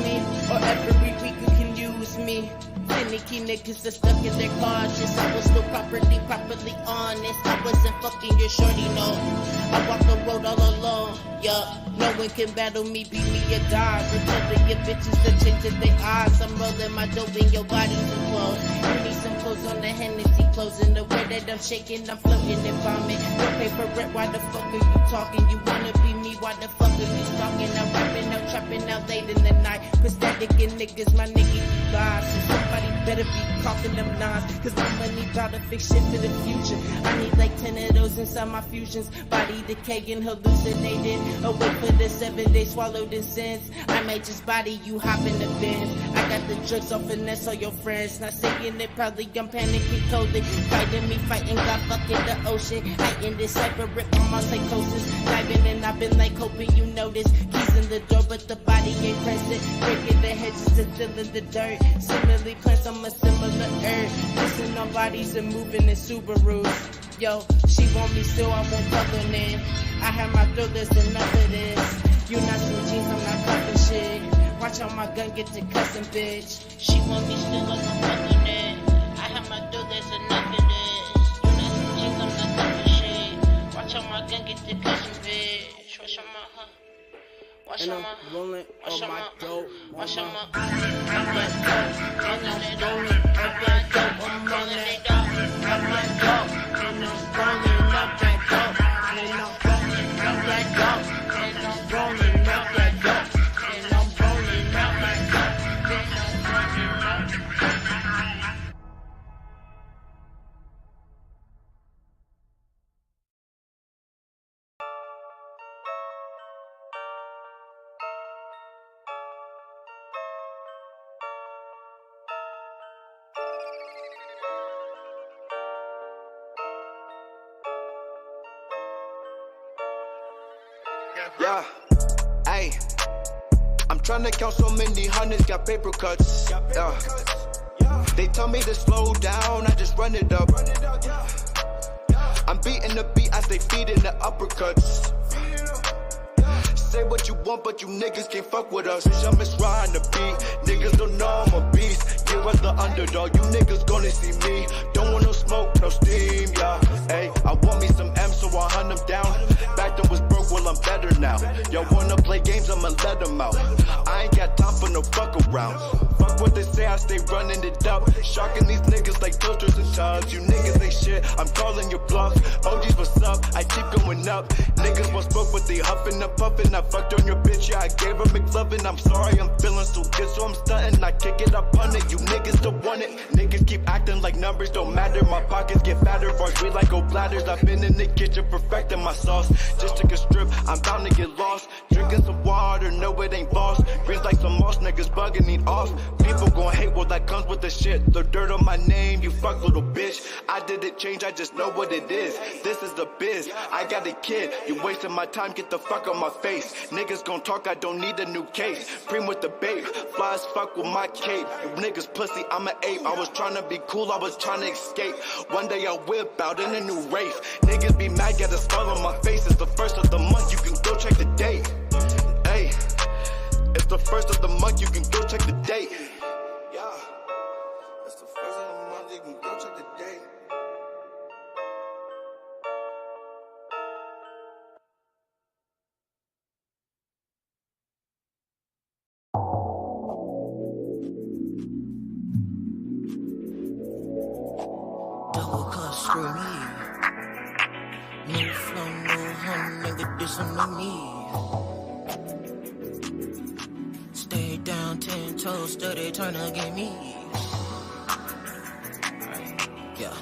me, or every week you can use me. Finicky niggas are stuck in their cautious. I was still properly honest. I wasn't fucking your shorty, no. I walk the road all alone, yeah. No one can battle me, beat me or die. Pretending your bitches to change their eyes. I'm rolling my dope in your body to close. You need some clothes on the Hennessy closing. The way that I'm shaking, I'm floating and vomit. No paper rent, why the fuck are you talking? You wanna be me, why the fuck are you stalking? I'm rapping out, trapping out late in the night. Pathetic and niggas, my nigga, you lies. So somebody better be coughing them nines, cause my money bout to fix shit for the future. I need like 10 of those inside my fusions. Body decaying, hallucinating. Away for the 7 days swallowed in sins. I might just body you, hop in the bins. I got the drugs off finesse all your friends. Not saying it, probably I'm panicking coldly. Fighting me, fighting God, fucking the ocean. Heighten this cyber rip on my psychosis. Diving and I've been like hoping you notice. Keys in the door, but the body ain't present. Breaking the hedges and still in the dirt. Similarly plants on a similar earth. Listen on bodies and moving in Subarus. Yo, she want me still, I won't fuck her in. I have my thrill, there's enough of this. You not some jeans, I'm not cuffing shit. Watch out my gun get to cussing, bitch. She want me still, I won't fuck her in. I have my thrill, there's enough of this. You not some jeans, I'm not cuffing shit. Watch out my gun get to cussing, bitch. Watch out my, Watch out my, rolling on my dope. Watch out my, I'm rolling that dope. I'm rolling that dope. I'm rolling that dope. And I'm rolling up that dope. And I'm rolling up that dope. And I'm rolling up that dope. And I'm rolling up that dope. And I'm rolling up. Yeah, ayy, I'm tryna count so many hundreds, got paper cuts. Yeah, they tell me to slow down, I just run it up. I'm beating the beat as they feeding the uppercuts. Say what you want, but you niggas can't fuck with us. I'm just riding the beat, niggas don't know I'm a beast. Yeah, as the underdog, you niggas gonna see me. Don't want no smoke, no steam, yeah. Hey, I want me some M, so I hunt them down. Back then was broke, well I'm better now. Y'all wanna play games, I'ma let them out. I ain't got time for no fuck around. Fuck what they say, I stay running it up. Shocking these niggas like toasters and tubs. You niggas ain't shit, I'm calling your bluff. OGs, what's up? I keep going up. Niggas want smoke, but they huffing and puffing. I fucked on your bitch, yeah, I gave her McLovin. I'm sorry, I'm feeling so good, so I'm stunting. I kick it up on it, you niggas don't want it. Niggas keep acting like numbers don't matter. My pockets get fatter, bars read like old bladders. I've been in the kitchen perfecting my sauce. Just took a strip, I'm bound to get lost. Drinking some water, no it ain't boss. Greens like some moss, niggas bugging it off. People gon' hate, well that comes with the shit. The dirt on my name, you fuck little bitch. I didn't change, I just know what it is. This is the biz, I got a kid. You wasting my time, get the fuck on my face. Niggas gon' talk, I don't need a new case. Preem with the bait, fly as fuck with my cape. You niggas pussy, I'm an ape. I was tryna be cool, I was tryna escape. One day I'll whip out in a new race. Niggas be mad, got a skull on my face. It's the first of the month, you can go check the date. Hey, it's the first of the month, you can go check the date. Yeah, it's the first of the month, you can go check the date. Double cup, screw me. New flow, new hum, nigga, this on me. Stay down 10 toes, steady turn to get me. Yeah.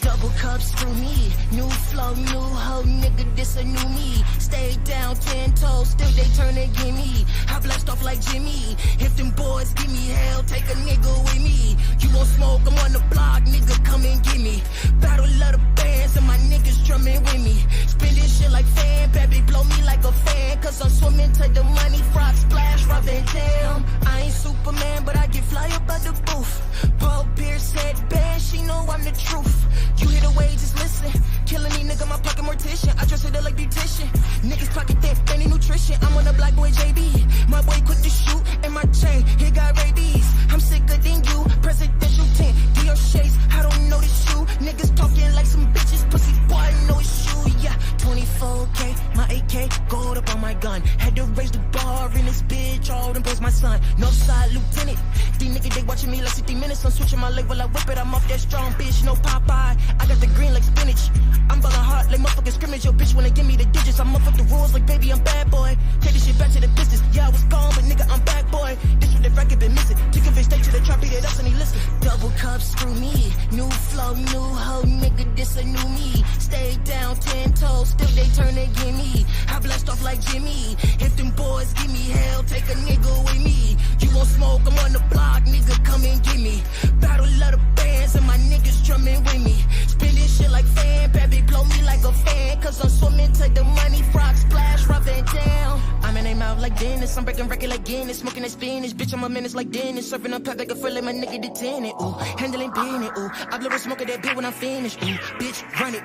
Double cups through me. New flow, new hoe, nigga, this a new me. Stay down 10 toes, still they turn to get me. I blast off like Jimmy. If them boys give me hell, take a nigga with me. You won't smoke, I'm on the block, nigga, come and get me. Battle of the bands and my niggas drumming with me. Spin this shit like fan, baby, blow me like a fan. Cause I'm swimming to the money, frog splash, Robin Jam. I ain't Superman, but I get fly up out the booth. Bro, Pierce head bad, she know I'm the truth. You hear the way, just listen. Killing me, nigga, my pocket mortician. I dress it up like beautician. Niggas pocket thick, fanny nutrition. shit, I'm on the black boy JB. My boy quit the shoot, and my chain, he got rabies. I'm sicker than you, presidential 10, Dior shades, I don't know the shoe. Niggas talking like some bitches, pussy boy, I know it's you, yeah. 24K, my AK, gold up on my gun. Had to raise the bar in this bitch, all them boys my son. Northside lieutenant, these niggas, they watching me like 60 minutes. I'm switching my leg while I whip it, I'm off that strong bitch, no Popeye. I got the green like spinach, I'm ballin' hard like motherfucking scrimmage. Yo, bitch, when they give me the digits, I'm up with the rules like baby, I'm bad boy. Take this shit back to the business, yeah, I was gone, but nigga, I'm back boy. This what the record been missing, took a bitch straight to the trap, beat it up and he listen. Double cup, screw me, new flow, new hoe, nigga, this a new me. Stay down 10 toes, still they turn against me. I blast off like Jimmy, if them boys give me hell, take a nigga with me. You won't smoke, I'm on the block, nigga, come and get me. Battle of the bands and my niggas drumming with me. Spin this shit like fan, baby, blow me like a fan, cause I'm swimming to the money, frog splash, rub it down. I'm in their mouth like Dennis, I'm breaking record like Guinness, smoking that spinach, bitch, I'm a menace like Dennis, serving a pack like a friend like my nigga the tenant, ooh, handling business, ooh, I blow the smoke of that bit when I'm finished, ooh, bitch, run it,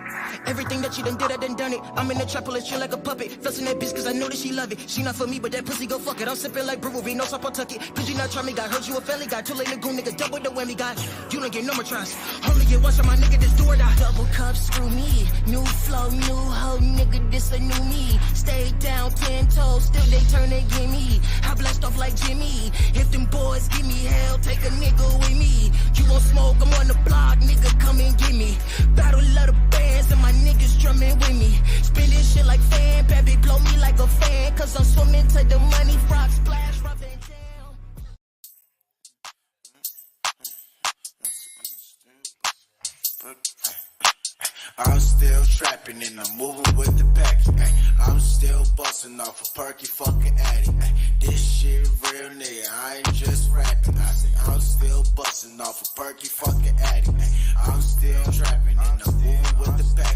everything that you done did, I done it, I'm in the trap, pulling shit like a puppet, flexing that bitch cause I know that she love it, she not for me, but that pussy go fuck it, I'm sipping like brewery, no stop, I'll tuck it, cause you not try me, got heard you a felly, got too late lagoon, nigga, double the whammy, got, you don't get no more trust, only get once on my nigga, this do or die. Double cup, screw me, new flow, new hoe, nigga, this a new me, stay down 10 toes, still they turn against me, I blast off like Jimmy, if them boys give me hell, take a nigga with me, you won't smoke, I'm on the block, nigga, come and get me, battle of the bands and my niggas drumming with me, spin this shit like fan, baby, blow me like a fan, cause I'm swimming to the money, frog splash, rub it down. I'm still trapping and I'm moving with the pack. I'm still busting off a perky fucking addy. This shit real nigga, I ain't just rapping. I say I'm still busting off a perky fucking addy. I'm still trapping and I'm moving with the pack.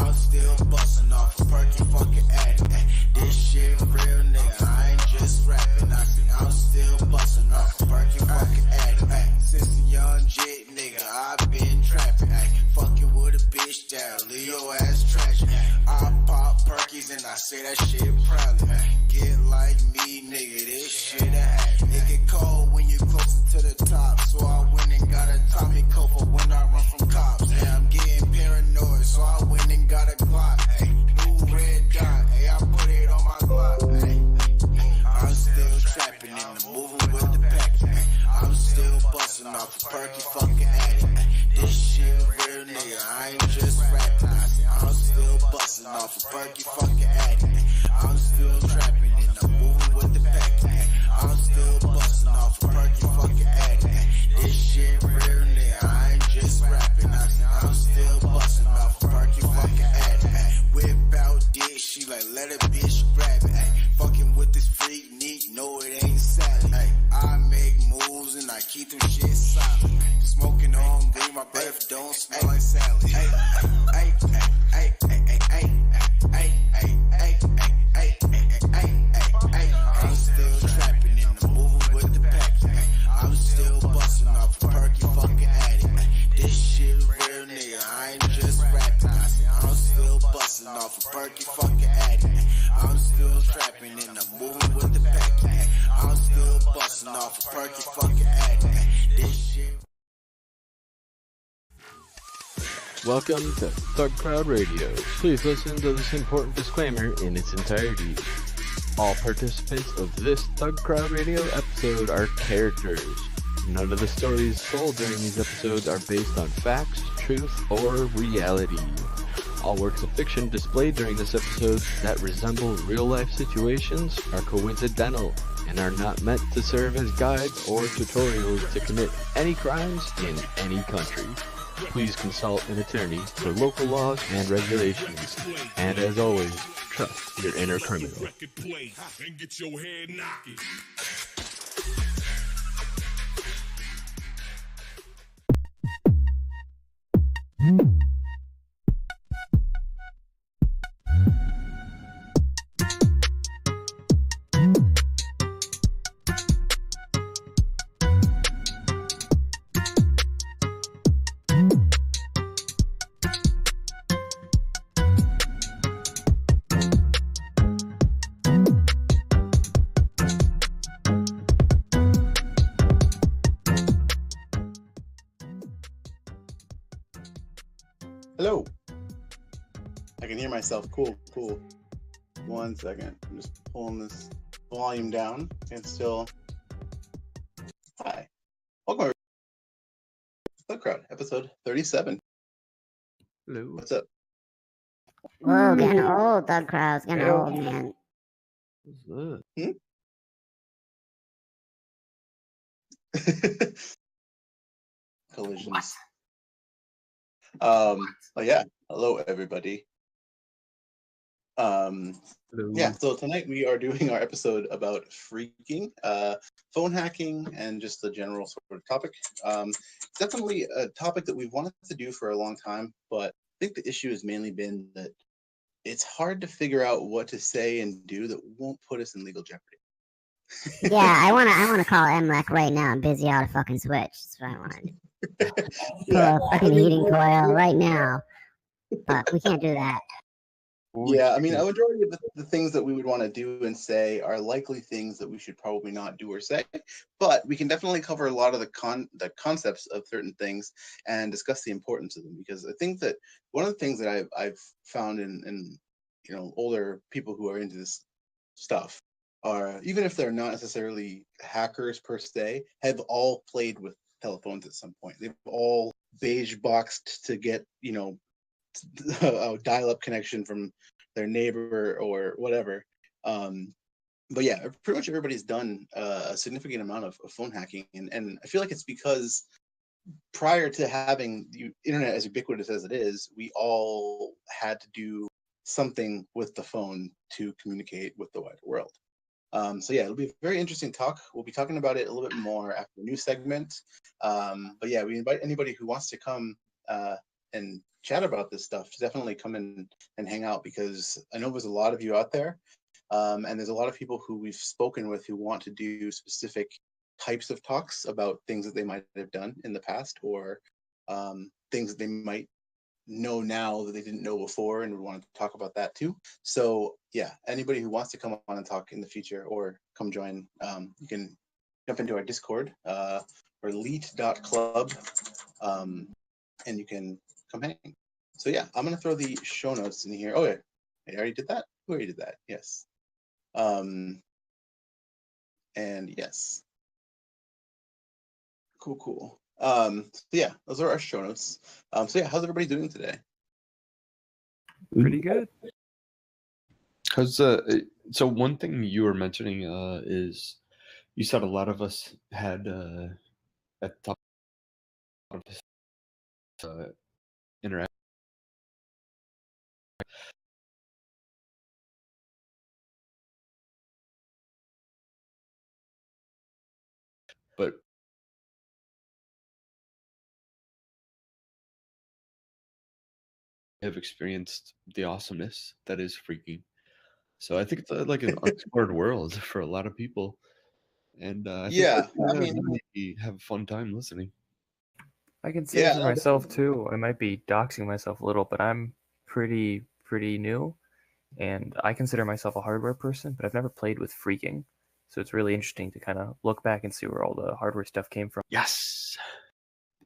I'm still busting off a perky fucking addy. This shit real nigga, I ain't just rapping. I say I'm still busting off a perky fucking addy. Since a young jit nigga, I've been trapping. Fucking with a bitch that'll leave your ass tragic. I pop perkies and I say that shit proudly. Get like me, nigga, this shit a habit. It get cold when you closer to the top, so I went and got a Tommy coat for when I run from cops. Hey, I'm getting paranoid, so I went and got a Glock. Hey, new red dot, hey, I put it on my Glock. Hey, I'm still trapping and I'm moving with the pack. Hey, I'm still busting off a perky fucking addict. This shit real nigga, I ain't just rapping. I'm still busting off a perky fucking addict. I'm still trapping and I'm moving with the pack. I'm still busting off a perky fucking addict. This shit real nigga, I ain't just rapping. I'm still busting off a perky fucking addict. Whip out dick, she like let a bitch grab it. Fucking with this freak neat, no it ain't salad. I make moves and I keep them shit silent. Smoking on green, my breath don't smell like salad. I'm still trapping and I'm moving with the pack. I'm still busting off a perky fucking addict. This shit real nigga, I ain't just rapping. I'm still busting off a perky fucking addict. I'm still trapping and I'm moving with the pack. I'm still busting off a perky fucking addict. This shit. Welcome to ThugCrowd Radio. Please listen to this important disclaimer in its entirety. All participants of this ThugCrowd Radio episode are characters. None of the stories told during these episodes are based on facts, truth, or reality. All works of fiction displayed during this episode that resemble real-life situations are coincidental and are not meant to serve as guides or tutorials to commit any crimes in any country. Please consult an attorney for local laws and regulations. And as always, trust your inner criminal. myself. Cool. 1 second. I'm just pulling this volume down and still. Hi. Welcome to ThugCrowd, episode 37. Hello. What's up? Whoa, getting old, ThugCrowd's getting old, man. What's that? Collisions. Oh yeah. Hello, everybody. Hello. Yeah, so tonight we are doing our episode about phreaking, phone hacking, and just the general sort of topic. It's definitely a topic that we've wanted to do for a long time, but I think the issue has mainly been that it's hard to figure out what to say and do that won't put us in legal jeopardy. Yeah, I wanna call MLEC right now and busy out a fucking switch. That's what I want to do. Pull a fucking heating coil right now. But we can't do that. Yeah, I mean, a majority of the things that we would want to do and say are likely things that we should probably not do or say, but we can definitely cover a lot of the concepts of certain things and discuss the importance of them, because I think that one of the things that I've found in older people who are into this stuff are, even if they're not necessarily hackers per se, have all played with telephones at some point. They've all beige boxed to get a dial-up connection from their neighbor or whatever. But yeah, pretty much everybody's done a significant amount of phone hacking, and I feel like it's because prior to having the internet as ubiquitous as it is, we all had to do something with the phone to communicate with the wider world. So yeah, it'll be a very interesting talk. We'll be talking about it a little bit more after the new segment. But yeah, we invite anybody who wants to come and chat about this stuff to definitely come in and hang out, because I know there's a lot of you out there, and there's a lot of people who we've spoken with who want to do specific types of talks about things that they might have done in the past, or things that they might know now that they didn't know before, and would want to talk about that too. So yeah, anybody who wants to come on and talk in the future or come join, you can jump into our Discord, or elite.club, and you can come hang. So yeah, I'm gonna throw the show notes in here. Oh yeah, I already did that. Who already did that? Yes. And yes. Cool. So yeah, those are our show notes. So yeah, how's everybody doing today? Pretty good. How's so one thing you were mentioning is you said a lot of us had at the top of this interaction. But have experienced the awesomeness that is phreaking. So I think it's like an unexplored world for a lot of people, and I Yeah, think I mean, really have a fun time listening. I can say Yeah, for no, myself too. I might be doxing myself a little, but I'm pretty new, and I consider myself a hardware person, but I've never played with phreaking. So it's really interesting to kind of look back and see where all the hardware stuff came from. Yes.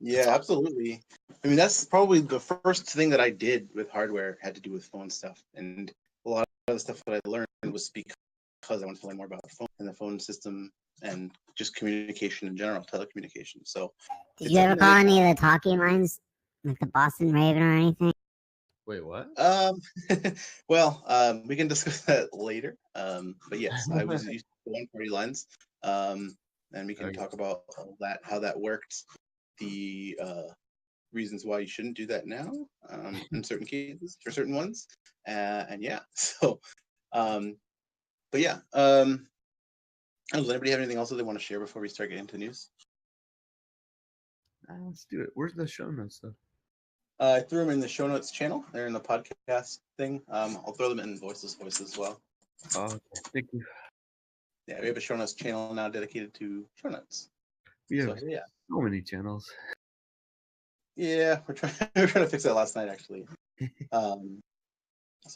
yeah, absolutely. I mean, that's probably the first thing that I did with hardware had to do with phone stuff, and a lot of the stuff that I learned was because I wanted to learn more about the phone and the phone system and just communication in general, telecommunication. So Did you ever call any of the talking lines, like the Boston Raven or anything? Wait, what? Well, we can discuss that later. But yes, I was used to one-party lines, and we can talk about all that, how that worked, the reasons why you shouldn't do that now, in certain cases for certain ones, and yeah. So, but yeah. Does anybody have anything else that they want to share before we start getting into news? Let's do it. Where's the show notes though? I threw them in the show notes channel. They're in the podcast thing. I'll throw them in voice as well. Oh, okay. Thank you. Yeah, we have a show notes channel now dedicated to show notes. We have So, yeah. so many channels. Yeah, we're trying to fix that last night actually. So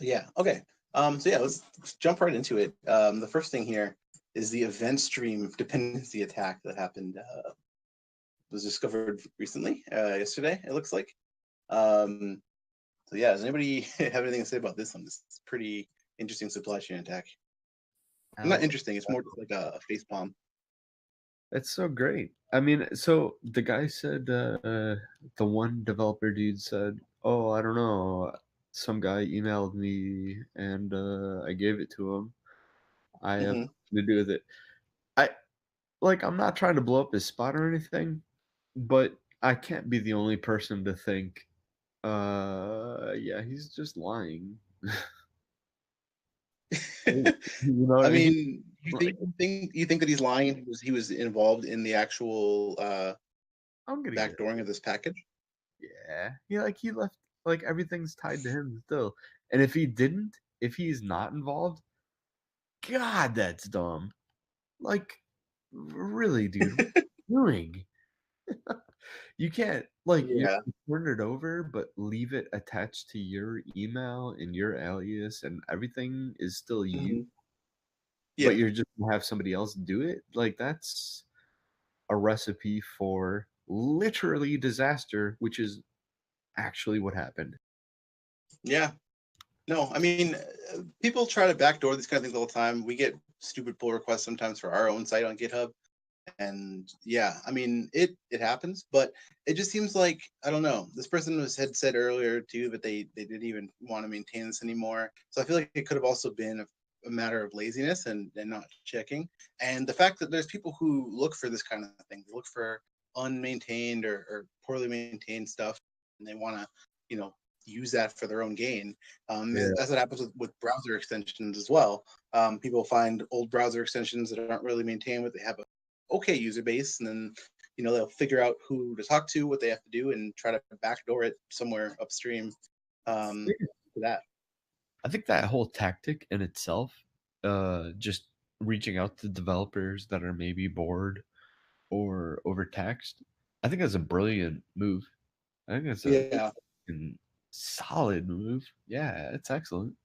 yeah, okay. So yeah, let's jump right into it. The first thing here is the event stream dependency attack that happened. Was discovered recently, yesterday. It looks like. So So yeah, does anybody have anything to say about this one? This is pretty interesting supply chain attack. Not interesting. It's more just like a face palm. It's so great. I mean, so the guy said, the one developer dude said, "Oh, I don't know. Some guy emailed me and I gave it to him. I have Mhm. nothing to do with it." I I'm not trying to blow up his spot or anything, but I can't be the only person to think, yeah, he's just lying. You know what I I mean? mean, you think that he's lying? He was involved in the actual I'm gonna get backdooring of this package? Yeah. He left everything's tied to him still. And if he's not involved, God, that's dumb. Like, really, dude, what are you doing? You can't you Yeah. can turn it over, but leave it attached to your email and your alias and everything is still you, Mhm. but Yeah. you're just gonna have somebody else do it? Like, that's a recipe for literally disaster, which is actually what happened. Yeah. No, I mean, people try to backdoor these kind of things all the time. We get stupid pull requests sometimes for our own site on GitHub. And yeah, I mean, it happens, but it just seems like, I don't know, this person had said earlier too, but they didn't even want to maintain this anymore. So I feel like it could have also been a matter of laziness and not checking. And the fact that there's people who look for this kind of thing, they look for unmaintained or poorly maintained stuff, and they want to, you know, use that for their own gain. Yeah. That's what happens with browser extensions as well. People find old browser extensions that aren't really maintained, but they have a okay user base, and then they'll figure out who to talk to, what they have to do, and try to backdoor it somewhere upstream to that. I think that whole tactic in itself, just reaching out to developers that are maybe bored or overtaxed, I think that's a brilliant move. I think that's a Yeah, fucking solid move. Yeah, it's excellent.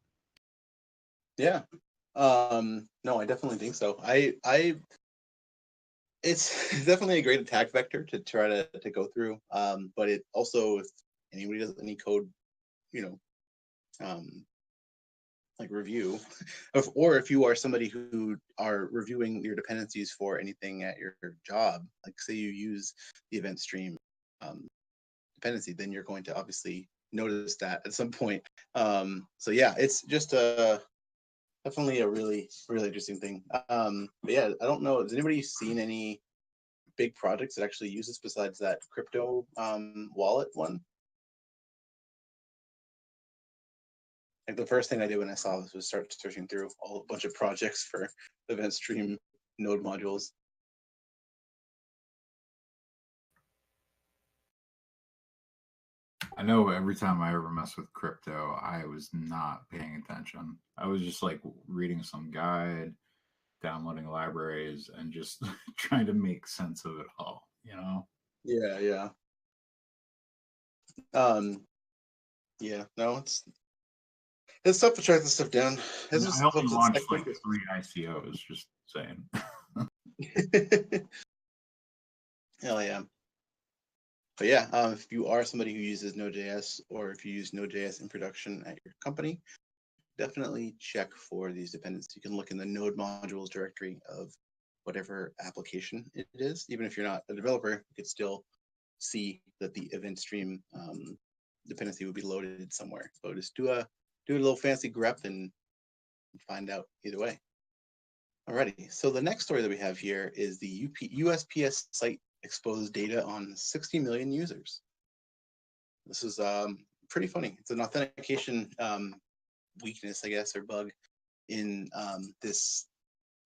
yeah. No, I definitely think so. It's definitely a great attack vector to try to go through. But it also, if anybody does any code, you know, um, like review, or if you are somebody who are reviewing your dependencies for anything at your job, like say you use the event stream dependency, then you're going to obviously notice that at some point. So yeah, it's just definitely a really interesting thing. But yeah, I don't know. Has anybody seen any big projects that actually use this besides that crypto wallet one? Like the first thing I did when I saw this was start searching through a bunch of projects for event stream node modules. I know every time I ever mess with crypto, I was not paying attention. I was just like reading some guide, downloading libraries, and just trying to make sense of it all, you know? Yeah, yeah. Yeah, no, it's tough to track this stuff down. And This was I only stuff that's launched like 3 ICOs, just saying. Hell yeah. But yeah, if you are somebody who uses Node.js, or if you use Node.js in production at your company, definitely check for these dependencies. You can look in the node modules directory of whatever application it is. Even if you're not a developer, you could still see that the event stream dependency would be loaded somewhere. So just do a little fancy grep and find out either way. Alrighty, so the next story that we have here is the USPS site exposed data on 60 million users. This is pretty funny. It's an authentication weakness, I guess, or bug in this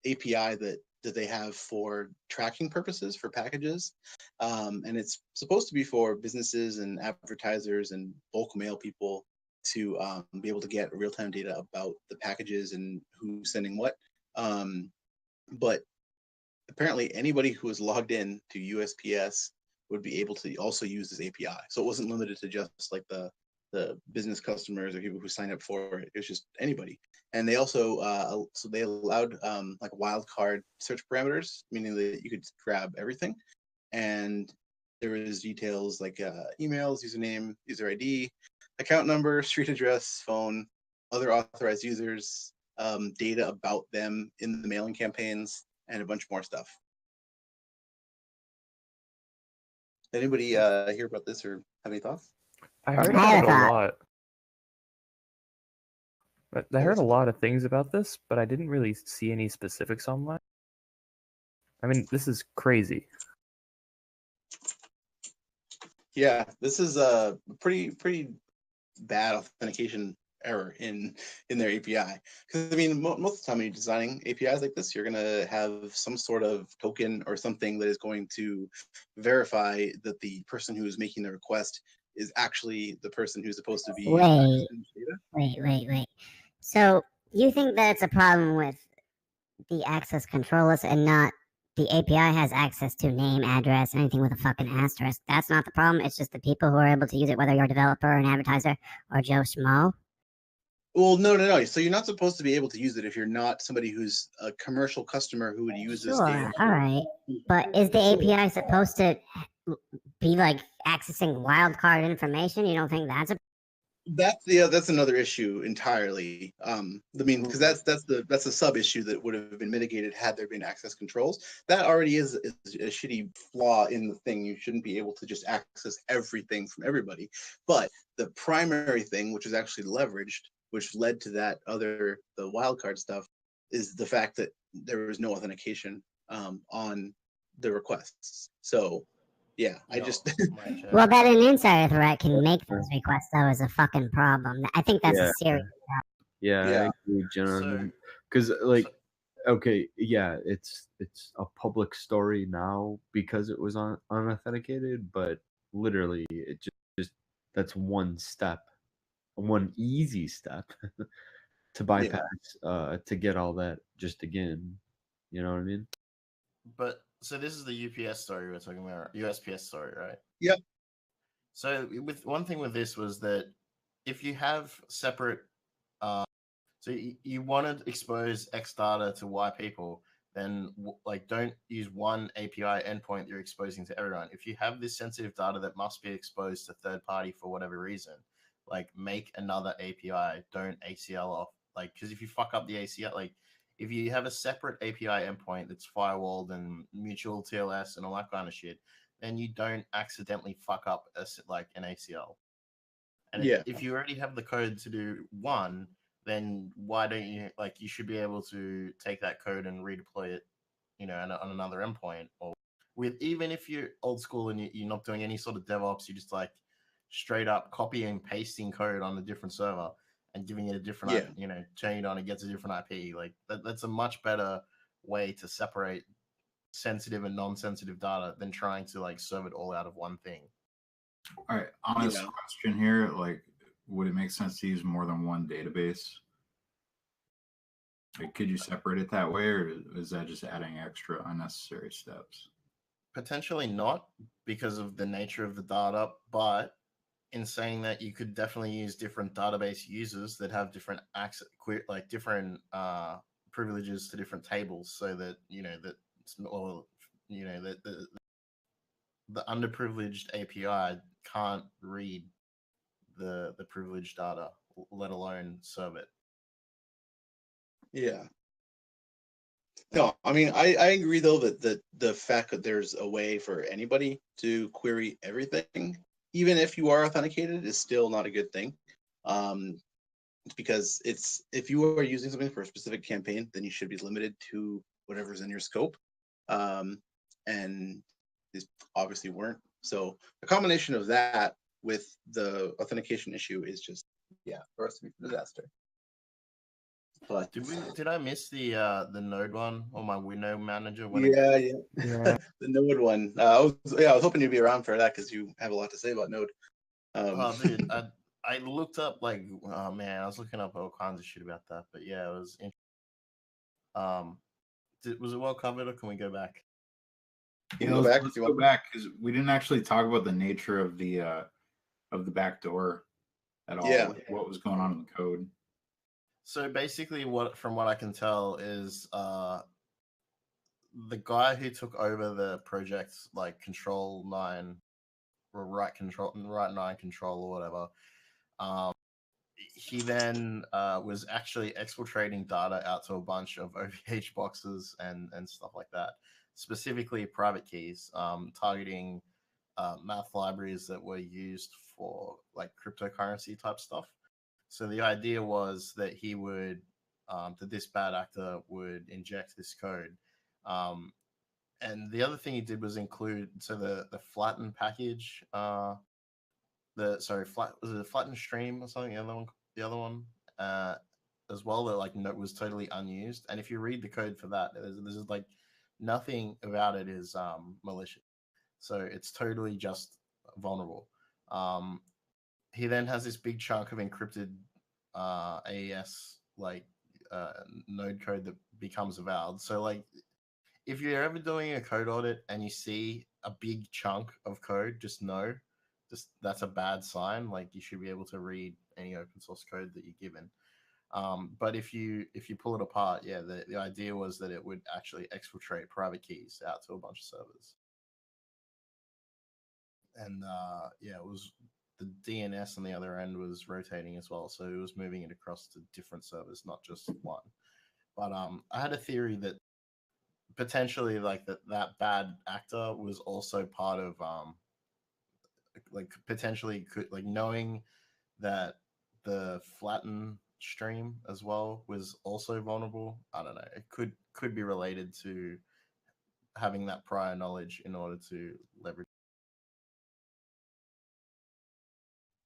API that they have for tracking purposes for packages, and it's supposed to be for businesses and advertisers and bulk mail people to be able to get real-time data about the packages and who's sending what. But apparently, anybody who is logged in to USPS would be able to also use this API. So it wasn't limited to just like the business customers or people who sign up for it. It was just anybody. And they also so they allowed like wildcard search parameters, meaning that you could grab everything. And there was details like emails, username, user ID, account number, street address, phone, other authorized users, data about them in the mailing campaigns, and a bunch more stuff. Anybody hear about this or have any thoughts? I heard I have about it a a thought. lot. But I heard a lot of things about this, but I didn't really see any specifics online. I mean, this is crazy. Yeah, this is a pretty bad authentication error in their API. Because I mean, most of the time when you're designing APIs like this, you're gonna have some sort of token or something that is going to verify that the person who is making the request is actually the person who's supposed to be Wait, data. wait. So you think that it's a problem with the access control list and not the API has access to name, address, anything with a fucking asterisk? That's not the problem. It's just the people who are able to use it, whether you're a developer, an advertiser, or Joe Schmo. Well, no. So you're not supposed to be able to use it if you're not somebody who's a commercial customer who would use this data. Sure, all right. But is the API supposed to be like accessing wildcard information? You don't think that's a That's another issue entirely. I mean, because that's a sub issue that would have been mitigated had there been access controls. That already is a shitty flaw in the thing. You shouldn't be able to just access everything from everybody. But the primary thing, which is actually leveraged, which led to the wildcard stuff, is the fact that there was no authentication on the requests. So yeah, well, that an insider threat can make those requests though is a fucking problem. I think that's a serious problem. Yeah, I agree, John. Because okay, yeah, it's a public story now because it was unauthenticated, but literally it just that's one easy step to bypass to get all that just again. You know what I mean? But so this is the UPS story we're talking about, USPS story, right? Yep. So with one thing with this was that if you have separate, so you want to expose X data to Y people, then don't use one API endpoint you're exposing to everyone. If you have this sensitive data that must be exposed to third party for whatever reason, make another API. Don't ACL off, because if you fuck up the ACL, if you have a separate API endpoint that's firewalled and mutual TLS and all that kind of shit, then you don't accidentally fuck up an ACL. And if you already have the code to do one, then why don't you you should be able to take that code and redeploy it, on another endpoint, or even if you're old school and you're not doing any sort of DevOps, you just straight up copying and pasting code on a different server and giving it a different, turning it on, it gets a different IP. That's a much better way to separate sensitive and non-sensitive data than trying to serve it all out of one thing. All right, honest question here, would it make sense to use more than one database? Could you separate it that way, or is that just adding extra unnecessary steps? Potentially not, because of the nature of the data, but in saying that, you could definitely use different database users that have different access, different privileges to different tables, so that the underprivileged API can't read the privileged data, let alone serve it. Yeah. No, I mean, I agree though that the fact that there's a way for anybody to query everything, even if you are authenticated, is still not a good thing. Because if you are using something for a specific campaign, then you should be limited to whatever's in your scope. And these obviously weren't. So a combination of that with the authentication issue is just for us to be a disaster. But did I miss the Node one on my window manager? The Node one. I was hoping you'd be around for that because you have a lot to say about Node. Dude, I looked up I was looking up all kinds of shit about that. But yeah, it was interesting. Was it well covered, or can we go back? Let's go back, because we didn't actually talk about the nature of the backdoor at all. Yeah. What was going on in the code? So basically, from what I can tell is the guy who took over the project, Control 9 or Right 9 Control or whatever, Um, he then was actually exfiltrating data out to a bunch of OVH boxes and stuff like that, specifically private keys, targeting math libraries that were used for like cryptocurrency type stuff. So the idea was that he would, that this bad actor would inject this code. And the other thing he did was include, so the flatten package, flat, was it a flatten stream or something? The other one, uh, as well, that like no, was totally unused. And if you read the code for that, there's like nothing about it is malicious. So it's totally just vulnerable. Um, he then has this big chunk of encrypted AES like uh, node code that becomes avowed. So like if you're ever doing a code audit and you see a big chunk of code, just know just that's a bad sign. Like you should be able to read any open source code that you're given. But if you pull it apart, yeah, the idea was that it would actually exfiltrate private keys out to a bunch of servers. And yeah, it was the DNS on the other end was rotating as well, so it was moving it across to different servers, not just one. But I had a theory that potentially like that bad actor was also part of like potentially could like knowing that the flatten stream as well was also vulnerable. I don't know. It could be related to having that prior knowledge in order to leverage.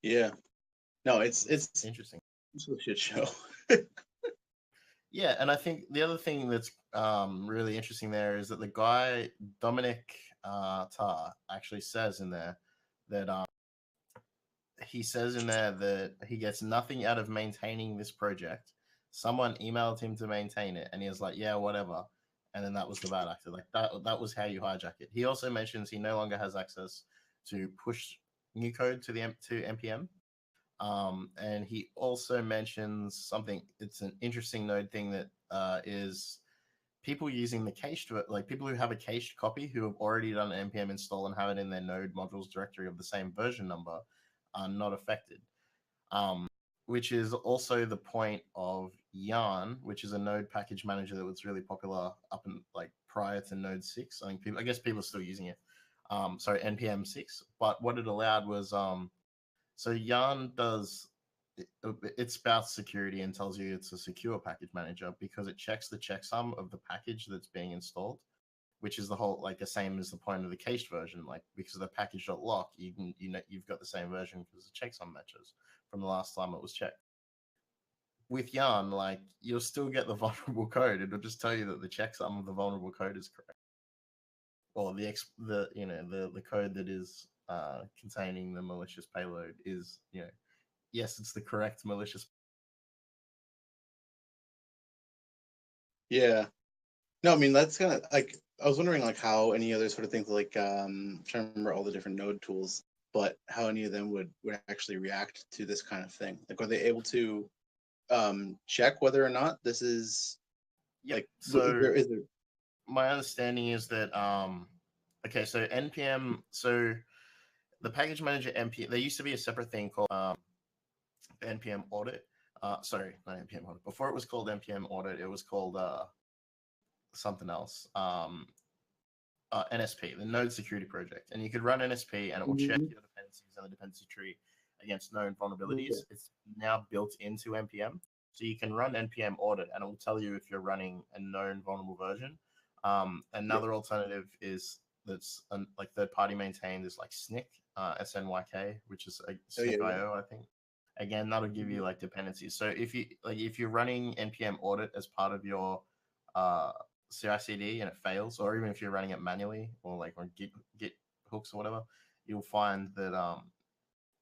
Yeah. No, it's interesting. It's a shit show. Yeah, and I think the other thing that's really interesting there is that the guy Dominic Tarr actually says in there that he says in there that he gets nothing out of maintaining this project. Someone emailed him to maintain it, and he was like, "Yeah, whatever." And then that was the bad actor. Like that was how you hijack it. He also mentions he no longer has access to push new code to npm. And he also mentions something. It's an interesting node thing that is people using the cached, like people who have a cached copy who have already done an npm install and have it in their node modules directory of the same version number are not affected. Which is also the point of Yarn, which is a node package manager that was really popular up in like prior to Node 6. I guess people are still using it. Sorry, NPM 6. But what it allowed was so Yarn does it spouts security and tells you it's a secure package manager because it checks the checksum of the package that's being installed, which is the whole like the same as the point of the cached version. Like because of the package.lock, you've got the same version because the checksum matches from the last time it was checked. With Yarn, like you'll still get the vulnerable code. It'll just tell you that the checksum of the vulnerable code is correct, or the code that is containing the malicious payload is yes, it's the correct malicious. Yeah. No, I mean that's kind of like I was wondering like how any other sort of things like I'm trying to remember all the different node tools, but how any of them would actually react to this kind of thing. Like are they able to check whether or not this is like so is there my understanding is that okay, so npm, so the package manager npm, there used to be a separate thing called npm audit. Sorry, not npm audit. Before it was called npm audit, it was called something else. NSP, the Node Security Project, and you could run NSP and it will check your dependencies and the dependency tree against known vulnerabilities. It's now built into npm, so you can run npm audit and it will tell you if you're running a known vulnerable version. Another alternative is that's like third party maintained is like SNYK, SNYK, which is SNYK.io, I think. Again, that'll give you like dependencies. So if you're running npm audit as part of your CI/CD and it fails, or even if you're running it manually or like on Git hooks or whatever, you'll find that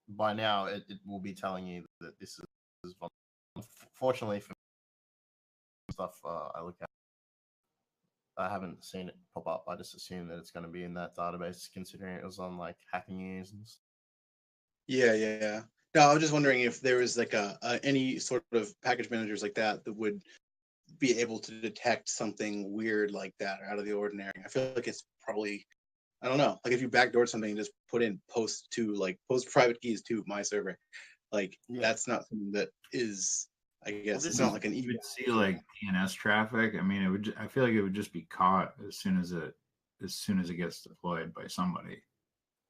by now it will be telling you that this is vulnerable. Fortunately for stuff I look at, I haven't seen it pop up. I just assume that it's going to be in that database, considering it was on like Hacking News and stuff. Yeah. No, I was just wondering if there was like any sort of package managers like that would be able to detect something weird like that out of the ordinary. I feel like it's probably, I don't know, like if you backdoor something, just put in post private keys to my server. Like that's not something that is, I guess, it's not like an You email. would see like DNS traffic. I mean, it would. I feel like it would just be caught as soon as it gets deployed by somebody.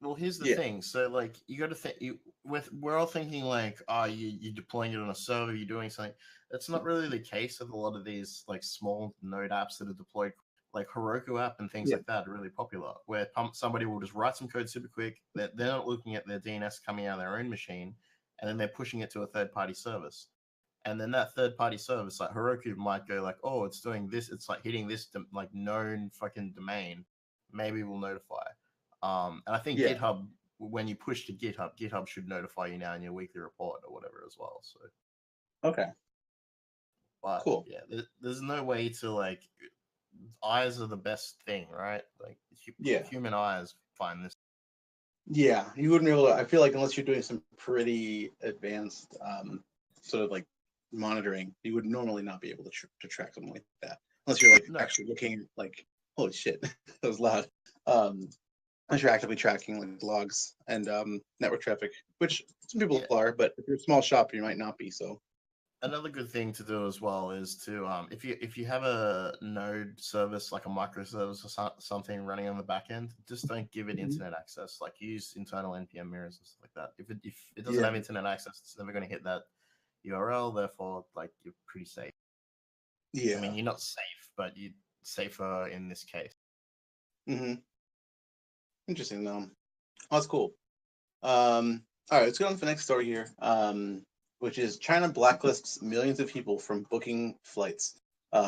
Well, here's the Yeah. thing. So, like, you got to think. We're all thinking like, you're deploying it on a server, you're doing something. That's not really the case with a lot of these like small node apps that are deployed, like Heroku app and things like that, are really popular. Where somebody will just write some code super quick. They're not looking at their DNS coming out of their own machine, and then they're pushing it to a third-party service. And then that third-party service, like Heroku, might go like, oh, it's doing this. It's like hitting this like known fucking domain. Maybe we'll notify. And I think GitHub, when you push to GitHub should notify you now in your weekly report or whatever as well. So Okay. but Cool. yeah, there's no way to like, eyes are the best thing, right? Like human eyes find this. Yeah, you wouldn't be able to. I feel like unless you're doing some pretty advanced sort of like monitoring, you would normally not be able to track something like that. Unless you're like actually looking like, holy shit, that was loud. Unless you're actively tracking like logs and network traffic, which some people are, but if you're a small shop, you might not be. So another good thing to do as well is to if you have a node service like a microservice or something running on the back end, just don't give it internet access. Like use internal npm mirrors and stuff like that. If it doesn't have internet access, it's never going to hit that URL. Therefore, like you're pretty safe. Yeah, I mean you're not safe, but you're safer in this case. Interesting though. Oh, that's cool. All right, let's go on to the next story here. Which is China blacklists millions of people from booking flights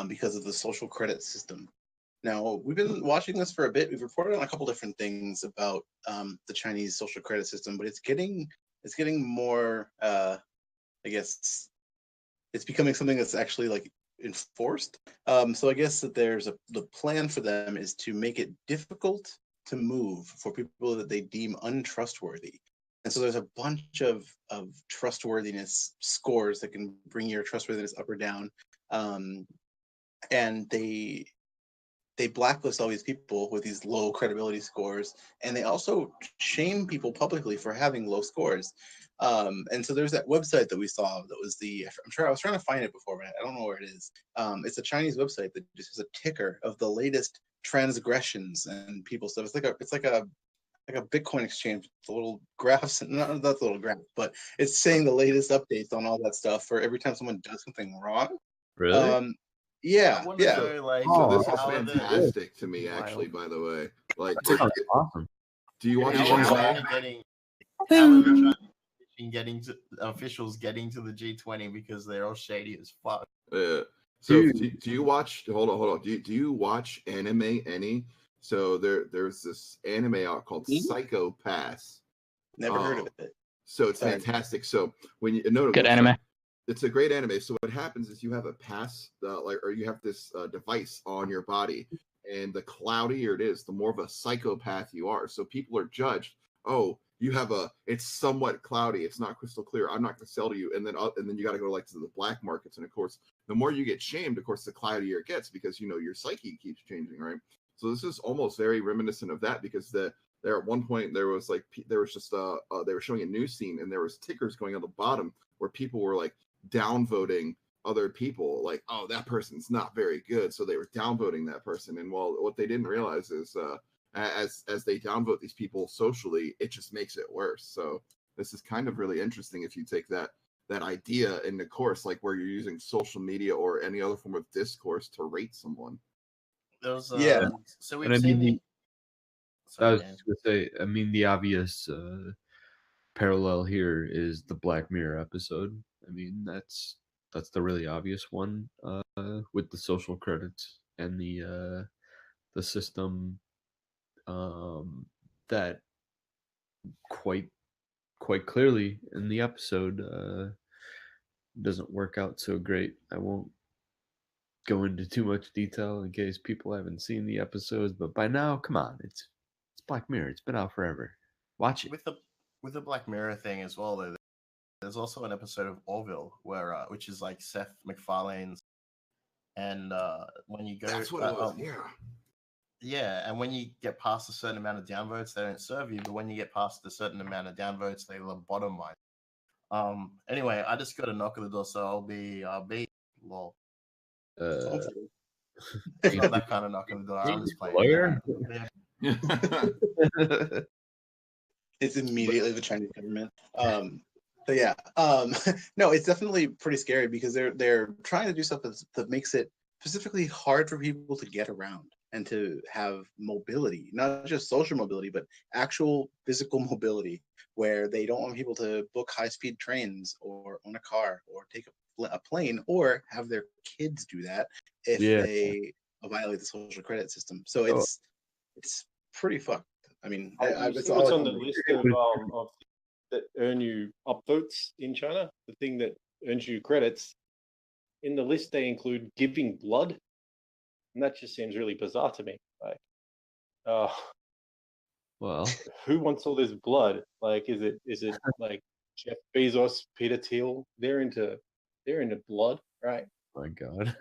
because of the social credit system. Now, we've been watching this for a bit. We've reported on a couple different things about the Chinese social credit system, but it's getting more, I guess, it's becoming something that's actually like enforced. So I guess that the plan for them is to make it difficult to move for people that they deem untrustworthy. And so there's a bunch of trustworthiness scores that can bring your trustworthiness up or down. And they blacklist all these people with these low credibility scores. And they also shame people publicly for having low scores. And so there's that website that we saw that was I was trying to find it before, but I don't know where it is. It's a Chinese website that just has a ticker of the latest transgressions and people stuff. It's like a Bitcoin exchange, the little graphs, not that's a little graph, but it's saying the latest updates on all that stuff for every time someone does something wrong. Really? Yeah. Know, like, Oh, this is that's fantastic to me, actually, by the way. Like, awesome. Do you watch getting to officials getting to the G20 because they're all shady as fuck. So do you watch? Hold on. Do you watch anime any? So there's this anime out called Psycho Pass. Never heard of it. So it's fantastic. So when you good anime. It's a great anime. So what happens is you have a pass, or you have this device on your body, and the cloudier it is, the more of a psychopath you are. So people are judged. Oh, it's somewhat cloudy. It's not crystal clear. I'm not going to sell to you. And then you got to go to the black markets. And of course, the more you get shamed, of course, the cloudier it gets because your psyche keeps changing, right? So this is almost very reminiscent of that because there at one point they were showing a news scene and there was tickers going on the bottom where people were like downvoting other people, like, oh, that person's not very good, so they were downvoting that person. And what they didn't realize is as they downvote these people socially, it just makes it worse. So this is kind of really interesting if you take that idea in the course, like where you're using social media or any other form of discourse to rate someone. So we've seen I was going to say, I mean, the obvious parallel here is the Black Mirror episode. I mean, that's the really obvious one with the social credits and the system that quite clearly in the episode doesn't work out so great. I won't go into too much detail in case people haven't seen the episodes, but by now, come on, it's Black Mirror. It's been out forever. Watch it. With the Black Mirror thing as well, though, there's also an episode of Orville where which is like Seth MacFarlane's, and when you go, that's what it was. Yeah, and when you get past a certain amount of downvotes, they don't serve you. But when you get past a certain amount of downvotes, they lobotomize. Anyway, I just got a knock at the door, so I'll be lol. It's not that kind of knock on the door. I'm just playing. Lawyer? It's immediately the Chinese government. But yeah, no, it's definitely pretty scary because they're trying to do stuff that makes it specifically hard for people to get around and to have mobility, not just social mobility, but actual physical mobility, where they don't want people to book high-speed trains or own a car or take a plane or have their kids do that if they violate the social credit system. So it's pretty fucked. I mean, it's on the list of that earn you upvotes in China. The thing that earns you credits in the list, they include giving blood, and that just seems really bizarre to me. Like, well, who wants all this blood? Like, is it like Jeff Bezos, Peter Thiel? They're into blood, right? Oh my God.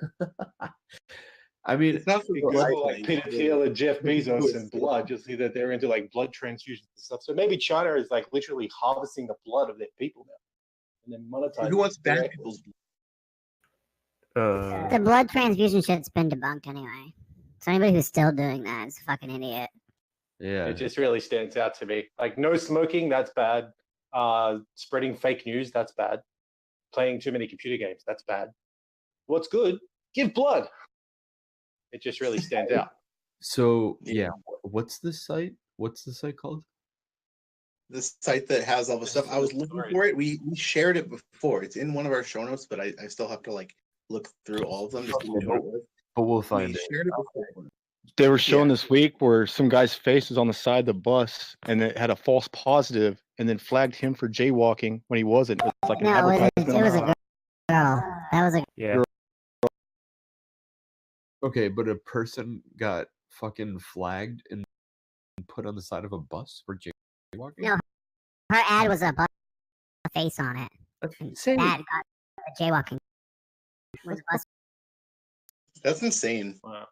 I mean, it's not like Peter Thiel and Jeff Bezos and blood. You'll see that they're into like blood transfusions and stuff. So maybe China is like literally harvesting the blood of their people now, and then monetizing. Who wants bad people's blood? The blood transfusion shit's been debunked anyway. So anybody who's still doing that is a fucking idiot. Yeah, it just really stands out to me. Like, no smoking, that's bad. Spreading fake news, that's bad. Playing too many computer games, that's bad. What's good? Give blood. It just really stands out. So yeah, what's the site? What's the site called? The site that has all the stuff. I was looking for it. We shared it before. It's in one of our show notes, but I still have to like look through all of them just to know what it was. But we'll find it. Shared it before. They were showing this week where some guy's face was on the side of the bus and it had a false positive and then flagged him for jaywalking when he wasn't. It was like an advertisement. It was a girl. That was a girl. Okay, but a person got fucking flagged and put on the side of a bus for jaywalking? No, her ad was a bus with a face on it. That's insane. That got jaywalking. That's insane. Wow.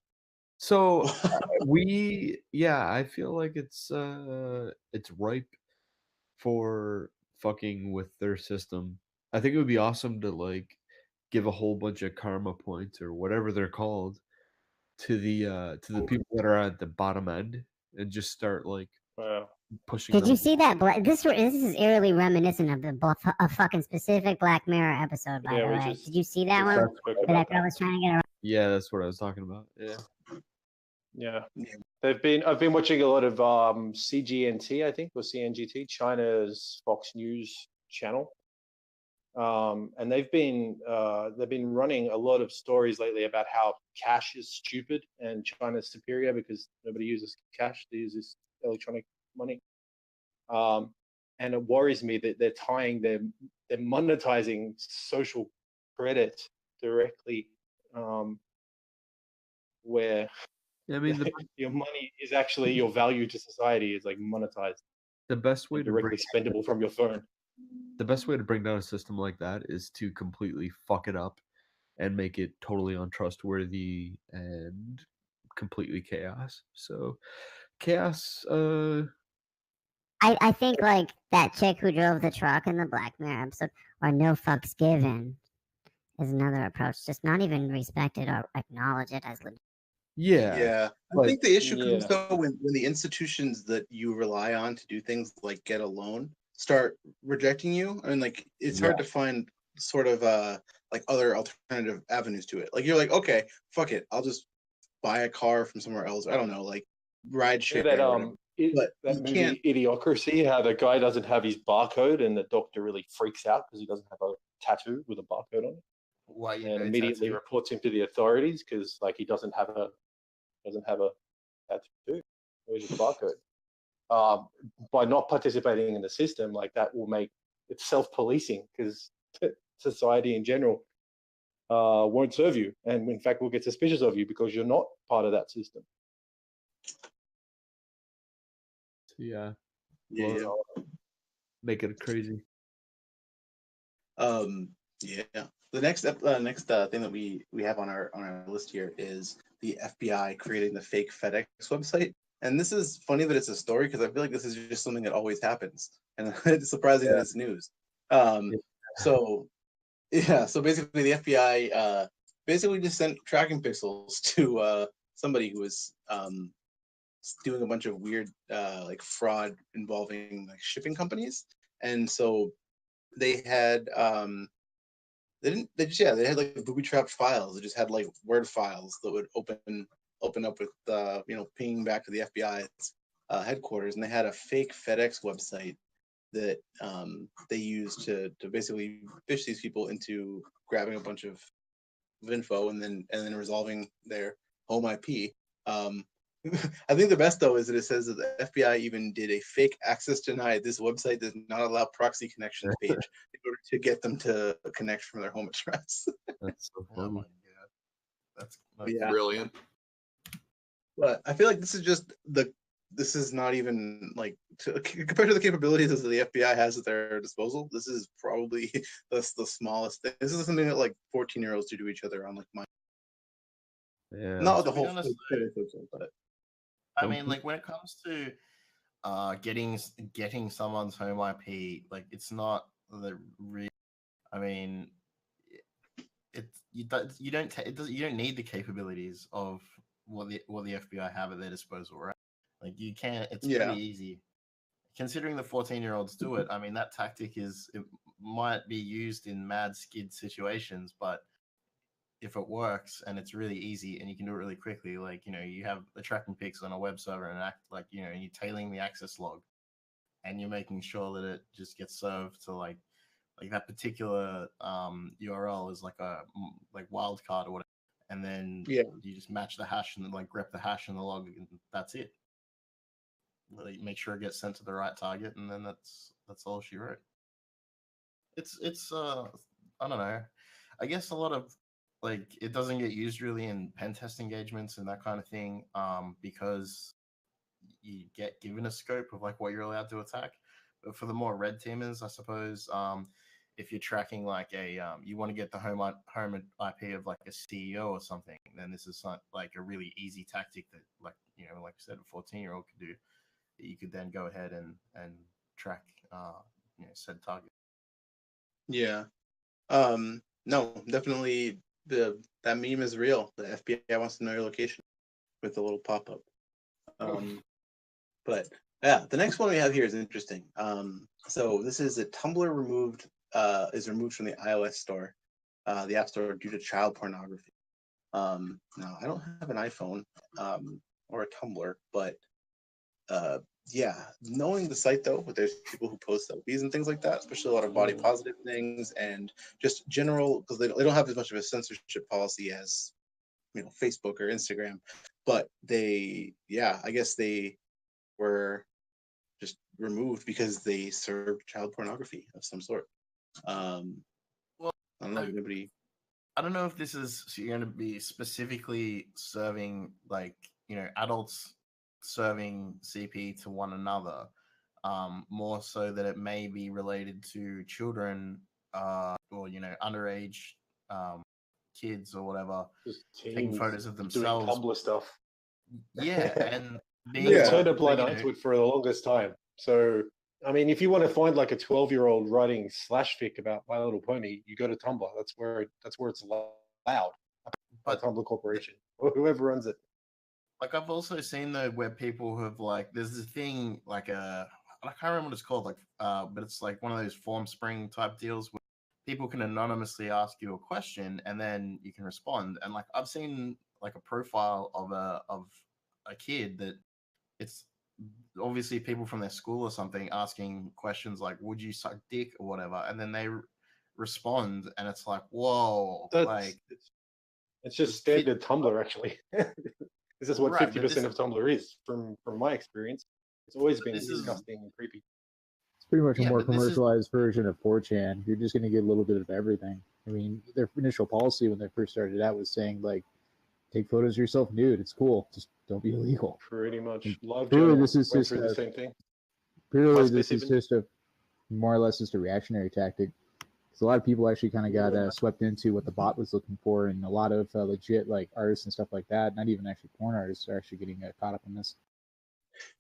So I feel like it's ripe for fucking with their system. I think it would be awesome to like give a whole bunch of karma points or whatever they're called to the people that are at the bottom end and just start like pushing. Did you see that? This is eerily reminiscent of a fucking specific Black Mirror episode. By the way, did you see that one? That girl was trying to get around. Yeah, that's what I was talking about. Yeah. I've been watching a lot of CGNT, I think, or CNGT, China's Fox News channel. And they've been running a lot of stories lately about how cash is stupid and China's superior because nobody uses cash; they use this electronic money. And it worries me that they're monetizing social credit directly, where your money is actually your value to society is like monetized. The best way directly spendable from your phone. The best way to bring down a system like that is to completely fuck it up and make it totally untrustworthy and completely chaos. So chaos. I think like that chick who drove the truck in the Black Mirror episode, or no fucks given, is another approach. Just not even respect it or acknowledge it as legit. Yeah. I think the issue comes though when the institutions that you rely on to do things like get a loan start rejecting you. I mean, like it's hard to find sort of like other alternative avenues to it. Like you're like, okay, fuck it, I'll just buy a car from somewhere else. I don't know, like ride share. That movie Idiocracy, how the guy doesn't have his barcode and the doctor really freaks out because he doesn't have a tattoo with a barcode on it. Why? And immediately reports him to the authorities because like he doesn't have a tattoo. Where's his barcode? By not participating in the system, like that will make it self-policing because society in general won't serve you, and in fact will get suspicious of you because you're not part of that system. Yeah. Make it crazy. Yeah. The next thing that we have on our list here is the FBI creating the fake FedEx website. And this is funny that it's a story because I feel like this is just something that always happens. And it's surprising that it's news. So yeah, so basically the FBI basically just sent tracking pixels to somebody who was doing a bunch of weird like fraud involving like shipping companies, and so they had they had like booby trapped files. They just had like Word files that would open up with pinging back to the FBI's headquarters, and they had a fake FedEx website that they used to basically fish these people into grabbing a bunch of info and then resolving their home IP. I think the best though is that it says that the FBI even did a fake access denied. This website does not allow proxy connections page in order to get them to connect from their home address. That's so Oh funny. my god, that's Yeah. Brilliant. But I feel like this is not even like compared to the capabilities that the FBI has at their disposal. This is probably the smallest thing. This is something that like 14-year-olds do to each other on like my. Yeah. Not the To be whole honest, thing, but I mean, like when it comes to getting someone's home IP, like it's not the real. I mean, you don't need the capabilities of what the FBI have at their disposal, right? Like you can't. It's pretty easy. Considering the 14-year-olds do it, I mean that tactic it might be used in mad skid situations, but if it works and it's really easy and you can do it really quickly, like you have the tracking pixel on a web server and you're tailing the access log, and you're making sure that it just gets served to like that particular URL is like a wildcard or whatever, and then you just match the hash and then like grep the hash in the log, and that's it. Like, make sure it gets sent to the right target, and then that's all she wrote. It's I don't know. I guess a lot of like it doesn't get used really in pen test engagements and that kind of thing, because you get given a scope of like what you're allowed to attack. But for the more red teamers, I suppose, if you're tracking like you want to get the home IP of like a CEO or something, then this is not like a really easy tactic that like I said, a 14-year-old could do. That you could then go ahead and track said target. Yeah. No, definitely that meme is real. The FBI wants to know your location with a little pop-up. But yeah, the next one we have here is interesting. So this is a Tumblr is removed from the iOS store, the App Store, due to child pornography. Now I don't have an iPhone or a Tumblr, but yeah, knowing the site though, there's people who post selfies and things like that, especially a lot of body positive things and just general, because they don't have as much of a censorship policy as Facebook or Instagram, but I guess they were just removed because they served child pornography of some sort. Well, I don't know, anybody. I don't know if this is going to be specifically serving like adults serving CP to one another, more so that it may be related to children or underage kids or whatever, just taking photos of doing themselves. Tumblr stuff. Yeah, and they've turned a blind eye to it for the longest time. So I mean, if you want to find like a 12-year-old writing /fic about My Little Pony, you go to Tumblr. That's where it's allowed by Tumblr Corporation or whoever runs it. Like I've also seen though where people have like there's this thing like I can't remember what it's called, like but it's like one of those form spring type deals where people can anonymously ask you a question and then you can respond. And like I've seen like a profile of a kid that it's obviously people from their school or something asking questions like would you suck dick or whatever, and then they respond and it's like whoa, it's just standard Tumblr actually. This is what 50% of Tumblr is, from my experience. It's always been disgusting and creepy. It's pretty much a more commercialized version of 4chan. You're just going to get a little bit of everything. I mean, their initial policy when they first started out was saying, like, take photos of yourself nude. It's cool. Just don't be illegal. Pretty much. Purely, this is went just through the same thing. Purely, this is just a more or less just a reactionary tactic. So a lot of people actually kind of got swept into what the bot was looking for, and a lot of legit like artists and stuff like that, not even actually porn artists, are actually getting caught up in this.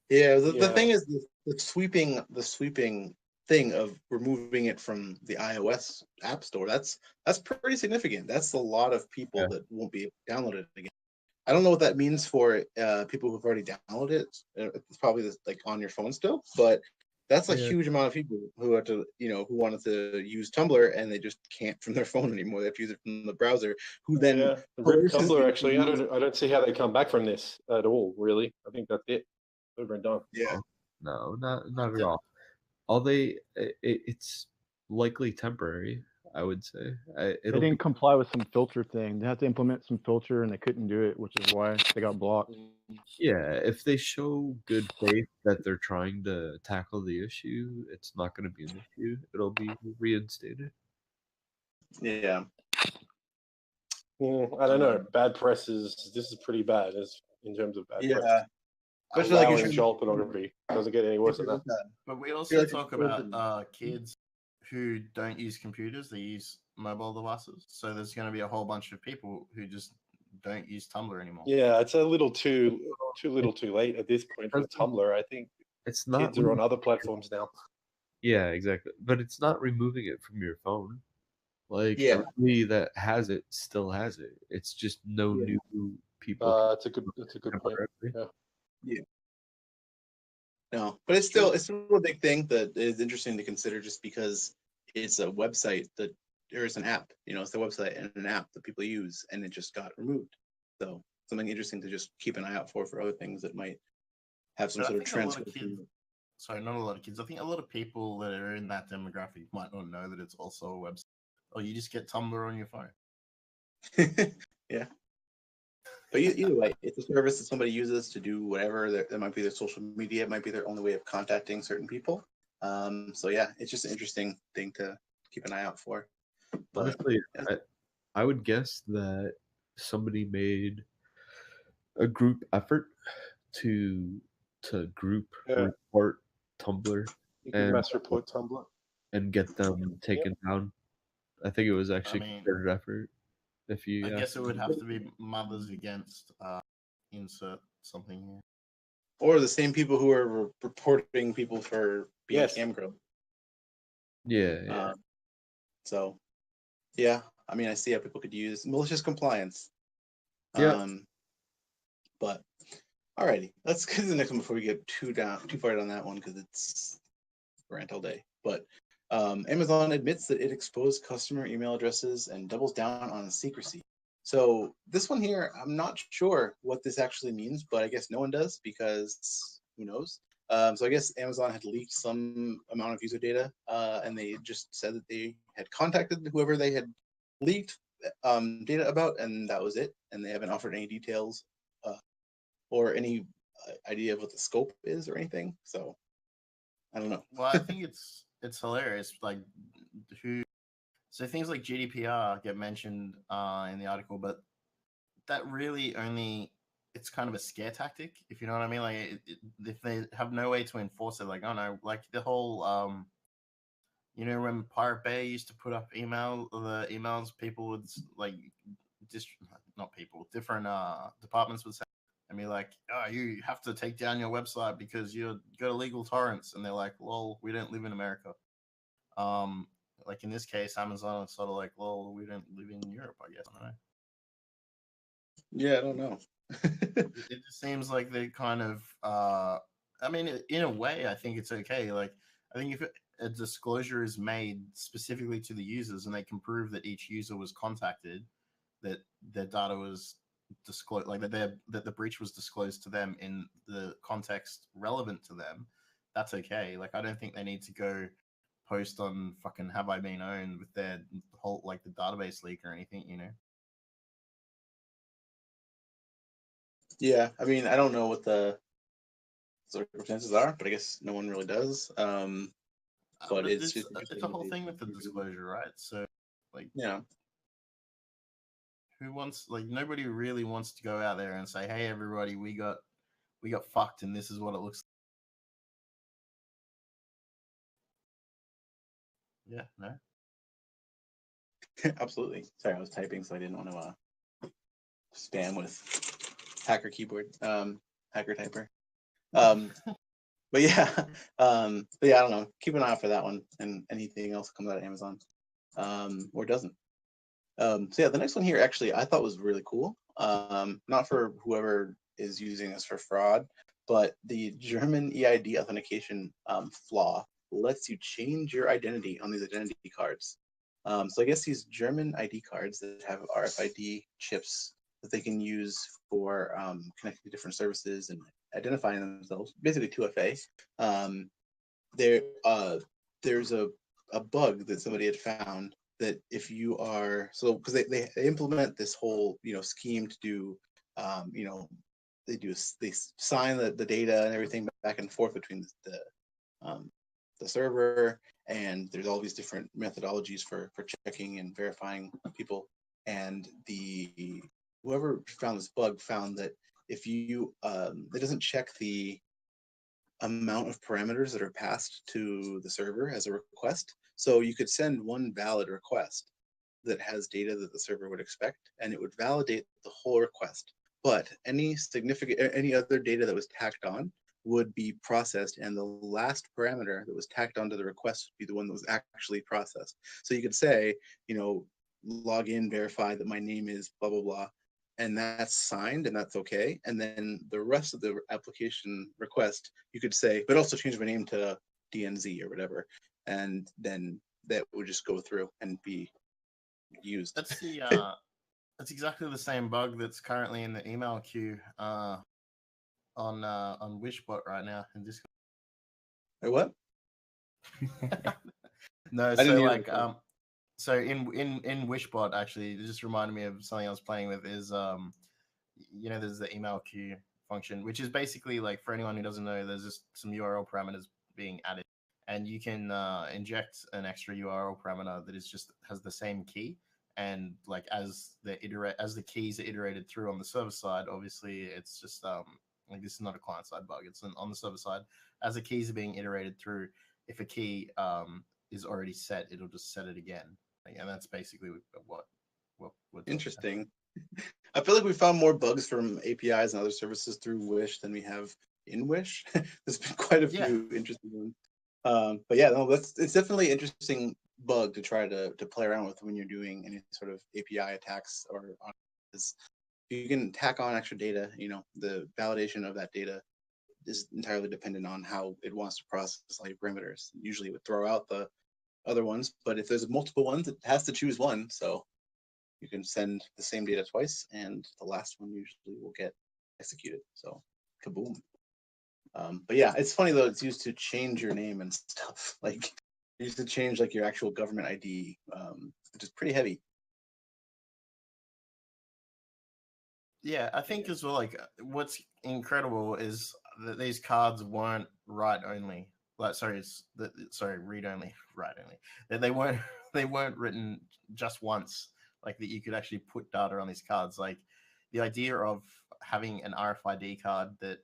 Yeah, the thing is the sweeping thing of removing it from the iOS app store, that's pretty significant. That's a lot of people that won't be able to download it again. I don't know what that means for people who've already downloaded it. It's probably like on your phone still, but that's a huge amount of people who have to, who wanted to use Tumblr and they just can't from their phone anymore. They have to use it from the browser. Who then Rip Tumblr? Actually, I don't see how they come back from this at all. Really, I think that's it. Over and done. Yeah. No, not at all. It's likely temporary, I would say. They didn't comply with some filter thing. They had to implement some filter, and they couldn't do it, which is why they got blocked. Yeah, if they show good faith that they're trying to tackle the issue, it's not going to be an issue. It'll be reinstated. Yeah. I don't know. Bad press is. This is pretty bad in terms of bad press. Yeah. Especially allowing child pornography doesn't get any worse than that. But we also talk about kids who don't use computers; they use mobile devices. So there's going to be a whole bunch of people who just don't use Tumblr anymore. Yeah, it's a little too late at this point for Tumblr. I think it's not. Kids are on other platforms now. Yeah, exactly. But it's not removing it from your phone. Like everybody that has it still has it. It's just no new people. It's a good point. Yeah. No, but it's still a big thing that is interesting to consider, just because it's a website that there's an app. It's a website and an app that people use, and it just got removed. So something interesting to just keep an eye out for other things that might have some sort of transfer. Sorry, not a lot of kids. I think a lot of people that are in that demographic might not know that it's also a website. Or you just get Tumblr on your phone. Yeah. But either way, it's a service that somebody uses to do whatever. That might be their social media. It might be their only way of contacting certain people. So yeah, it's just an interesting thing to keep an eye out for. But, honestly, I would guess that somebody made a group effort to group report Tumblr and mass report Tumblr and get them taken down. I think it was actually a concerted effort. I guess it would have to be Mothers Against insert something here. Or the same people who are reporting people for being camgirl. Yeah. So, yeah, I see how people could use malicious compliance. Yeah. But, alrighty, let's get to the next one before we get too far down that one, because it's rant all day. But Amazon admits that it exposed customer email addresses and doubles down on secrecy. So this one here, I'm not sure what this actually means, but I guess no one does, because who knows? So I guess Amazon had leaked some amount of user data, and they just said that they had contacted whoever they had leaked data about, and that was it. And they haven't offered any details or any idea of what the scope is or anything. So I don't know. Well, I think it's hilarious. Like, so things like GDPR get mentioned in the article, but that really it's kind of a scare tactic, if you know what I mean. Like, if they have no way to enforce it, like, oh no, like the whole, when Pirate Bay used to put up the emails, people would like, different departments would say, and be like, oh, you have to take down your website because you got illegal torrents, and they're like, well, we don't live in America. Like in this case, Amazon is sort of like, well, we don't live in Europe, I guess. I don't know. Yeah, I don't know. It just seems like they kind of, in a way, I think it's okay. Like, I think if a disclosure is made specifically to the users and they can prove that each user was contacted, that their data was disclosed, like that the breach was disclosed to them in the context relevant to them, that's okay. Like, I don't think they need to go post on fucking Have I Been Owned with their whole, like, the database leak or anything, Yeah, I don't know what the circumstances are, but I guess no one really does. But it's a whole thing with the disclosure, right? So, like, who wants, like, nobody really wants to go out there and say, hey, everybody, we got fucked and this is what it looks like. Yeah, no. Absolutely. Sorry, I was typing, so I didn't want to spam with hacker keyboard, hacker typer. But yeah, but yeah, I don't know. Keep an eye out for that one and anything else that comes out of Amazon, or doesn't. So yeah, the next one here actually I thought was really cool. Not for whoever is using this for fraud, but the German EID authentication flaw lets you change your identity on these identity cards. So I guess these German ID cards that have RFID chips that they can use for connecting to different services and identifying themselves, basically 2FA. There's a bug that somebody had found that if you are because they implement this whole scheme to do they sign the data and everything back and forth between the server, and there's all these different methodologies for checking and verifying people, and whoever found this bug found that if you it doesn't check the amount of parameters that are passed to the server as a request. So you could send one valid request that has data that the server would expect, and it would validate the whole request. But any other data that was tacked on would be processed, and the last parameter that was tacked onto the request would be the one that was actually processed. So you could say, log in, verify that my name is blah, blah, blah, and that's signed and that's okay. And then the rest of the application request, you could say, but also change my name to DNZ or whatever. And then that would just go through and be used. That's that's exactly the same bug that's currently in the email queue on Wishbot right now in Discord. Wait, what? No, so like so in Wishbot, actually, it just reminded me of something I was playing with. Is there's the email queue function, which is basically like, for anyone who doesn't know, there's just some URL parameters being added, and you can inject an extra URL parameter that has the same key, and like as the keys are iterated through on the server side, obviously it's just like, this is not a client side bug, it's on the server side. As the keys are being iterated through, if a key is already set, it'll just set it again, and that's basically what interesting. I feel like we found more bugs from APIs and other services through Wish than we have in Wish. There's been quite a few interesting ones. But yeah, no, it's definitely an interesting bug to try to play around with when you're doing any sort of API attacks is you can tack on extra data. The validation of that data is entirely dependent on how it wants to process all your parameters. Usually it would throw out the other ones, but if there's multiple ones, it has to choose one. So you can send the same data twice, and the last one usually will get executed. So kaboom. But yeah, it's funny though, it's used to change your name and stuff. Like, used to change like your actual government ID, which is pretty heavy. Yeah, I think as well, like, what's incredible is that these cards weren't write only. Like, read only, write only. That they weren't written just once. Like, that you could actually put data on these cards. Like, the idea of having an RFID card that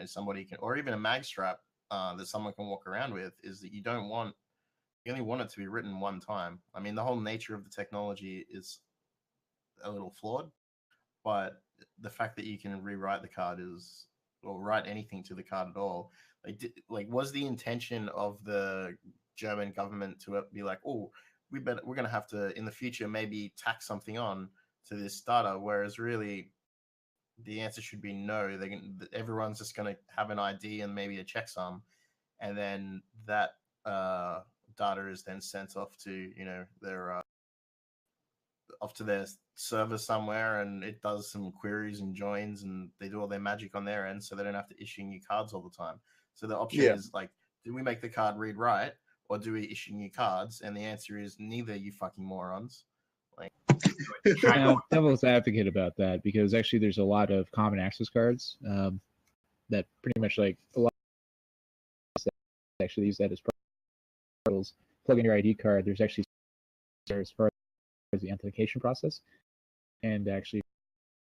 somebody can, or even a mag strap that someone can walk around with, is that you only want it to be written one time. I mean, the whole nature of the technology is a little flawed, but the fact that you can rewrite the card or write anything to the card at all, was the intention of the German government to be like, oh, we're going to have to in the future maybe tack something on to this data, whereas really the answer should be no. Everyone's just going to have an ID and maybe a checksum, and then that data is then sent off to their server somewhere, and it does some queries and joins, and they do all their magic on their end, so they don't have to issue new cards all the time. So the option is like, do we make the card read write, or do we issue new cards? And the answer is neither, you fucking morons. Like, now, devil's advocate about that, because actually there's a lot of common access cards that pretty much, like, a lot of actually use that as portals. Plug in your ID card. There's actually, as far as the authentication process, and actually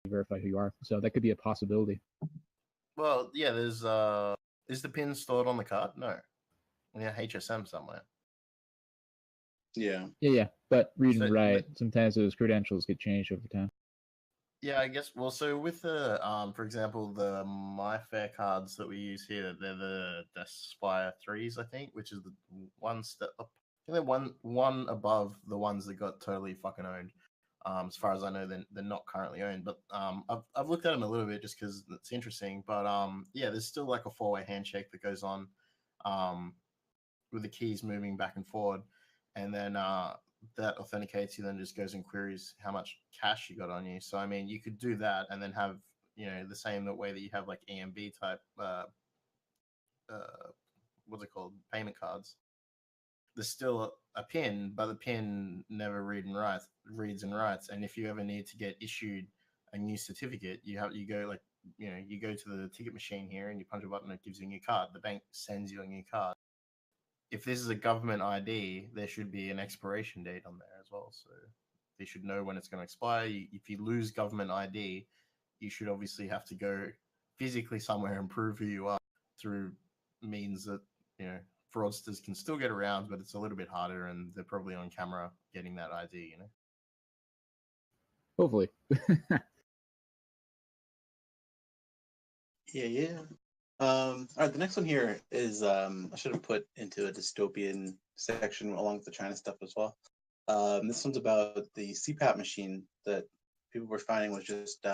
verify who you are. So that could be a possibility. Well, yeah. There's is the pin stored on the card? No, HSM somewhere. Yeah. But read and write, sometimes those credentials get changed over time. Yeah, I guess. Well, so with the for example, the MyFair cards that we use here, they're the Aspire 3s, I think, which is the one step up. I think they're one above the ones that got totally fucking owned. As far as I know, they're not currently owned, but I've looked at them a little bit just because it's interesting. But yeah, there's still like a four-way handshake that goes on, with the keys moving back and forward, and then that authenticates you, then just goes and queries how much cash you got on you. So I mean, you could do that and then have the same way that you have like EMB type what's it called, payment cards. There's still a pin, but the pin never reads and writes. And if you ever need to get issued a new certificate, you go like you go to the ticket machine here and you punch a button, it gives you a new card. The bank sends you a new card. If this is a government ID, there should be an expiration date on there as well. So they should know when it's going to expire. If you lose government ID, you should obviously have to go physically somewhere and prove who you are through means that fraudsters can still get around, but it's a little bit harder, and they're probably on camera getting that ID. Hopefully. Yeah. All right, the next one here is I should have put into a dystopian section along with the China stuff as well. This one's about the CPAP machine that people were finding was just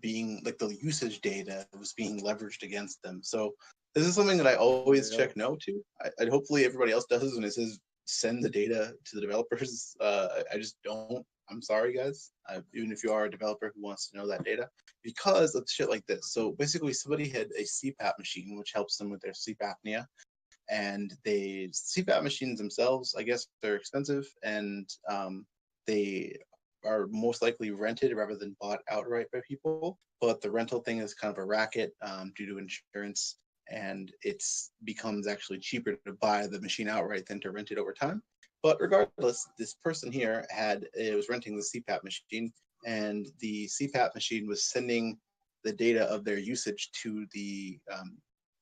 being like the usage data was being leveraged against them. So this is something that I always check no to. I hopefully everybody else does when it says send the data to the developers. I just don't. I'm sorry, guys. Even if you are a developer who wants to know that data, because of shit like this. So basically, somebody had a CPAP machine which helps them with their sleep apnea, and the CPAP machines themselves, I guess, they're expensive, and they are most likely rented rather than bought outright by people. But the rental thing is kind of a racket due to insurance, and it becomes actually cheaper to buy the machine outright than to rent it over time. But regardless, this person here was renting the CPAP machine, and the CPAP machine was sending the data of their usage to the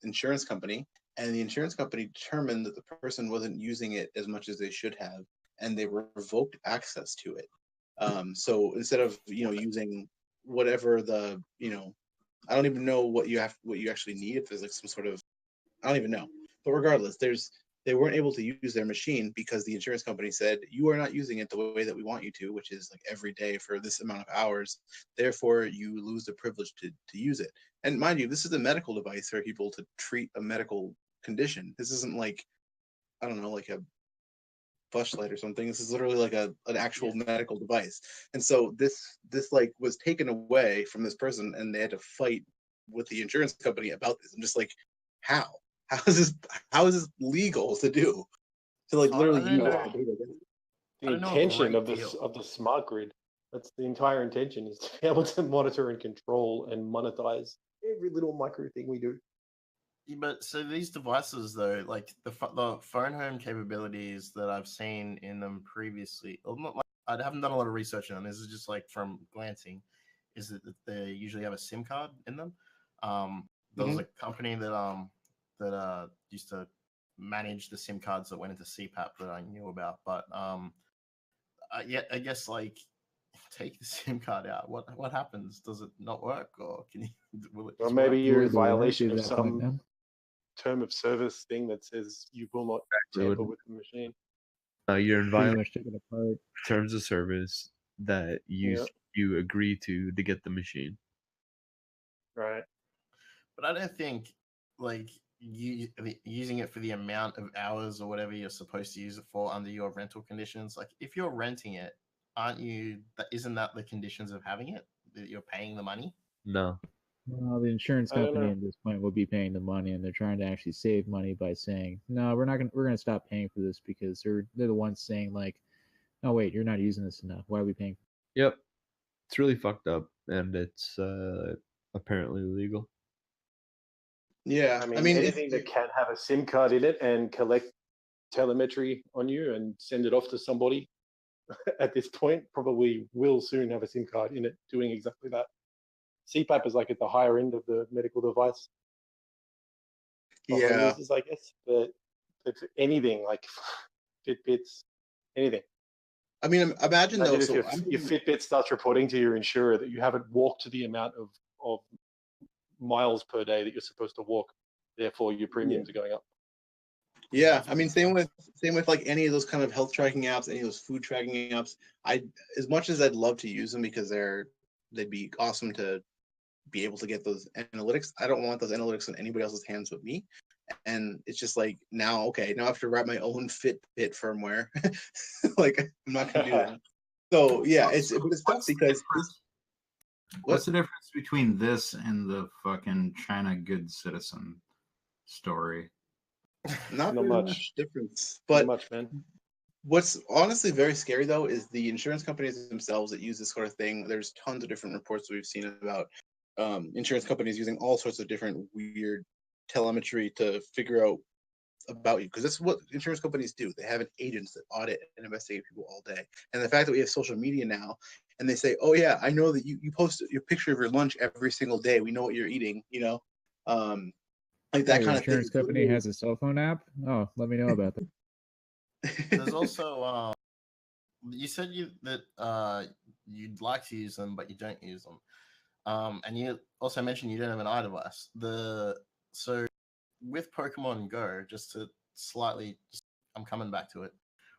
insurance company, and the insurance company determined that the person wasn't using it as much as they should have, and they revoked access to it. So instead of using whatever the I don't even know what you actually need, if there's like some sort of, I don't even know. But regardless, they weren't able to use their machine because the insurance company said, you are not using it the way that we want you to, which is like every day for this amount of hours. Therefore, you lose the privilege to use it. And mind you, this is a medical device for people to treat a medical condition. This isn't like, I don't know, like a flashlight or something. This is literally like an actual medical device. And so this like was taken away from this person, and they had to fight with the insurance company about this. I'm just like, how is this legal to do? To like literally use that data? The intention of the smart grid. That's the entire intention, is to be able to monitor and control and monetize every little micro thing we do. Yeah, but so these devices, though, like the phone home capabilities that I've seen in them previously, I haven't done a lot of research on them. This is just like from glancing, is that they usually have a SIM card in them. There was a company that used to manage the SIM cards that went into CPAP that I knew about, but I guess like take the SIM card out. What happens? Does it not work, or can you? Will it? Or maybe you're in violation of some term of service thing that says you will not tamper with the machine. You're in violation of terms of service that you agree to get the machine. Right. But I don't think like using it for the amount of hours or whatever you're supposed to use it for under your rental conditions. Like if you're renting it, isn't that the conditions of having it, that you're paying the money? No. Well, the insurance company at this point will be paying the money, and they're trying to actually save money by saying, "No, we're gonna stop paying for this," because they're the ones saying like, "Oh wait, you're not using this enough. Why are we paying?" Yep, it's really fucked up, and it's apparently illegal. Yeah, I mean anything that can have a SIM card in it and collect telemetry on you and send it off to somebody at this point probably will soon have a SIM card in it doing exactly that. CPAP is like at the higher end of the medical device. Users, I guess, but if anything like Fitbits, anything. I mean, imagine though. Imagine if So your Fitbit starts reporting to your insurer that you haven't walked the amount of miles per day that you're supposed to walk, therefore your premiums are going up. Yeah, I mean, same with like any of those kind of health tracking apps, any of those food tracking apps. As much as I'd love to use them because they'd be awesome to be able to get those analytics. I don't want those analytics in anybody else's hands but me. And it's just like now I have to write my own Fitbit firmware. Like I'm not gonna do that. So yeah, it's tough because what's the difference between this and the fucking China good citizen story? Not very much difference, but much, man. What's honestly very scary though is the insurance companies themselves that use this sort of thing. There's tons of different reports that we've seen about insurance companies using all sorts of different weird telemetry to figure out about you, because that's what insurance companies do. They have agents that audit and investigate people all day. And the fact that we have social media now, and they say, "Oh yeah, I know that you post your picture of your lunch every single day. We know what you're eating," like that your kind of thing. insurance company has a cell phone app. Oh, let me know about that. There's also you said that you'd like to use them, but you don't use them. And you also mentioned you don't have an iDevice. So with Pokemon Go, I'm coming back to it.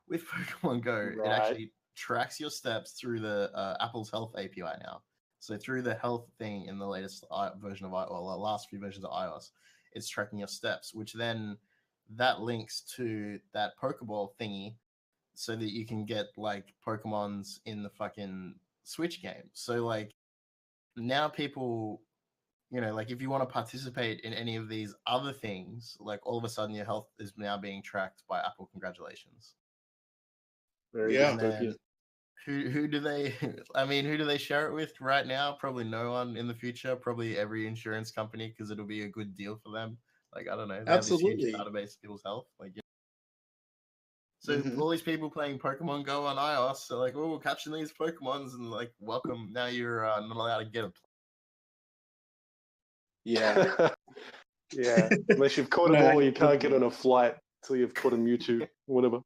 With Pokemon Go, Right. It actually tracks your steps through the Apple's Health API now. So through the health thing in the latest version of the last few versions of iOS, it's tracking your steps, which then that links to that Pokeball thingy, so that you can get like Pokemons in the fucking Switch game. So like now people, like if you want to participate in any of these other things, like all of a sudden your health is now being tracked by Apple. Congratulations. Very Yeah. dystopian. Who do they? I mean, who do they share it with right now? Probably no one in the future. Probably every insurance company, because it'll be a good deal for them. Like I don't know, they have this huge database of people's health. Like, so all these people playing Pokemon Go on iOS are like, "Oh, we're catching these Pokemons," and like, welcome. Now you're not allowed to get them. Yeah. Yeah. Unless you've caught them all, you can't get on a flight until you've caught a Mewtwo, whatever.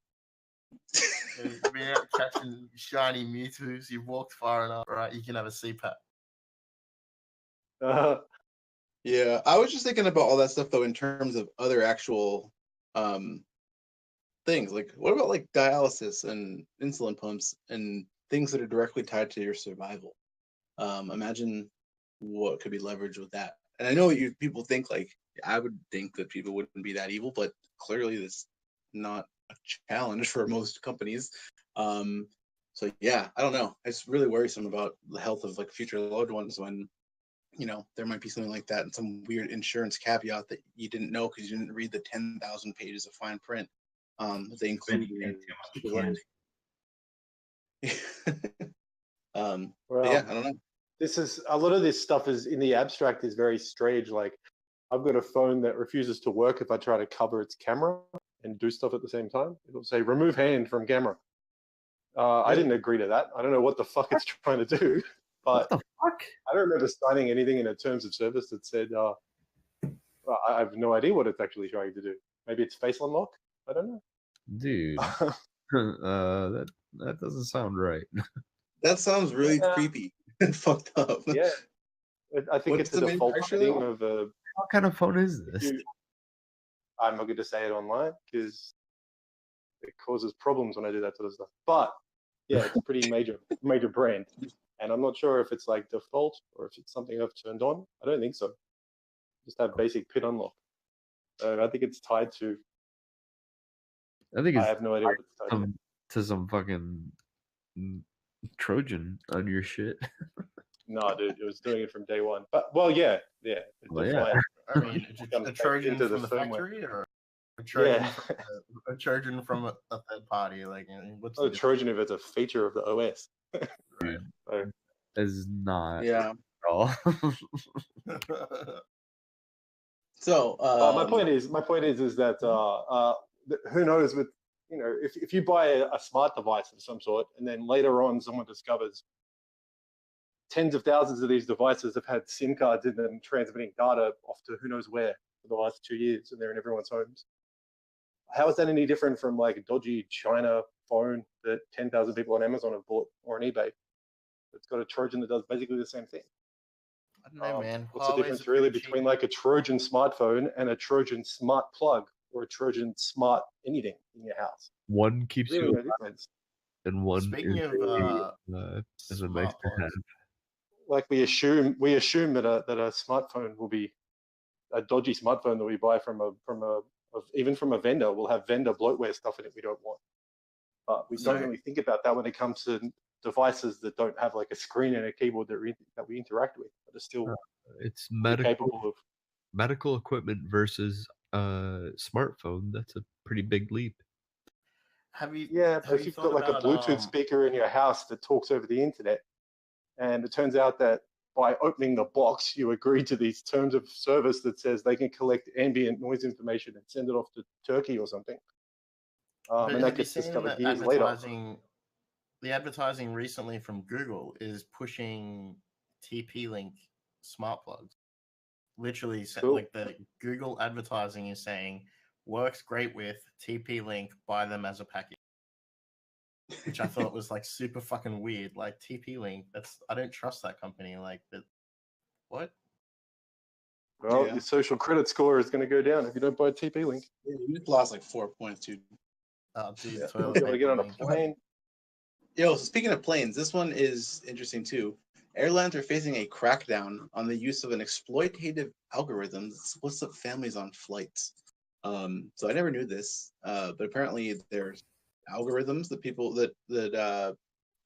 You've been out catching shiny Mewtwo's. You've walked far enough, right? You can have a CPAP. Yeah, I was just thinking about all that stuff though in terms of other actual things. Like, what about like dialysis and insulin pumps and things that are directly tied to your survival? Imagine what could be leveraged with that. And I know people think like, I would think that people wouldn't be that evil, but clearly that's not a challenge for most companies. So yeah, I don't know. It's really worrisome about the health of like future loved ones when there might be something like that and some weird insurance caveat that you didn't know because you didn't read the 10,000 pages of fine print that they include in yeah, I don't know. This is a lot of this stuff is in the abstract is very strange. Like I've got a phone that refuses to work if I try to cover its camera and do stuff at the same time. It'll say remove hand from camera. I didn't agree to that. I don't know what the fuck it's trying to do, but what the fuck? I don't remember signing anything in a terms of service that said I have no idea what it's actually trying to do. Maybe it's face unlock. I don't know. Dude, that doesn't sound right. That sounds really creepy and fucked up. Yeah, I think What's it's a the default manufacturer setting though? of a. What kind of phone is this? I'm not going to say it online because it causes problems when I do that sort of stuff. But yeah, it's a pretty major brand, and I'm not sure if it's like default or if it's something I've turned on. I don't think so. Just have basic PIN unlock. I think it's tied to. I think it's I have no idea what it's tied to some fucking Trojan on your shit. No, dude, it was doing it from day one. But yeah. Well, yeah. I mean, a Trojan into from the the firmware. factory or a Trojan a Trojan from a third party? Like, what's Oh, Trojan if it's a feature of the OS. Dude, So, is not Yeah. at all. So my point is that who knows with if you buy a smart device of some sort and then later on someone discovers tens of thousands of these devices have had SIM cards in them transmitting data off to who knows where for the last 2 years and they're in everyone's homes. How is that any different from like dodgy China phone that 10,000 people on Amazon have bought or on eBay. It's got a Trojan that does basically the same thing. I don't know, man. What's the Huawei's difference are really pretty between cheap. like a Trojan smartphone and a Trojan smart plug or a Trojan smart anything in your house? One keeps Really you no alive, difference. and one Speaking is of a nice smart to have. plugs, Like we assume that a smartphone will be a dodgy smartphone that we buy even from a vendor will have vendor bloatware stuff in it we don't want. But we don't Sorry. really think about that when it comes to devices that don't have like a screen and a keyboard that we interact with, but are still It's capable of. medical equipment versus smartphone. That's a pretty big leap. have you? Yeah, but Have if you you've thought got like a about Bluetooth speaker in your house that talks over the internet, and it turns out that by opening the box, you agree to these terms of service that says they can collect ambient noise information and send it off to Turkey or something. But And that have you gets seen discovered the years later. advertising? The advertising recently from Google is pushing TP-Link smart plugs. Literally, Cool. like the Google advertising is saying works great with TP-Link. Buy them as a package, which I thought was like super fucking weird. Like TP-Link, I don't trust that company. Like that, what? Well, Yeah. your social credit score is going to go down if you don't buy TP-Link. Yeah, you just lost like 4 points, dude. Oh, dude, Yeah. toilet You'll be able to get paper on a link. plane. Yo, so speaking of planes, this one is interesting too. Airlines are facing a crackdown on the use of an exploitative algorithm that splits up families on flights. So I never knew this, but apparently there's algorithms that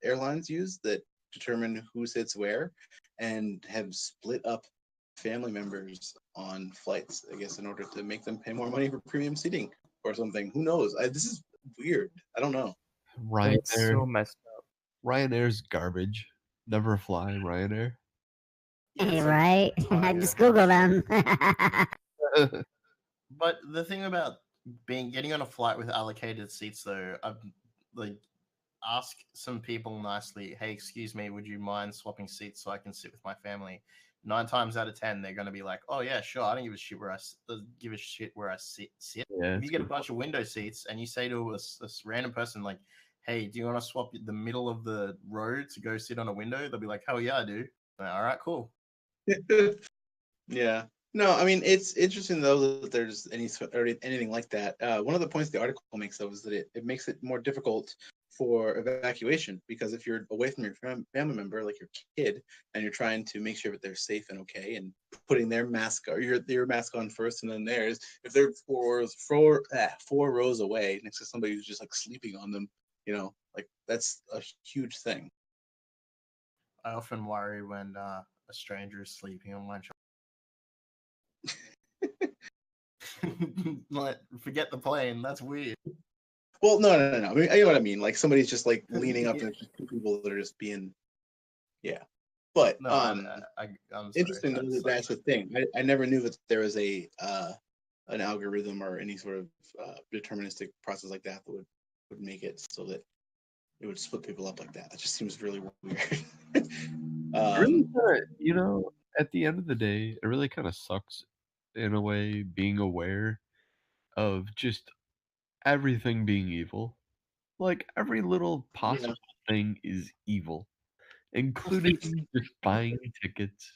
airlines use that determine who sits where, and have split up family members on flights. I guess in order to make them pay more money for premium seating or something. Who knows? This is weird. I don't know. That's so messed up. Ryanair's garbage. Never fly Ryanair. Right? I just Googled them. But the thing about getting on a flight with allocated seats, though, I've like ask some people nicely, "Hey, excuse me, would you mind swapping seats so I can sit with my family?" 9 times out of 10, they're going to be like, "Oh yeah, sure. I don't give a shit where I sit." Yeah, If you get a bunch of window seats and you say to a random person like, "Hey, do you want to swap the middle of the row to go sit on a window?" They'll be like, "Hell yeah, I do." All right, cool. Yeah. No, I mean it's interesting though that there's anything like that. One of the points the article makes though is that it makes it more difficult for evacuation, because if you're away from your family member, like your kid, and you're trying to make sure that they're safe and okay, and putting their mask or your mask on first and then theirs, if they're four rows away next to somebody who's just like sleeping on them, like that's a huge thing. I often worry when a stranger is sleeping on my like, forget the plane. That's weird. Well, no. I mean, you know what I mean. Like somebody's just like leaning up, and it's just two people that are just being, yeah. But No, I'm sorry. interesting though that that's the thing. I never knew that there was an algorithm or any sort of deterministic process like that would make it so that it would split people up like that. That just seems really weird. At the end of the day, it really kind of sucks in a way being aware of just everything being evil. Like every little possible thing is evil, including just buying tickets.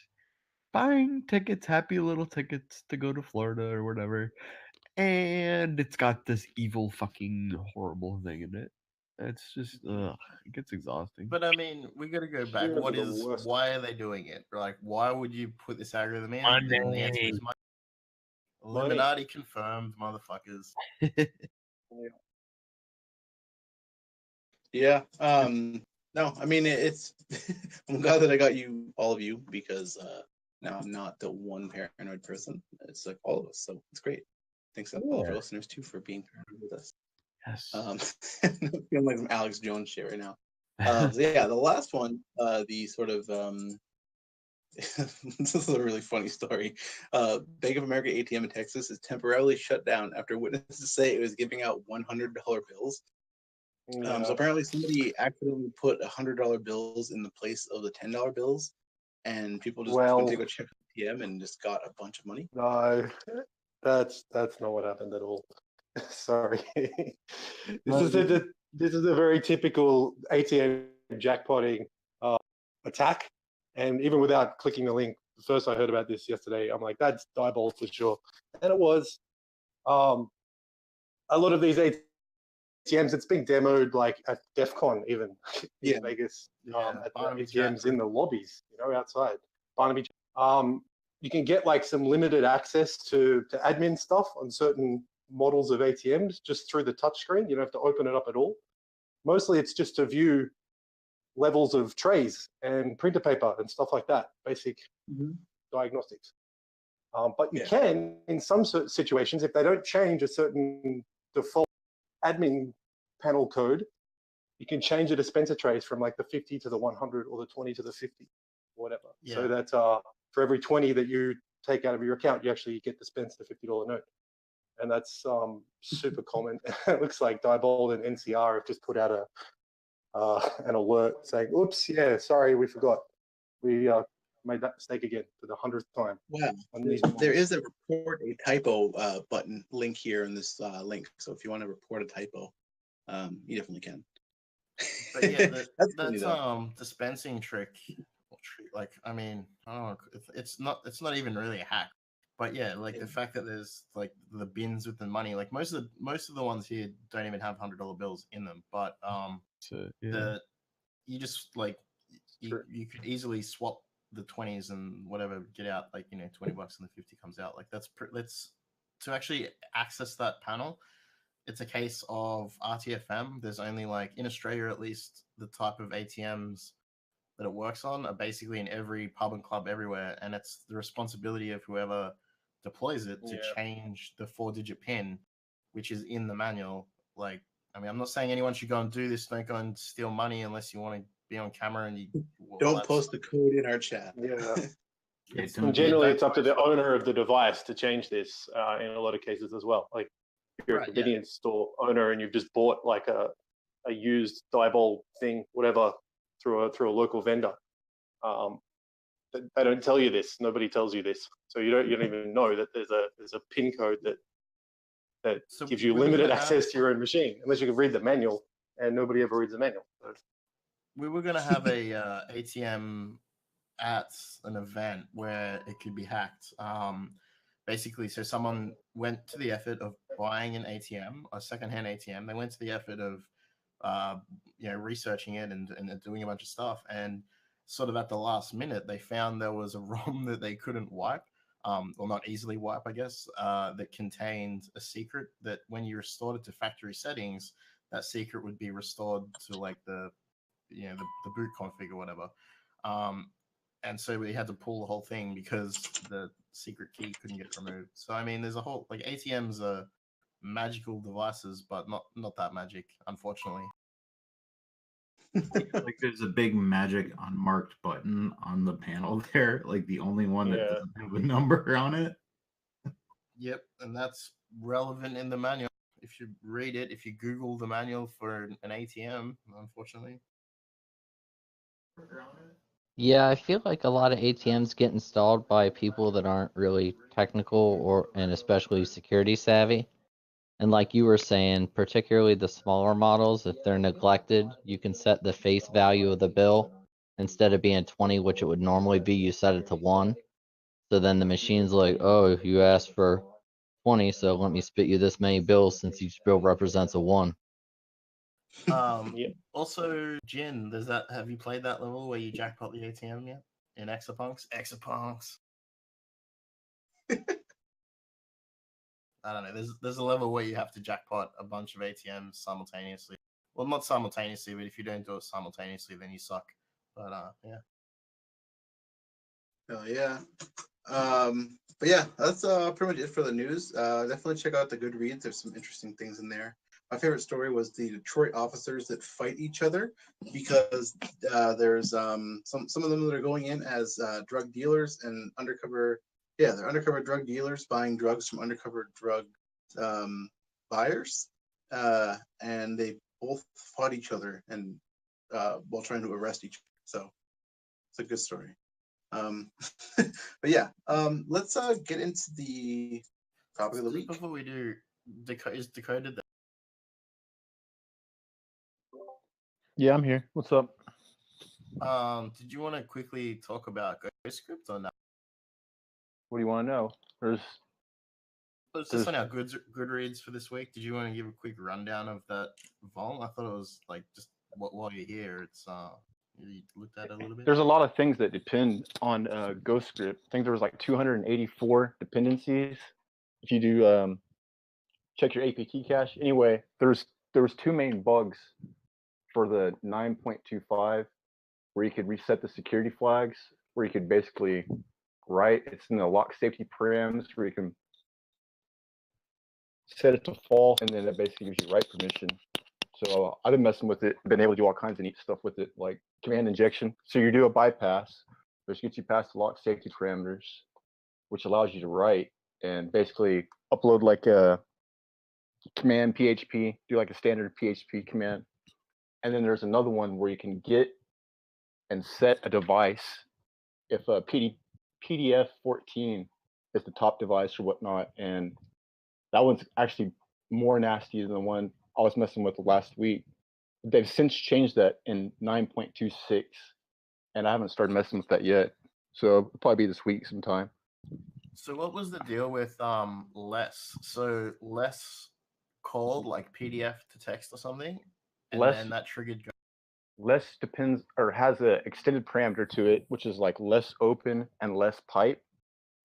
Buying tickets, happy little tickets to go to Florida or whatever, and it's got this evil fucking horrible thing in it. It's just it gets exhausting. But I mean, we got to go back. Why are they doing it? Like, why would you put this algorithm in? And the answer is money. Illuminati confirmed, motherfuckers. Yeah. No, I mean it's. I'm glad that I got all of you, because now I'm not the one paranoid person. It's like all of us, so it's great. Thanks to all of our listeners too for being paranoid with us. Yes. Feeling like some Alex Jones shit right now. So yeah, the last one, the sort of this is a really funny story. Bank of America ATM in Texas is temporarily shut down after witnesses say it was giving out $100 bills. So apparently somebody accidentally put $100 bills in the place of the $10 bills, and people just went to go check the ATM and just got a bunch of money. No, that's not what happened at all. Sorry. This this is a very typical ATM jackpotting attack. And even without clicking the link, first I heard about this yesterday, I'm like, that's diabolical for sure. And it was. A lot of these ATMs, it's being demoed like at DEF CON even in Vegas, at the ATMs in the lobbies, outside. Barnaby. You can get like some limited access to admin stuff on certain models of ATMs just through the touchscreen. You don't have to open it up at all. Mostly it's just to view levels of trays and printer paper and stuff like that, basic diagnostics. But you can, in some situations, if they don't change a certain default admin panel code, you can change the dispenser trays from like the 50 to the 100 or the 20 to the 50, whatever. Yeah. So that for every 20 that you take out of your account, you actually get dispensed a $50 note. And that's super common. It looks like Diebold and NCR have just put out an alert saying, oops, yeah, sorry, we forgot. We made that mistake again for the 100th time. Wow. There is a report a typo button link here in this link. So if you want to report a typo, you definitely can. But yeah, that's dispensing trick. Like, I mean, I don't know. It's not even really a hack. But yeah, like the fact that there's like the bins with the money, like most of the ones here don't even have $100 bills in them. But you just like you could easily swap the 20s and whatever, get out like $20 and the 50 comes out. Like that's to actually access that panel. It's a case of RTFM. There's only like in Australia at least the type of ATMs that it works on are basically in every pub and club everywhere, and it's the responsibility of whoever deploys it to change the 4-digit pin, which is in the manual. Like, I mean, I'm not saying anyone should go and do this. Don't go and steal money unless you want to be on camera and you don't post the code in our chat. And generally, it's up to the owner of the device to change this in a lot of cases as well. Like, if you're a convenience store owner and you've just bought like a used Diebold thing, whatever, through a local vendor, they don't tell you this. Nobody tells you this, so you don't even know that there's a pin code that gives you limited access to your own machine, unless you can read the manual, and nobody ever reads the manual. So. We were gonna have a ATM at an event where it could be hacked. Basically, so someone went to the effort of buying an ATM, a secondhand ATM. They went to the effort of researching it and doing a bunch of stuff, and sort of at the last minute they found there was a ROM that they couldn't wipe, or not easily wipe, I guess, that contained a secret that when you restored it to factory settings, that secret would be restored to like the boot config or whatever. And so we had to pull the whole thing because the secret key couldn't get removed. So I mean, there's a whole like ATMs are magical devices, but not that magic, unfortunately. Like there's a big magic unmarked button on the panel there, like the only one that doesn't have a number on it. Yep, and that's relevant in the manual. If you read it, if you Google the manual for an ATM, unfortunately. Yeah, I feel like a lot of ATMs get installed by people that aren't really technical and especially security savvy. And like you were saying, particularly the smaller models, if they're neglected, you can set the face value of the bill. Instead of being 20, which it would normally be, you set it to 1. So then the machine's like, oh, you asked for 20, so let me spit you this many bills since each bill represents a 1. Also, Jin, have you played that level where you jackpot the ATM yet? In Exapunks? I don't know. There's a level where you have to jackpot a bunch of ATMs simultaneously. Well, not simultaneously, but if you don't do it simultaneously, then you suck. But yeah. Oh yeah. But yeah, that's pretty much it for the news. Definitely check out the Goodreads. There's some interesting things in there. My favorite story was the Detroit officers that fight each other because there's some of them that are going in as drug dealers and undercover. Yeah, they're undercover drug dealers buying drugs from undercover drug buyers, and they both fought each other and while trying to arrest each other. So it's a good story. But yeah, let's get into the topic of the week. Before we do, is Decoded Yeah, I'm here. What's up? Did you want to quickly talk about GhostScript or not? What do you want to know? It's just on our Goodreads for this week. Did you want to give a quick rundown of that volume? I thought it was like just while you're here, it's you looked at it a little bit. There's a lot of things that depend on GhostScript. I think there was like 284 dependencies. If you do check your APT cache. Anyway, there was two main bugs for the 9.25 where you could reset the security flags, where you could basically write. It's in the lock safety params where you can set it to false, and then it basically gives you write permission. So I've been messing with it, been able to do all kinds of neat stuff with it, like command injection. So you do a bypass, which gets you past the lock safety parameters, which allows you to write and basically upload like a command PHP, do like a standard PHP command. And then there's another one where you can get and set a device if a PDF 14 is the top device or whatnot. And that one's actually more nasty than the one I was messing with last week. They've since changed that in 9.26, and I haven't started messing with that yet. So it'll probably be this week sometime. So what was the deal with less? So less called like PDF to text or something, and then that triggered. Less depends or has an extended parameter to it, which is like less open and less pipe.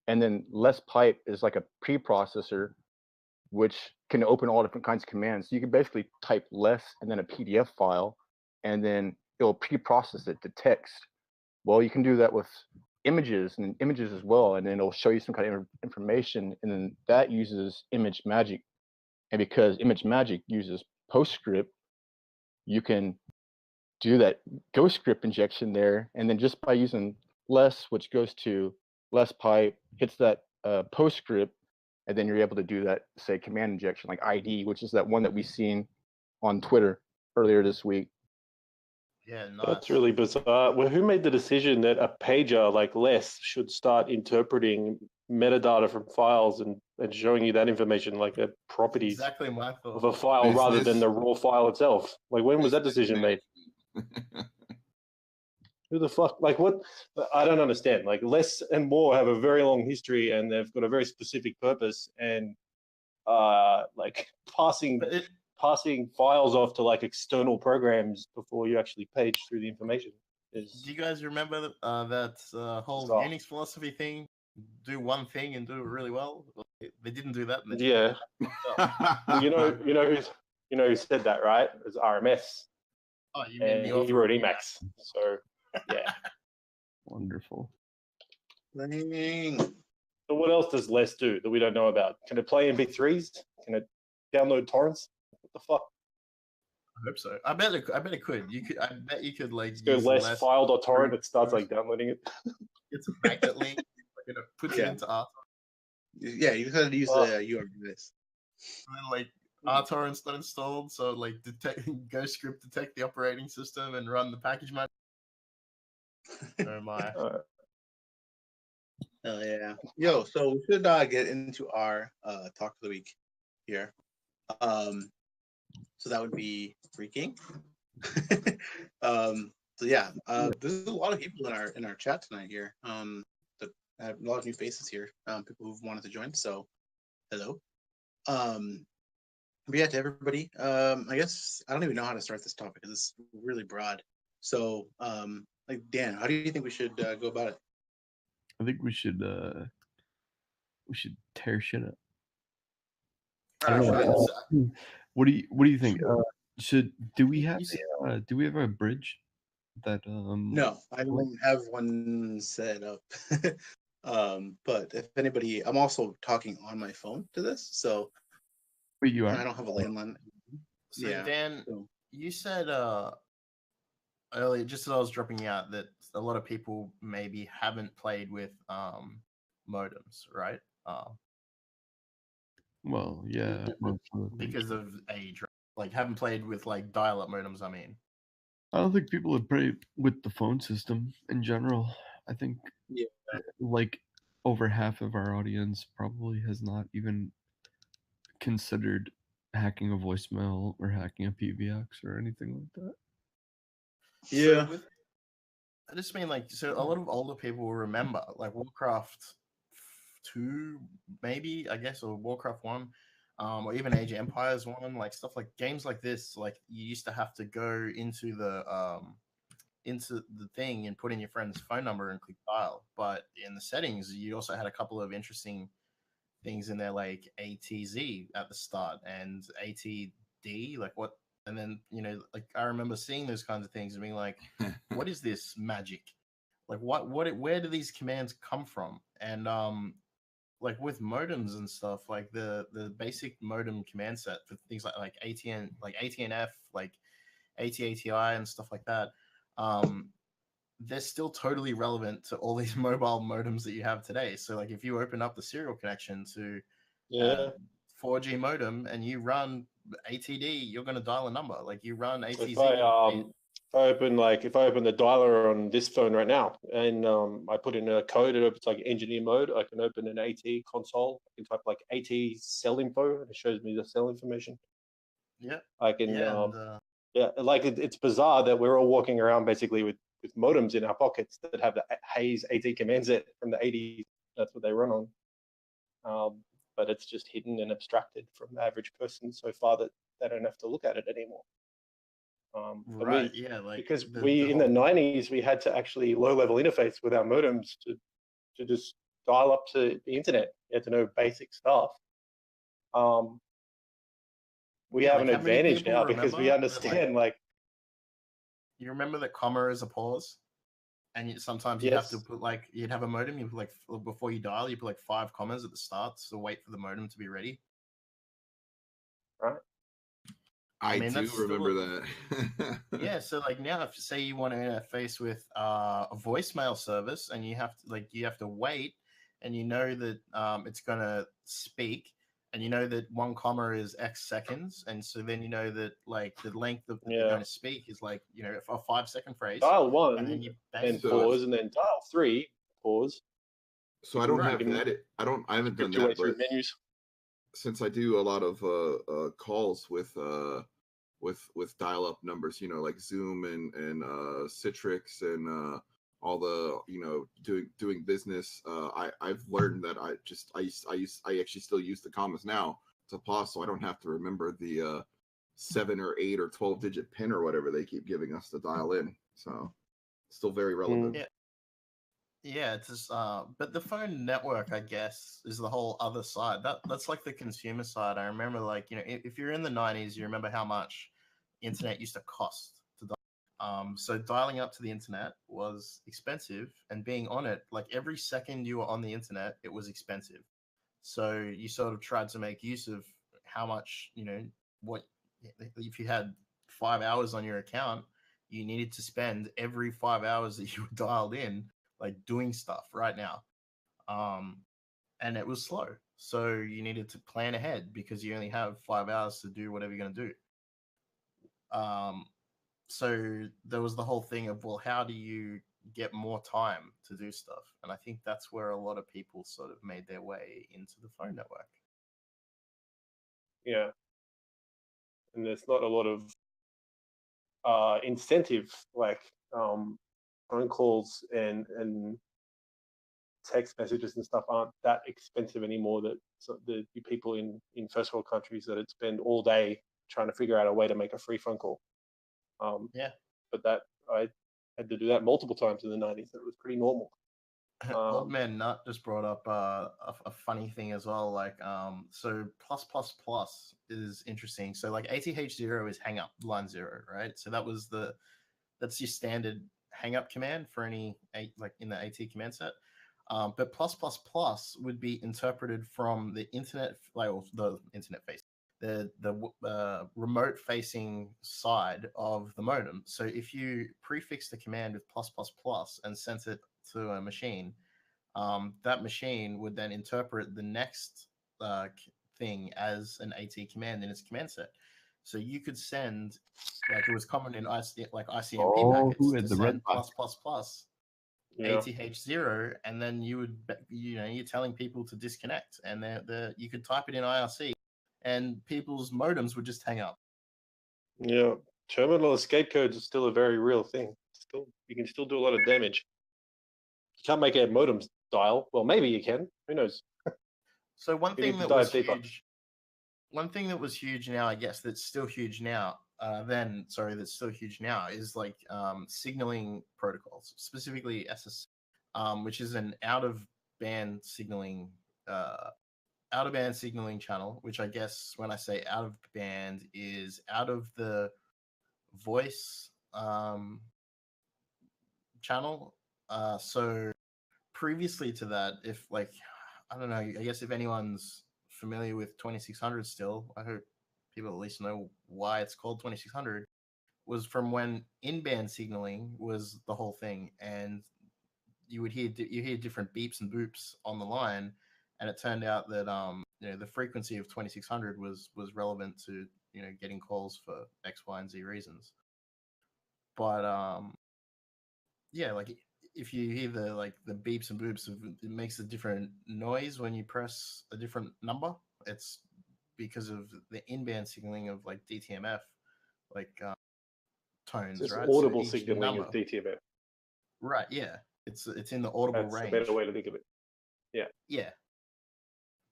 And then less pipe is like a preprocessor, which can open all different kinds of commands. So you can basically type less and then a PDF file, and then it'll pre-process it to text. Well, you can do that with images and images as well, and then it'll show you some kind of information, and then that uses image magic. And because image magic uses PostScript, you can do that GhostScript injection there, and then just by using less, which goes to less pipe, hits that PostScript, and then you're able to do that, say, command injection, like ID, which is that one that we seen on Twitter earlier this week. Yeah, nice. That's really bizarre. Well, who made the decision that a pager like less should start interpreting metadata from files and showing you that information, like the properties exactly my thought of a file rather than the raw file itself? Like, when was that decision made? Who the fuck? Like, what? I don't understand. Like, less and more have a very long history, and they've got a very specific purpose. And like passing files off to like external programs before you actually page through the information is. Do you guys remember that whole Unix philosophy thing? Do one thing and do it really well. They didn't do that. Yeah. Well, you know who said that, right? It was RMS. Oh, you mean and he wrote Emacs. So yeah. Wonderful. So what else does less do that we don't know about? Can it play MP3s? Can it download torrents? What the fuck? I hope so. I bet it could. I bet you could like go less file.torrent. It starts like downloading it. It's a magnet link. Like, it puts it into RTOR. Yeah, you gotta use the URLs. And then like RTORrent's not installed, so like GhostScript detect the operating system and run the package manager. Oh my. Hell yeah. Yo, so we should get into our talk of the week here. So that would be freaking. So yeah, there's a lot of people in our chat tonight here. That have a lot of new faces here. People who've wanted to join. So hello. But yeah, to everybody. I guess I don't even know how to start this topic because it's really broad. So like Dan, how do you think we should go about it? I think we should tear shit up. I don't know. What do you think? Do we have a bridge that No, I don't have one set up. But if anybody, I'm also talking on my phone to this, so wait, you are? I don't have a landline. So yeah. Dan, you said earlier, just as I was dropping out, that a lot of people maybe haven't played with modems, right? Well, yeah, because of age, right? Like haven't played with like dial-up modems. I mean, I don't think people have played with the phone system in general. I think like over half of our audience probably has not even considered hacking a voicemail or hacking a PBX or anything like that. So with, I just mean like, so a lot of older people will remember like Warcraft 2, maybe, I guess, or Warcraft 1, or even Age of Empires 1, like stuff like games like this. Like you used to have to go into the thing and put in your friend's phone number and click dial. But in the settings, you also had a couple of interesting things in there, like ATZ at the start and ATD, like what, and then like I remember seeing those kinds of things and being like, what is this magic? Like where do these commands come from? And like with modems and stuff, like the basic modem command set for things like ATN, like ATNF, like ATATI and stuff like that, they're still totally relevant to all these mobile modems that you have today. So like if you open up the serial connection to 4G modem and you run ATD, you're going to dial a number. Like you run ATZ. If I open the dialer on this phone right now and I put in a code, it opens like engineer mode. I can open an AT console. I can type like AT cell info and it shows me the cell information. Yeah. I can like it's bizarre that we're all walking around basically with modems in our pockets that have the Hayes AT command set from the 80s. That's what they run on. But it's just hidden and abstracted from the average person so far that they don't have to look at it anymore. Right, like because in the 90s we had to actually low-level interface with our modems to just dial up to the internet. You had to know basic stuff. We have an advantage now because we understand like you remember that comma is a pause, and sometimes you have to put like, you'd have a modem, you put like, before you dial, you put like 5 commas at the start to wait for the modem to be ready. Right. I do remember that. Yeah, so like now, if say you want to interface with a voicemail service, and you have to wait, and you know that it's gonna speak, and you know that 1 comma is X seconds, and so then you know that like the length of they're going to speak is like a 5-second phrase. Dial 1 and then you pause, and then dial 3, pause. So I don't have that. I haven't done that. But menus. Since I do a lot of calls with dial-up numbers, like Zoom and Citrix and all the doing business, I've learned that I actually still use the commas now to pause, so I don't have to remember the 7 or 8 or 12-digit pin or whatever they keep giving us to dial in. So still very relevant. Yeah, it's just but the phone network, I guess, is the whole other side. That's like the consumer side. I remember, like, if you're in the 90s, you remember how much internet used to cost to dial. So dialing up to the internet was expensive, and being on it, like every second you were on the internet, it was expensive. So you sort of tried to make use of how much, what if you had 5 hours on your account, you needed to spend every 5 hours that you were dialed in, like doing stuff right now. And it was slow. So you needed to plan ahead because you only have 5 hours to do whatever you're going to do. So there was the whole thing of, well, how do you get more time to do stuff? And I think that's where a lot of people sort of made their way into the phone network. Yeah. And there's not a lot of incentive, like phone calls and text messages and stuff aren't that expensive anymore, that the people in first world countries that would spend all day trying to figure out a way to make a free phone call. But that I had to do that multiple times in the 90s. That was pretty normal. Old Man Nut just brought up a funny thing as well. Like, so +++ is interesting. So like ATH0 is hang up line 0, right? So that's your standard hang up command for any like in the AT command set. But +++ would be interpreted from the internet, like the internet face, the remote facing side of the modem. So if you prefix the command with +++ and sent it to a machine, that machine would then interpret the next thing as an AT command in its command set. So you could send, like it was common in ICMP packets to send ATH0, and then you're telling people to disconnect, and you could type it in IRC, and people's modems would just hang up. Yeah, terminal escape codes are still a very real thing. Still, you can still do a lot of damage. You can't make a modem dial. Well, maybe you can. Who knows? So one You thing need to that dive was deeper. huge, one thing that was huge now, I guess that's still huge now. That's still huge now is like signaling protocols, specifically SS, which is an out of band signaling channel. Which I guess when I say out of band is out of the voice channel. So previously to that, if like I don't know, I guess if anyone's familiar with 2600 still, I hope people at least know why it's called 2600, was from when in-band signaling was the whole thing, and you hear different beeps and boops on the line, and it turned out that the frequency of 2600 was relevant to getting calls for X, Y, and Z reasons. But yeah, like if you hear the beeps and boops, it makes a different noise when you press a different number. It's because of the in-band signaling of like DTMF, like tones, It's right? audible So each signaling number, of DTMF. right? Yeah, it's in the audible That's range. a better way to think of it. Yeah. Yeah.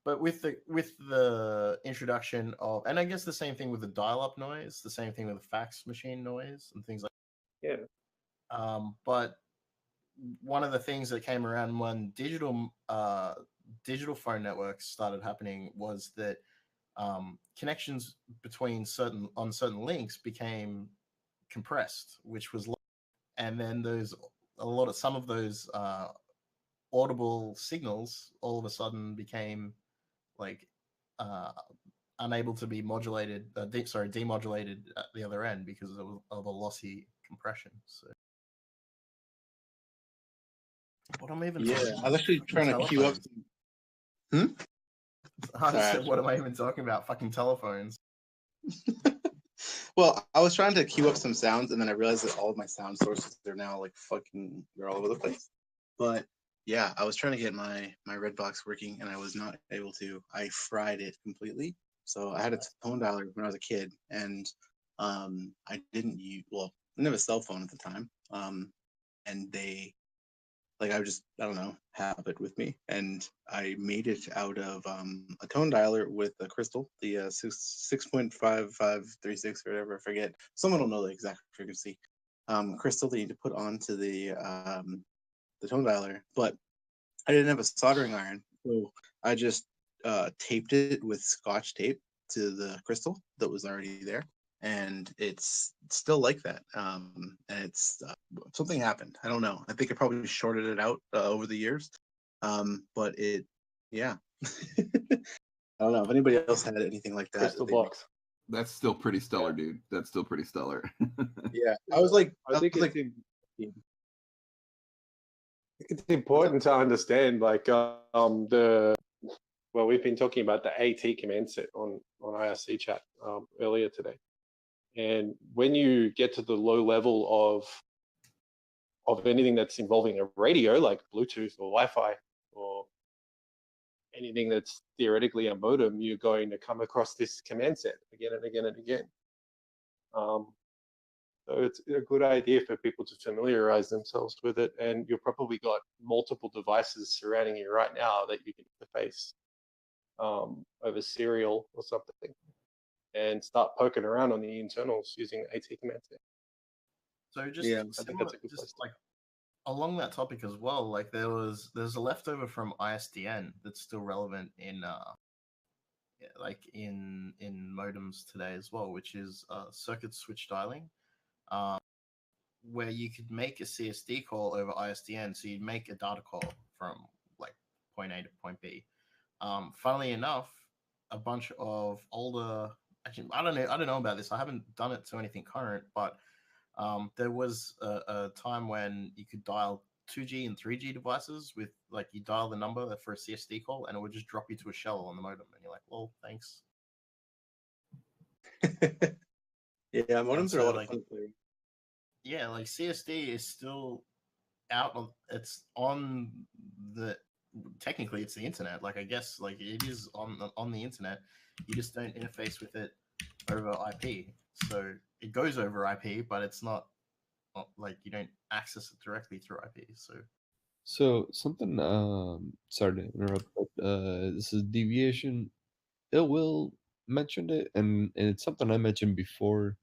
But with the introduction of, and I guess the same thing with the dial-up noise, the same thing with the fax machine noise and things like Yeah. But one of the things that came around when digital phone networks started happening was that connections between certain links became compressed, which was, and then some of those audible signals all of a sudden became like unable to be modulated, demodulated at the other end because of a lossy compression. So what am I even talking about? I was actually trying to queue up. I said, what am I even talking about? Fucking telephones. Well, I was trying to queue up some sounds, and then I realized that all of my sound sources are now like they're all over the place. But yeah, I was trying to get my red box working, and I was not able to. I fried it completely. So I had a tone dialer when I was a kid, and I didn't use, I didn't have a cell phone at the time. And I don't know, have it with me, and I made it out of a tone dialer with a crystal, the 6.5536 or whatever, I forget. Someone will know the exact frequency. Crystal that you need to put onto the tone dialer, but I didn't have a soldering iron, so I just taped it with Scotch tape to the crystal that was already there, and it's still like that. And it's something happened. I don't know. I think I probably shorted it out over the years, but yeah. I don't know if anybody else had anything like that. Crystal box. That's still pretty stellar, dude. That's still pretty stellar. Yeah, I think it's important to understand, like, we've been talking about the AT command set on IRC chat earlier today, and when you get to the low level of anything that's involving a radio, like Bluetooth or Wi-Fi or anything that's theoretically a modem, you're going to come across this command set again and again and again. So it's a good idea for people to familiarize themselves with it, and you've probably got multiple devices surrounding you right now that you can interface over serial or something, and start poking around on the internals using AT command set. So I think that's a good place. Like along that topic as well, like there's a leftover from ISDN that's still relevant in modems today as well, which is circuit switch dialing, where you could make a CSD call over ISDN. So you'd make a data call from like point A to point B. Funnily enough, a bunch of older, actually, I don't know about this. I haven't done it to anything current, but there was a time when you could dial 2G and 3G devices with, like, you dial the number for a CSD call and it would just drop you to a shell on the modem, and you're like, well, thanks. Yeah, modems are a lot of fun. Yeah, like CSD is still out of, it's on the, technically it's the internet. Like, I guess, like, it is on the internet. You just don't interface with it over IP. So it goes over IP, but it's not like you don't access it directly through IP. So something, sorry to interrupt, but this is deviation. It will mentioned it, and it's something I mentioned before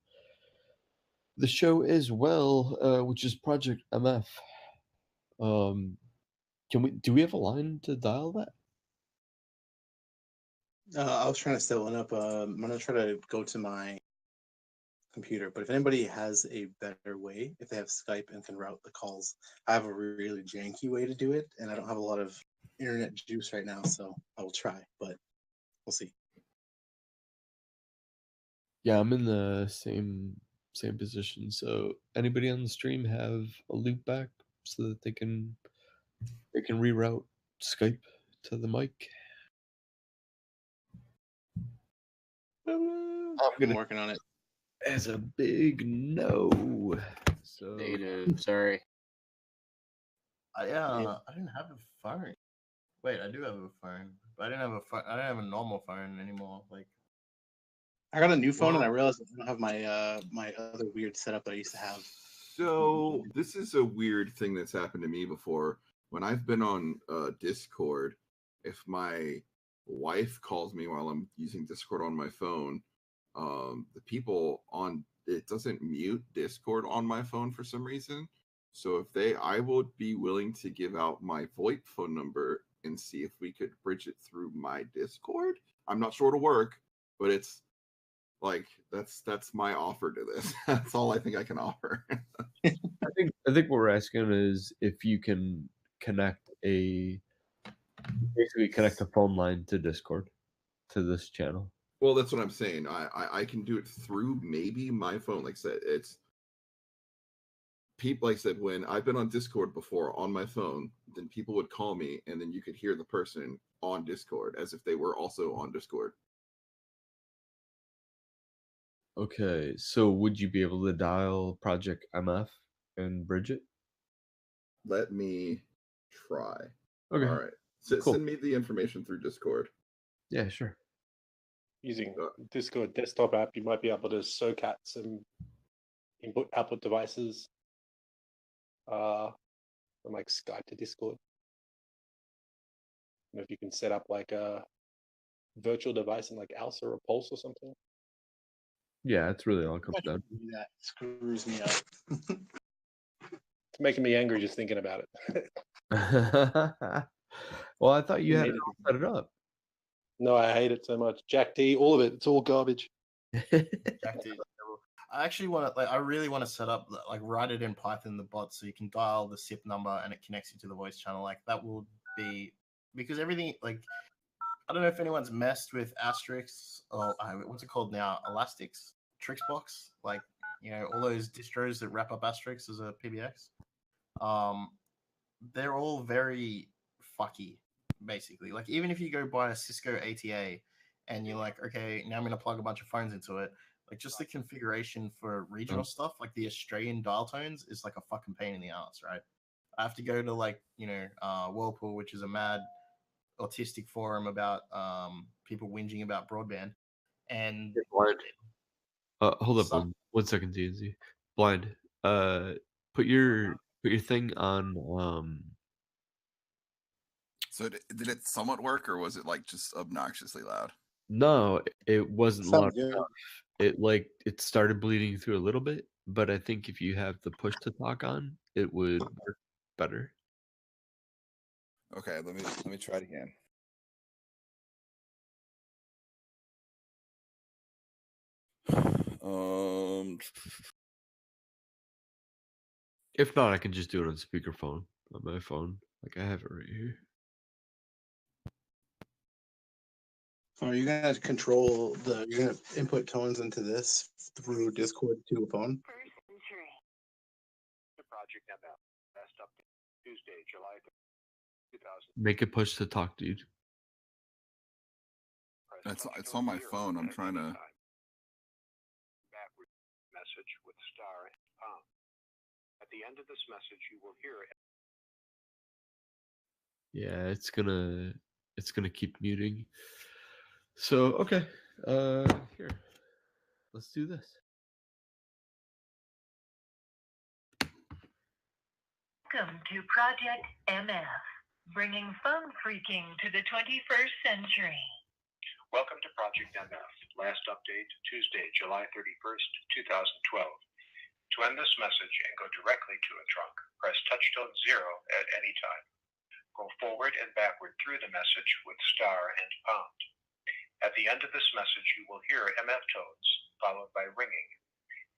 the show as well, which is Project MF. Do we have a line to dial that? I was trying to set one up. I'm gonna try to go to my computer, but if anybody has a better way, if they have Skype and can route the calls, I have a really janky way to do it, and I don't have a lot of internet juice right now, so I will try, but we'll see. Yeah, I'm in the same position. So anybody on the stream have a loop back so that they can reroute Skype to the mic? I'm working on it. As a big no. So Native, sorry. I didn't have a phone. Wait, I do have a phone, but I didn't have a phone. I don't have a normal phone anymore. Like, I got a new phone, and I realized I don't have my my other weird setup that I used to have. So this is a weird thing that's happened to me before. When I've been on Discord, if my wife calls me while I'm using Discord on my phone, the people on it doesn't mute Discord on my phone for some reason. So I would be willing to give out my VoIP phone number and see if we could bridge it through my Discord. I'm not sure it'll work, but it's like that's my offer to this. That's all I think I can offer. I think what we're asking is if you can basically connect a phone line to Discord to this channel. Well, that's what I'm saying. I can do it through maybe my phone. Like I said, it's people. Like I said, when I've been on Discord before on my phone, then people would call me, and then you could hear the person on Discord as if they were also on Discord. Okay, so would you be able to dial Project MF and bridge it? Let me try. Okay. All right. So Cool. Send me the information through Discord. Yeah, sure. Using Discord desktop app, you might be able to SOCAT some input-output devices from like Skype to Discord. And if you can set up like a virtual device in like ALSA or Pulse or something. Yeah, that's really all it comes down to. That screws me up. It's making me angry just thinking about it. Well, I thought you had it all set it up. No, I hate it so much. Jack D, all of it. It's all garbage. Jack D. I actually want to, I really want to set up, write it in Python, the bot, so you can dial the SIP number and it connects you to the voice channel. Like, that will be, because everything, I don't know if anyone's messed with Asterix, or what's it called now? Elastics? Trixbox? All those distros that wrap up Asterix as a PBX. They're all very fucky, basically. Like, even if you go buy a Cisco ATA and you're like, okay, now I'm going to plug a bunch of phones into it, just the configuration for regional stuff, like the Australian dial tones, is like a fucking pain in the ass, right? I have to go to Whirlpool, which is a mad autistic forum about people whinging about broadband. And Blind. Hold up 1 second, TNZ. Blind. Put your thing on. So did it somewhat work, or was it just obnoxiously loud? No, it wasn't loud good. enough. It started bleeding through a little bit, but I think if you have the push to talk on, it would work better. Okay, let me try it again. If not, I can just do it on speakerphone on my phone. I have it right here. Are you gonna control you're gonna input tones into this through Discord to a phone? Make it push to talk, dude. It's on my phone. I'm trying to. Message with star pound. At the end of this message, you will hear it. Yeah, it's gonna keep muting. So okay, here. Let's do this. Welcome to Project MF, bringing phone freaking to the 21st century. Welcome to Project MF. Last update, Tuesday, July 31st, 2012. To end this message and go directly to a trunk, press touchtone 0 at any time. Go forward and backward through the message with star and pound. At the end of this message, you will hear MF tones, followed by ringing.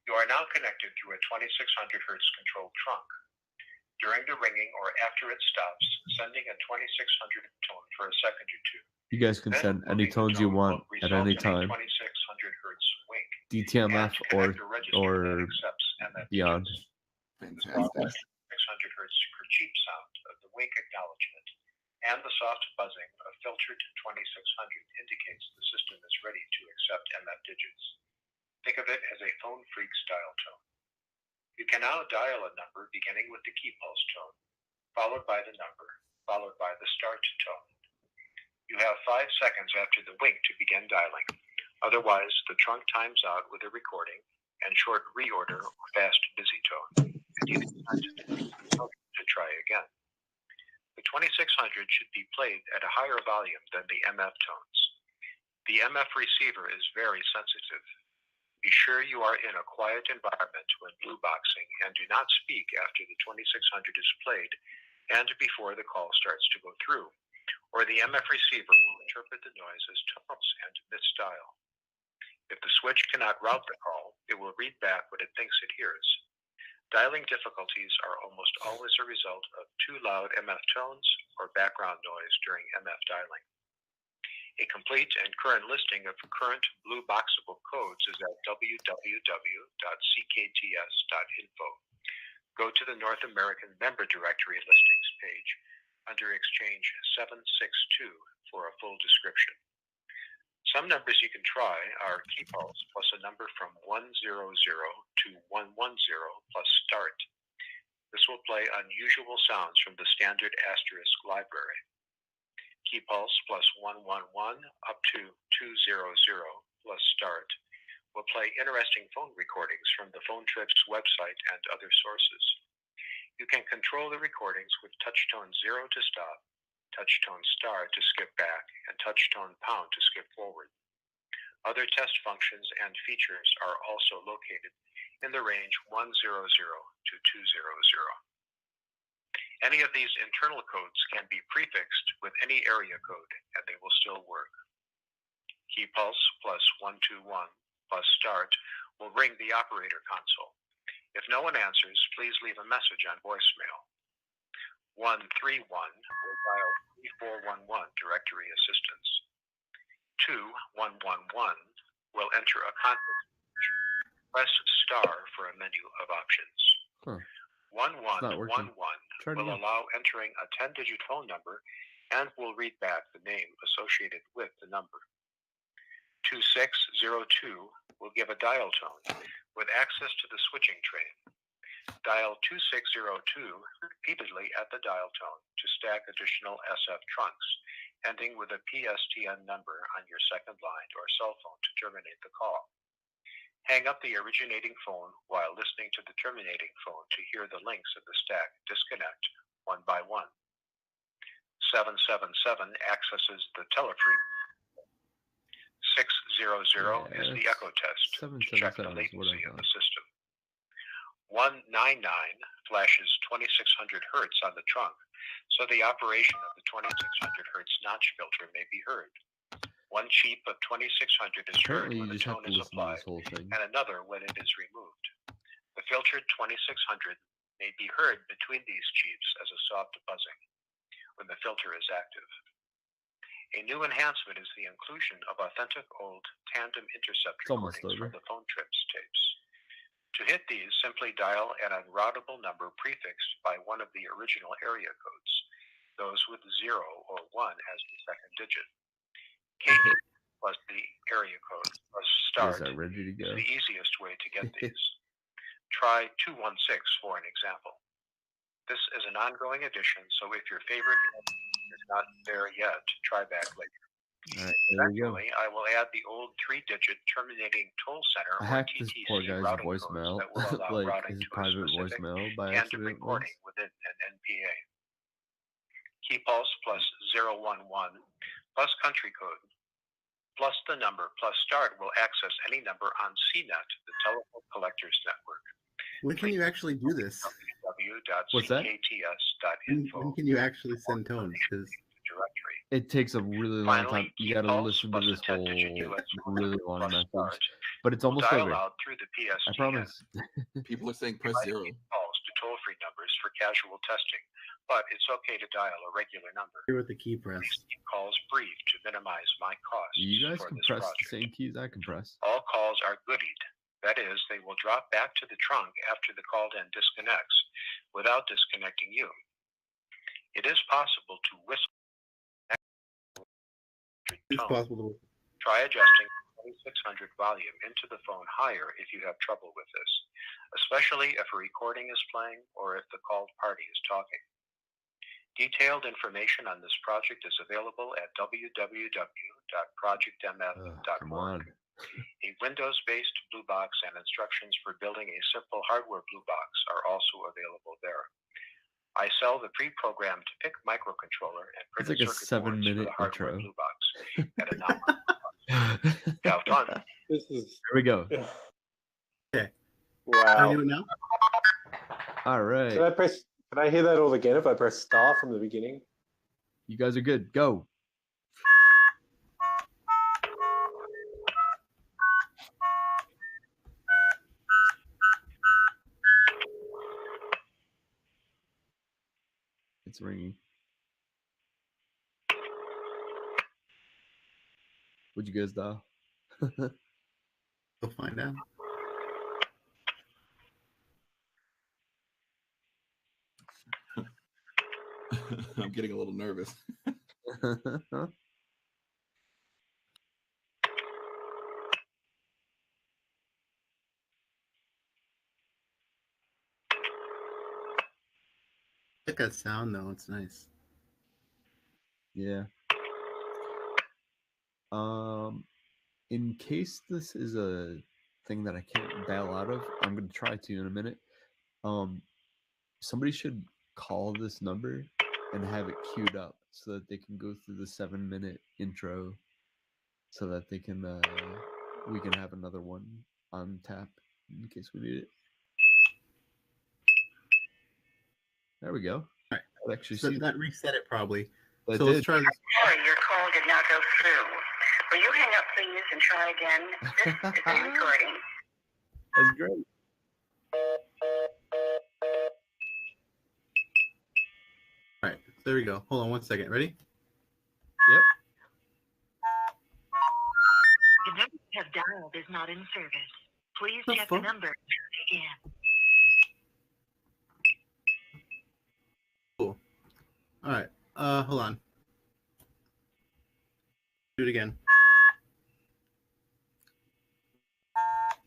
You are now connected through a 2600 Hz controlled trunk. During the ringing or after it stops, sending a 2600 tone for a second or two. You guys can send any tones you want at any time. 2600 Hz wink. DTMF or beyond. Fantastic. 600 Hz cheap sound of the wink acknowledgement and the soft buzzing of filtered 2600 indicates the system is ready to accept MF digits. Think of it as a phone freak style tone. You can now dial a number beginning with the key pulse tone, followed by the number, followed by the start tone. You have 5 seconds after the wink to begin dialing. Otherwise, the trunk times out with a recording and short reorder or fast busy tone. And you can to try again. The 2600 should be played at a higher volume than the MF tones. The MF receiver is very sensitive. Be sure you are in a quiet environment when blue boxing and do not speak after the 2600 is played and before the call starts to go through, or the MF receiver will interpret the noise as tones and misdial. If the switch cannot route the call, it will read back what it thinks it hears. Dialing difficulties are almost always a result of too loud MF tones or background noise during MF dialing. A complete and current listing of current blue boxable codes is at www.ckts.info. Go to the North American Member Directory listings page under Exchange 762 for a full description. Some numbers you can try are key pulse plus a number from 100 to 110 plus start. This will play unusual sounds from the standard asterisk library. Key pulse plus 111 up to 200 plus start will play interesting phone recordings from the Phone Trips website and other sources. You can control the recordings with touchtone 0 to stop, touchtone star to skip back, and touchtone pound to skip forward. Other test functions and features are also located in the range 100 to 200. Any of these internal codes can be prefixed with any area code and they will still work. Key pulse plus 121 plus start will ring the operator console. If no one answers, please leave a message on voicemail. 131 will dial 3411 directory assistance. 2111 will enter a contact. Press star for a menu of options. 1111 will allow entering a 10-digit phone number and will read back the name associated with the number. 2602 will give a dial tone with access to the switching train. Dial 2602 repeatedly at the dial tone to stack additional SF trunks, ending with a PSTN number on your second line or cell phone to terminate the call. Hang up the originating phone while listening to the terminating phone to hear the links of the stack disconnect one by one. 777 accesses the telefreak. 600 is the echo test to check the latency of the system. 199 flashes 2600 Hz on the trunk, so the operation of the 2600 Hz notch filter may be heard. One cheap of 2600 is heard when the tone is applied, and another when it is removed. The filtered 2600 may be heard between these cheeps as a soft buzzing when the filter is active. A new enhancement is the inclusion of authentic old tandem intercept recordings from the Phone Trips tapes. To hit these, simply dial an unroutable number prefixed by one of the original area codes, those with 0 or 1 as the second digit. K plus the area code plus start is the easiest way to get these. Try 216 for an example. This is an ongoing addition, so if your favorite is not there yet, try back later. All right, there we go. Eventually, I will add the old 3-digit terminating toll center I or hacked this poor TTC guy's routing voicemail, codes that will allow like routing his to a private specific voicemail by and accident recording once. within an NPA. Key pulse plus 011 plus country code plus the number plus start will access any number on CNET, the Telephone Collectors Network. When can you actually do this? What's that? www.ckts.info. When can you actually send tones? Because Directory. It takes a really long Finally, time. You got to pulse listen to plus this the whole 10-digit US really long plus message, start but it's will almost dial over. out through the I PSTN. promise. People are saying press 0. Calls to toll-free numbers for casual testing, but it's okay to dial a regular number. here with the key press. Keep calls brief to minimize my costs You guys for can this press project. the same keys I can press. All calls are goodied. That is, they will drop back to the trunk after the called end disconnects without disconnecting you. It is possible to whistle. It's possible to. Try adjusting 2600 volume into the phone higher if you have trouble with this, especially if a recording is playing or if the called party is talking. Detailed information on this project is available at www.projectmf.org. A Windows-based blue box and instructions for building a simple hardware blue box are also available there. I sell the pre-programmed PIC microcontroller and It's printed like a circuit boards for 7-minute the hardware intro. blue box at a non. Have fun. This is. There we go. Okay. Wow. Can I do it now? All right. Can I hear that all again if I press star from the beginning? You guys are good. Go. It's ringing. What'd you guys dial? We'll find out. I'm getting a little nervous. I like that sound though. It's nice. Yeah. In case this is a thing that I can't bail out of, I'm gonna try to in a minute. Somebody should call this number and have it queued up so that they can go through the 7-minute intro, so that they can we can have another one on tap in case we need it. There we go. All right. I'd actually So see that reset it probably. that So let's did. try this. Sorry, your call did not go through. Will you hang up, please, and try again? This is a recording. That's great. All right. So there we go. Hold on one second. Ready? Yep. The number you have dialed is not in service. Please The check fuck? the number again. Cool. All right. Hold on. Do it again.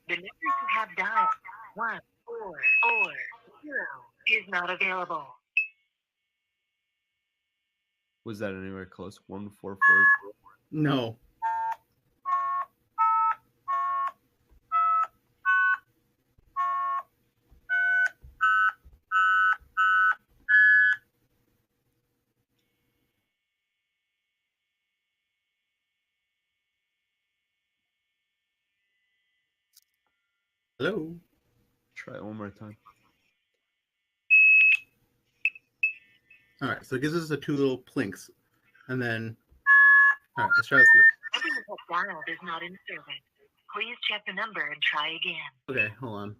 The number you have dialed, 1440, is not available. Was that anywhere close? 144. No. Hello. Try it one more time. All right. So it gives us the two little plinks, and then. All right. Let's try this again. The number you have dialed is not in service. Please check the number and try again. Okay. Hold on.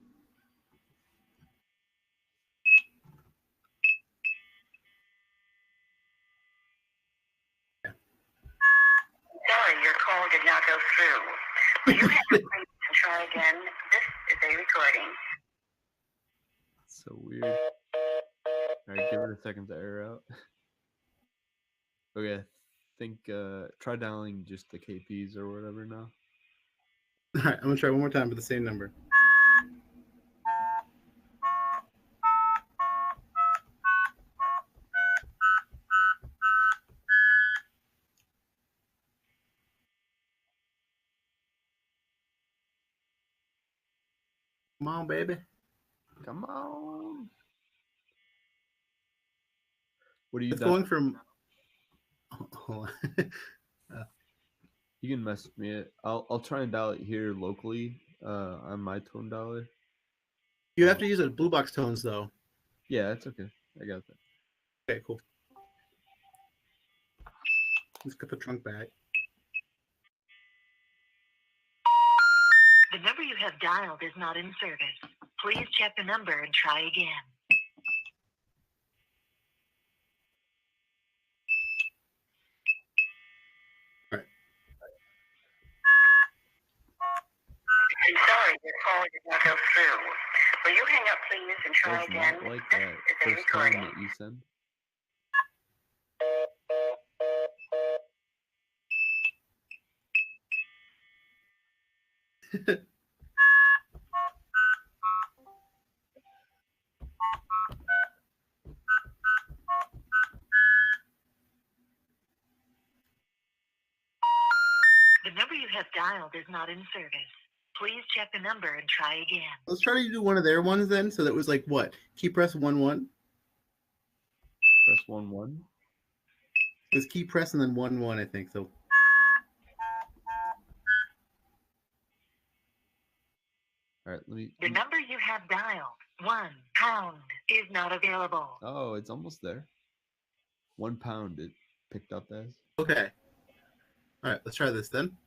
Sorry, your call did not go through. Will you hang up, please, and try again? This is a recording. So weird. All right, give it a second to air out. Okay, I think try dialing just the KPs or whatever now. All right. I'm gonna try one more time with the same number. Come on, baby. Come on. What are you It's going from. You can message me. I'll try and dial it here locally on my tone dialer. You have to use a blue box tones though. Yeah, that's okay. I got that. Okay, cool. Let's get the trunk back. The number you have dialed is not in service. Please check the number and try again. I'm sorry, your call did not go through. Will you hang up, please, and try That's again? not like that This is a first time recording. that you send. The number you have dialed is not in service. Please check the number and try again. Let's try to do one of their ones then. So that was like what? Key press 1-1. Press 1-1. It was key press and then 1-1, I think. So. All right, let me. The number you have dialed, £1, is not available. Oh, it's almost there. £1 it picked up as. Okay. All right, let's try this then.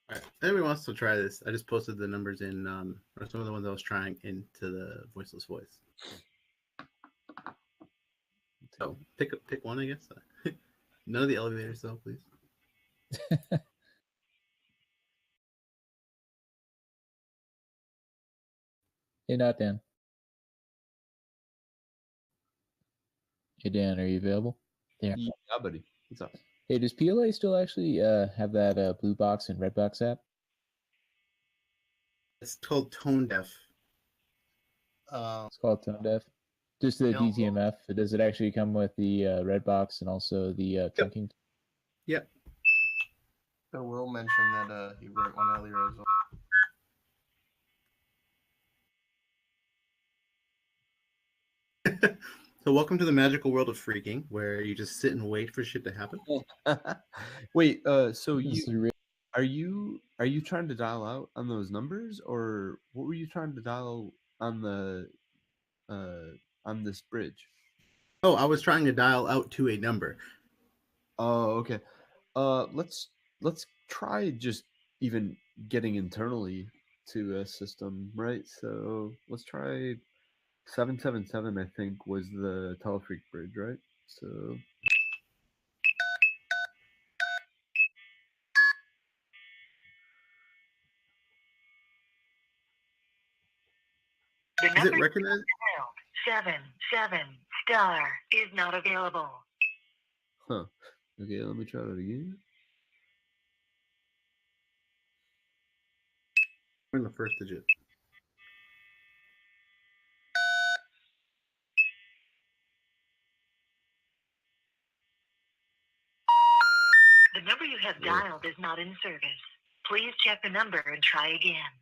All right. Anybody wants to try this? I just posted the numbers in, or some of the ones I was trying into the voiceless voice. So pick one, I guess. None of the elevators, though, please. Hey, not Dan. Hey, Dan, are you available? Yeah, buddy. What's up? Hey, does PLA still actually have that blue box and red box app? It's called Tone Deaf. It's called Tone Deaf. Just the DTMF. Does it actually come with the red box and also the trunking? Yep. Bill Will mentioned that he wrote one earlier as well. So welcome to the magical world of freaking, where you just sit and wait for shit to happen. Wait, so are you trying to dial out on those numbers, or what were you trying to dial on the on this bridge? Oh, I was trying to dial out to a number. Oh, okay. Let's try just even getting internally to a system, right? So let's try 777. I think was the Telefreak bridge, right? So. The Is number it recognized? 77 star is not available. Huh. Okay, let me try that again. We're in the first digit. The number you have dialed is not in service. Please check the number and try again.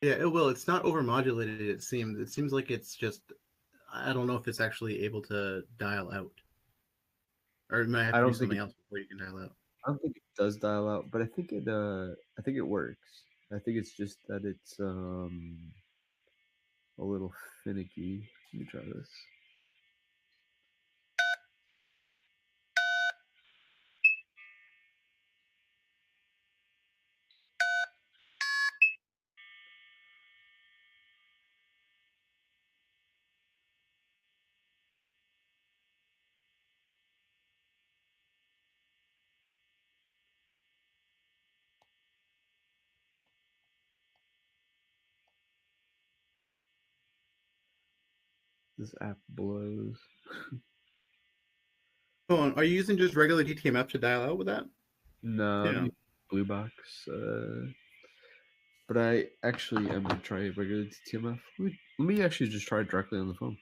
Yeah, it will. It's not overmodulated, it seems. It seems like it's just, I don't know if it's actually able to dial out. Or it might have to do something else before you can dial out. I don't think it does dial out, but I think it works. I think it's just that it's a little finicky. Let me try this. This app blows. Oh, are you using just regular DTMF to dial out with that? No, I'm Yeah. using Blue Box. But I actually am gonna try regular TMF. Let me actually just try it directly on the phone.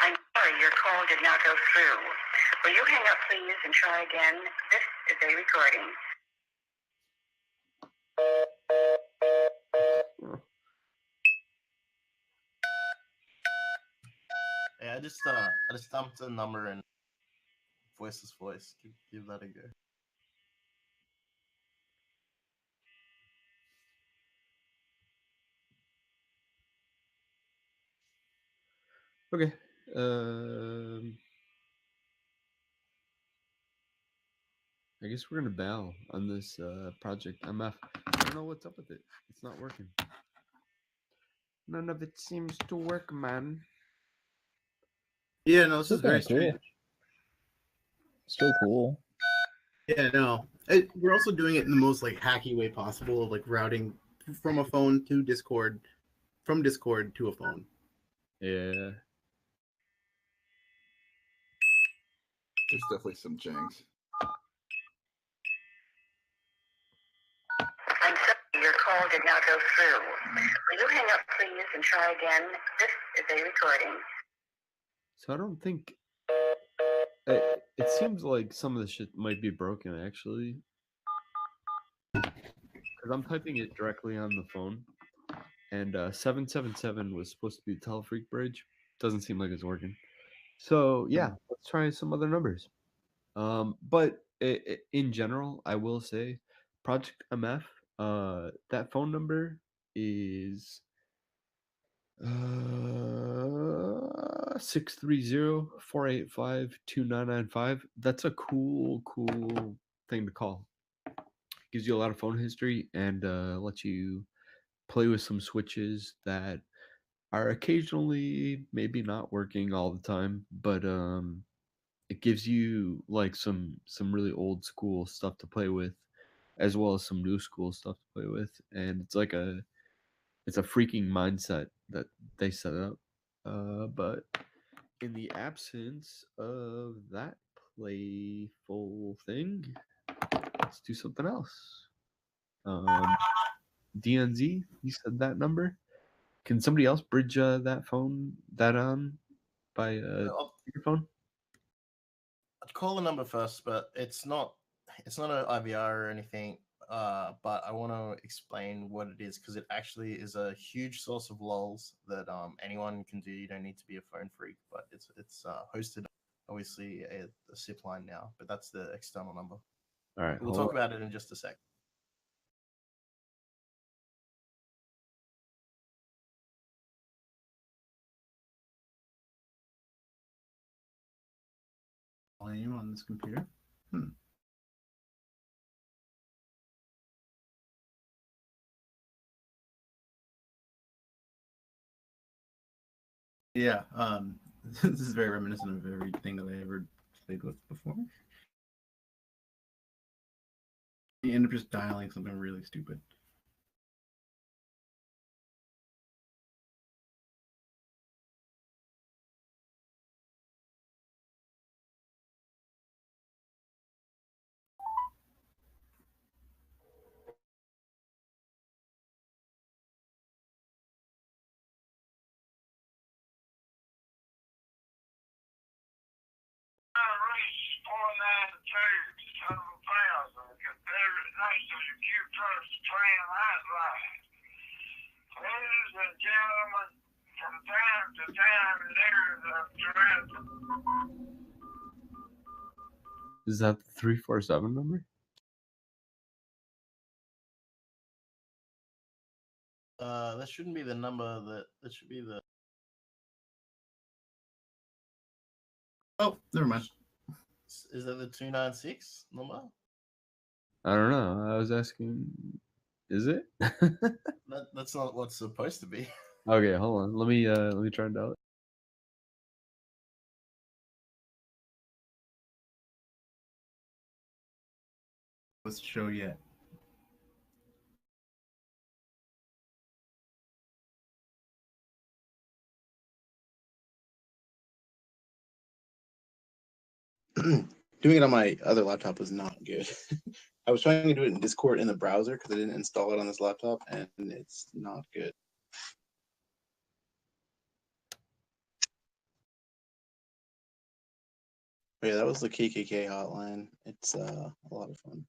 I'm sorry, your call did not go through. Will you hang up, please, and try again? This is a recording. Yeah, I just dumped a number in voiceless voice. Give that a go. Okay. I guess we're gonna bail on this project MF. I don't know what's up with it. It's not working. None of it seems to work, man. Yeah, no, this Still is very kinda cool. strange. Still cool. Yeah, no. We're also doing it in the most like hacky way possible, like routing from a phone to Discord, from Discord to a phone. Yeah. There's definitely some janks. I'm sorry, your call did not go through. Will you hang up, please, and try again? This is a recording. So I don't think it seems like some of the shit might be broken actually. Because I'm typing it directly on the phone, and 777 was supposed to be the Telefreak bridge. Doesn't seem like it's working. So yeah, let's try some other numbers. But in general, I will say, Project MF, that phone number is 630-485-2995. That's a cool thing to call. Gives you a lot of phone history and lets you play with some switches that are occasionally maybe not working all the time, but it gives you like some really old school stuff to play with, as well as some new school stuff to play with, and it's a freaking mindset that they set up. But in the absence of that playful thing, let's do something else. DNZ, you said that number. Can somebody else bridge that phone that on by your phone? I'd call the number first, but it's not an IVR or anything. But I want to explain what it is because it actually is a huge source of lols that anyone can do. You don't need to be a phone freak, but it's hosted obviously a SIP line now, but that's the external number. All right, we'll talk about it in just a sec. Volume on this computer. Yeah, this is very reminiscent of everything that I ever played with before. You end up just dialing something really stupid. Ladies and gentlemen, from time to time, Is that the 347 number? That shouldn't be the number. That should be the Oh, never mind. Is that the 296 number? I don't know. I was asking, is it? That's not what's supposed to be. Okay, hold on. Let me try and dial it. Let's show yet. Doing it on my other laptop was not good. I was trying to do it in Discord in the browser because I didn't install it on this laptop, and it's not good. But yeah, that was the KKK hotline. It's a lot of fun.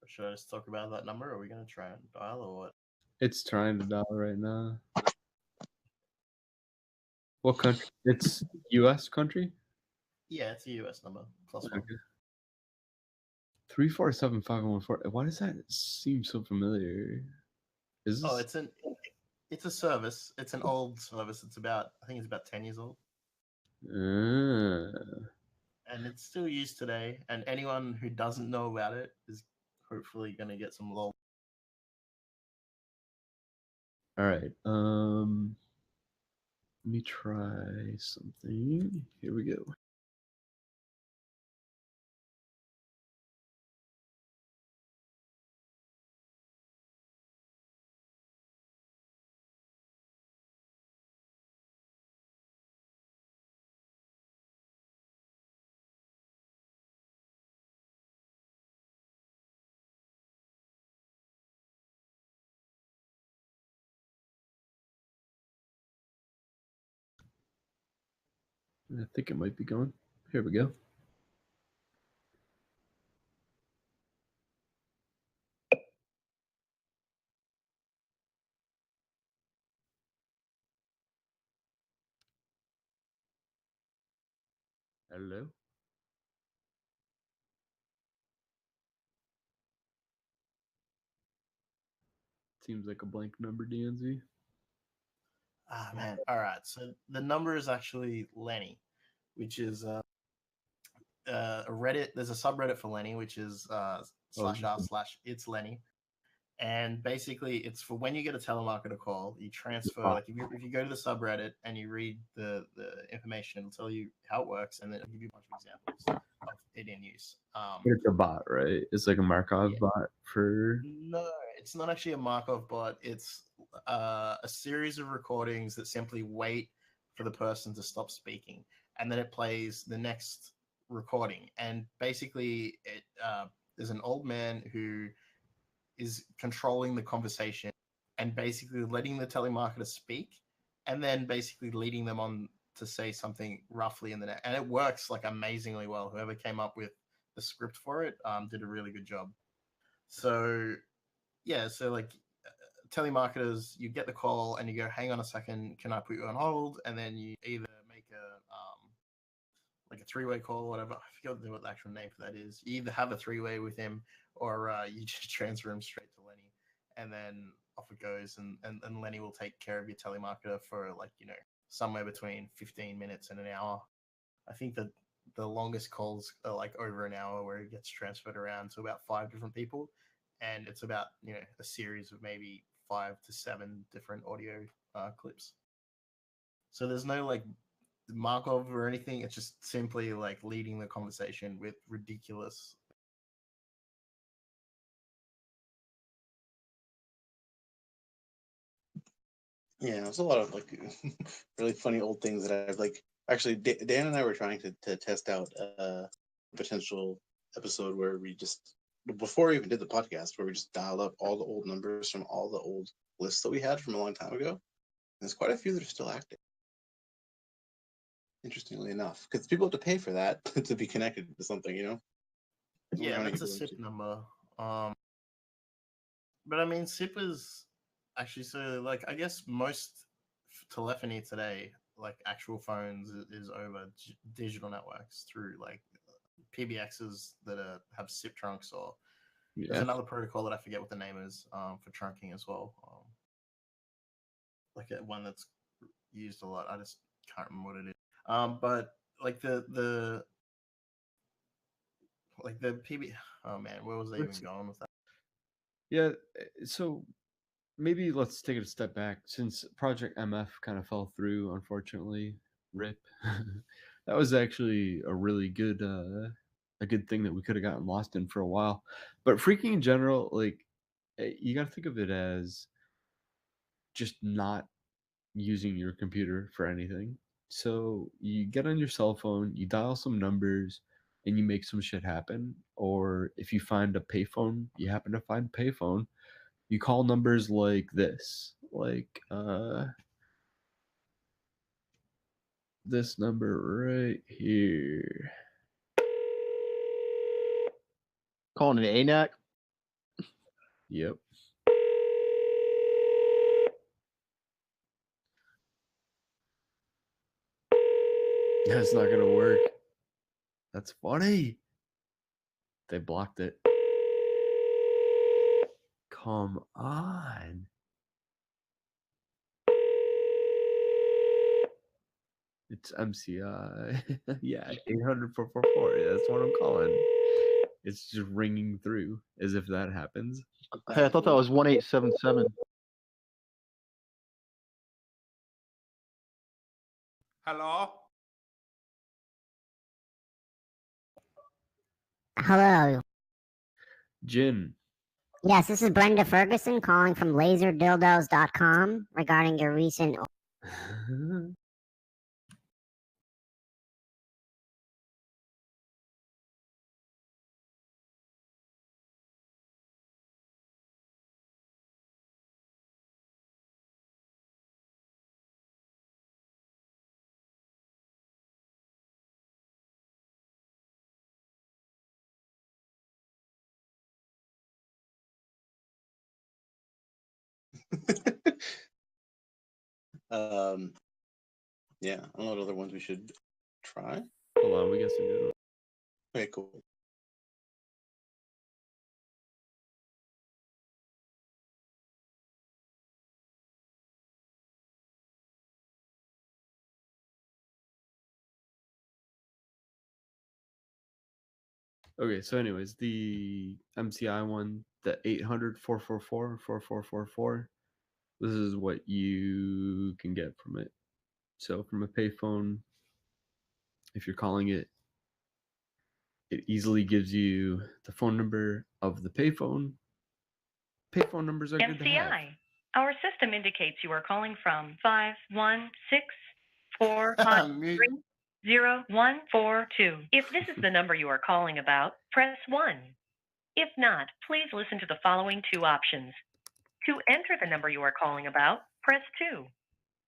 Should I just talk about that number, or are we going to try and dial, or what? It's trying to dial right now. What country? It's U.S. country? Yeah, it's a US number. +1. Okay. 347-514. Why does that seem so familiar? Is this... Oh, it's a service. It's an old service. I think it's about 10 years old. And it's still used today. And anyone who doesn't know about it is hopefully going to get some lol. All right. Let me try something. Here we go. I think it might be going. Here we go. Hello? Seems like a blank number, DNZ. Ah, man. All right. So the number is actually Lenny, which is a Reddit. There's a subreddit for Lenny, which is /r/it's Lenny. And basically, it's for when you get a telemarketer call, you transfer. Like if you go to the subreddit and you read the information, it'll tell you how it works, and then it'll give you a bunch of examples of it in use. It's a bot, right? It's like a Markov bot for... No, it's not actually a Markov bot. It's a series of recordings that simply wait for the person to stop speaking, and then it plays the next recording. And basically, there's an old man who is controlling the conversation and basically letting the telemarketer speak, and then basically leading them on to say something roughly in the net. And it works like amazingly well. Whoever came up with the script for it did a really good job. So yeah, so like telemarketers, you get the call and you go, hang on a second, can I put you on hold? And then you either make like a three-way call or whatever. I forget what the actual name for that is. You either have a three-way with him, or you just transfer him straight to Lenny, and then off it goes. And Lenny will take care of your telemarketer for like, somewhere between 15 minutes and an hour. I think that the longest calls are like over an hour, where it gets transferred around to about 5 different people. And it's about, a series of maybe 5 to 7 different audio clips. So there's no like Markov or anything. It's just simply like leading the conversation with ridiculous. Yeah, there's a lot of like really funny old things that I've like. Actually, Dan and I were trying to test out a potential episode where we just, before we even did the podcast, where we just dialed up all the old numbers from all the old lists that we had from a long time ago. And there's quite a few that are still active. Interestingly enough, because people have to pay for that to be connected to something, Yeah, that's a SIP number. But I mean, SIP is actually, so like, I guess most telephony today, like actual phones, is over digital networks through like PBXs that have SIP trunks, or there's another protocol that I forget what the name is for trunking as well. Like one that's used a lot. I just can't remember what it is. But like the PB. Oh man, where was I even going with that? Yeah, so maybe let's take it a step back. Since Project MF kind of fell through, unfortunately, rip. That was actually a really good a good thing that we could have gotten lost in for a while. But Phreaking in general, like, you got to think of it as just not using your computer for anything. So you get on your cell phone, you dial some numbers, and you make some shit happen. Or if you find a payphone, you happen to find a payphone, you call numbers like this, like this number right here. Calling an ANAC? Yep. That's not gonna work. That's funny. They blocked it. Come on. It's MCI. Yeah, 800-444. Yeah, that's what I'm calling. It's just ringing through as if that happens. Hey, I thought that was 1877. Hello? Hello. Jin. Yes, this is Brenda Ferguson calling from laserdildos.com regarding your recent. Yeah, I don't know what other ones we should try. Hold on, we got some good ones. Okay, cool. Okay, so anyways, the MCI one, the 800-444-4444, this is what you can get from it. So from a payphone, if you're calling it, it easily gives you the phone number of the payphone. Payphone numbers are good to have. MCI. Our system indicates you are calling from 516-453-0142. If this is the number you are calling about, press 1. If not, please listen to the following two options. To enter the number you are calling about, press 2.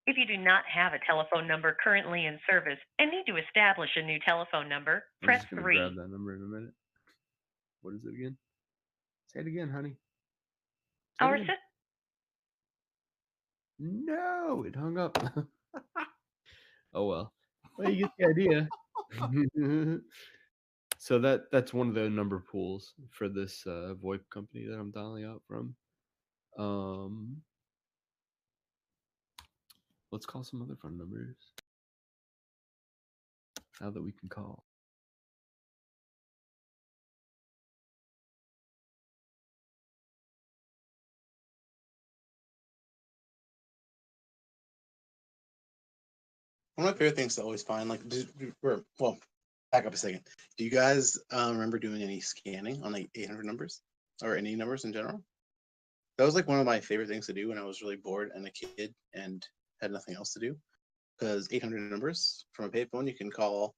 If you do not have a telephone number currently in service and need to establish a new telephone number, I'm press just gonna 3. grab that number in a minute. What is it again? Say it again, honey. Say it Our again. system. No, it hung up. Oh well. Well, you get the idea. So that's one of the number pools for this VoIP company that I'm dialing out from. Let's call some other phone numbers now that we can call. One of my favorite things to always find, like, well, back up a second. Do you guys remember doing any scanning on like 800 numbers or any numbers in general? That was like one of my favorite things to do when I was really bored and a kid and had nothing else to do. Because 800 numbers from a payphone, you can call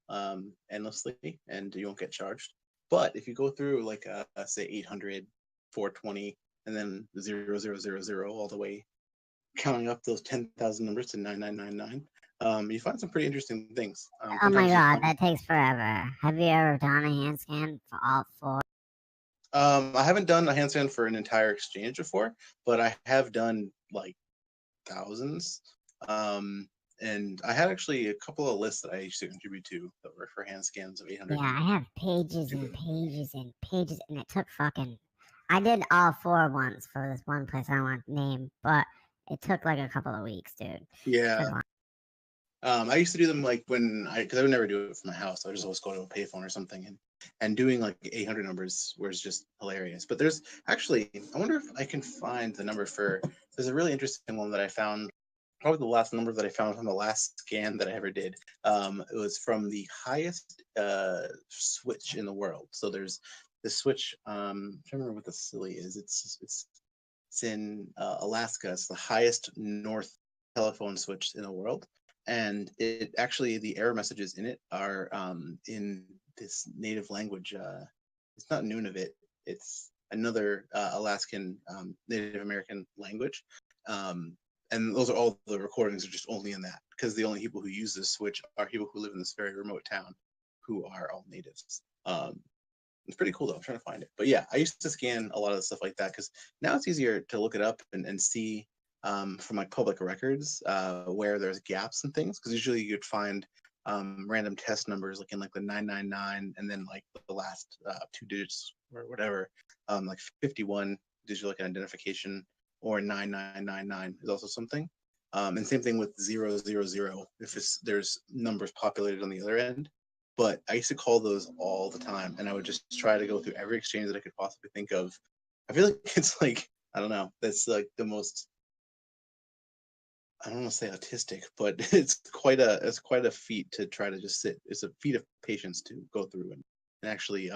endlessly and you won't get charged. But if you go through like say 800, 420, and then 0000 all the way, counting up those 10,000 numbers to 9999, you find some pretty interesting things. Oh my god, that takes forever. Have you ever done a hand scan for all 4? I haven't done a handstand for an entire exchange before, but I have done like thousands. And I had actually a couple of lists that I used to contribute to that were for hand scans of 800. Yeah, I have pages and pages and pages, and it took fucking. I did all 4 once for this one place I don't want to name, but it took like a couple of weeks, dude. Yeah. I used to do them like because I would never do it from my house. I would just always go to a payphone or something, and doing like 800 numbers was just hilarious. But there's actually, I wonder if I can find the number for. There's a really interesting one that I found. Probably the last number that I found from the last scan that I ever did. It was from the highest switch in the world. So there's the switch. I'm trying to remember what the silly is. It's in Alaska. It's the highest north telephone switch in the world, and it actually the error messages in it are in this native language. It's not Nunavut. It's another Alaskan Native American language. And those are all the recordings are just only in that because the only people who use this switch are people who live in this very remote town who are all natives. It's pretty cool though. I'm trying to find it. But yeah, I used to scan a lot of the stuff like that because now it's easier to look it up and see from like public records where there's gaps and things. Because usually you'd find random test numbers like in like the 999 and then like the last 2 digits or whatever, like 51 digital like an identification or 9999 is also something. And same thing with 000 if there's numbers populated on the other end. But I used to call those all the time, and I would just try to go through every exchange that I could possibly think of. I feel like it's like, I don't know, that's like the most, I don't want to say autistic, but it's quite a feat to try to just sit. It's a feat of patience to go through and actually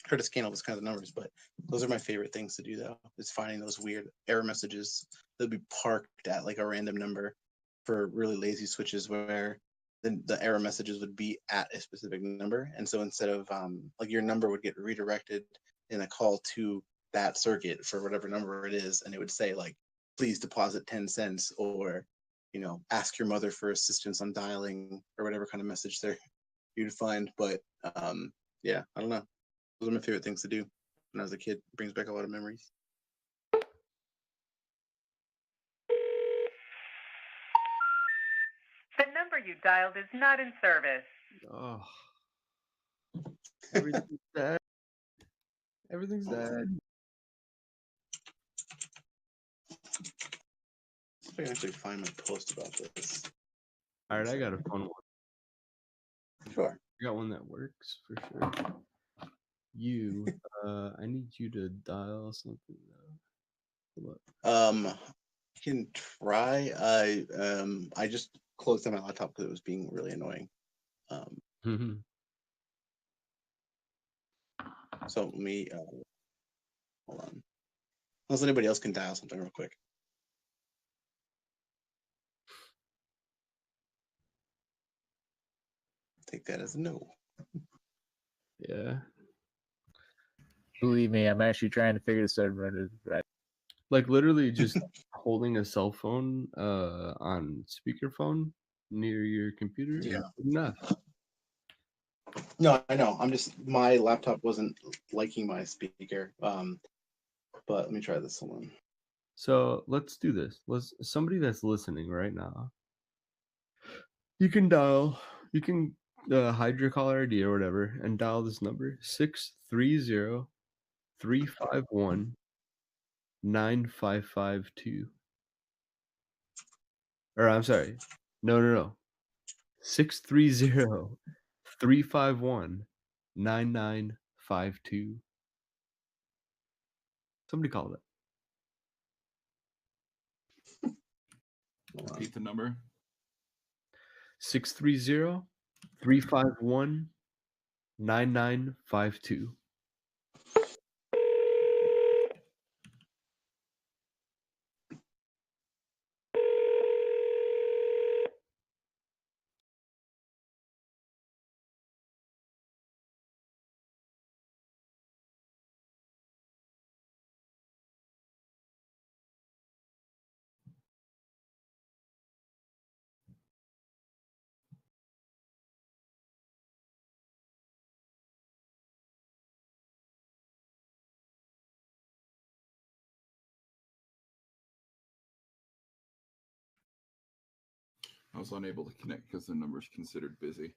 try to scan all those kinds of numbers. But those are my favorite things to do though, is finding those weird error messages that'll be parked at like a random number for really lazy switches where the error messages would be at a specific number. And so instead of like your number would get redirected in a call to that circuit for whatever number it is, and it would say like, please deposit 10 cents or, you know, ask your mother for assistance on dialing or whatever kind of message there you'd find. But yeah, I don't know. Those are my favorite things to do when I was a kid. It brings back a lot of memories. The number you dialed is not in service. Oh. Everything's dead. Everything's dead. I can actually find my post about this. All right, I got a fun one. Sure. I got one that works for sure. I need you to dial something. I can try. I just closed down my laptop because it was being really annoying. So let me hold on. Unless anybody else can dial something real quick. Take that as a no. Yeah. Believe me, I'm actually trying to figure this out. Right. Like literally just holding a cell phone on speakerphone near your computer. Yeah. Enough. No, I know. I'm just my laptop wasn't liking my speaker. But let me try this one. So let's do this. Somebody that's listening right now. You can hide your caller ID or whatever and dial this number 630-351-9552. Or I'm sorry. No. 630-351-9952. Somebody call it. Repeat the number. 630-351-9952. I was unable to connect because the number is considered busy.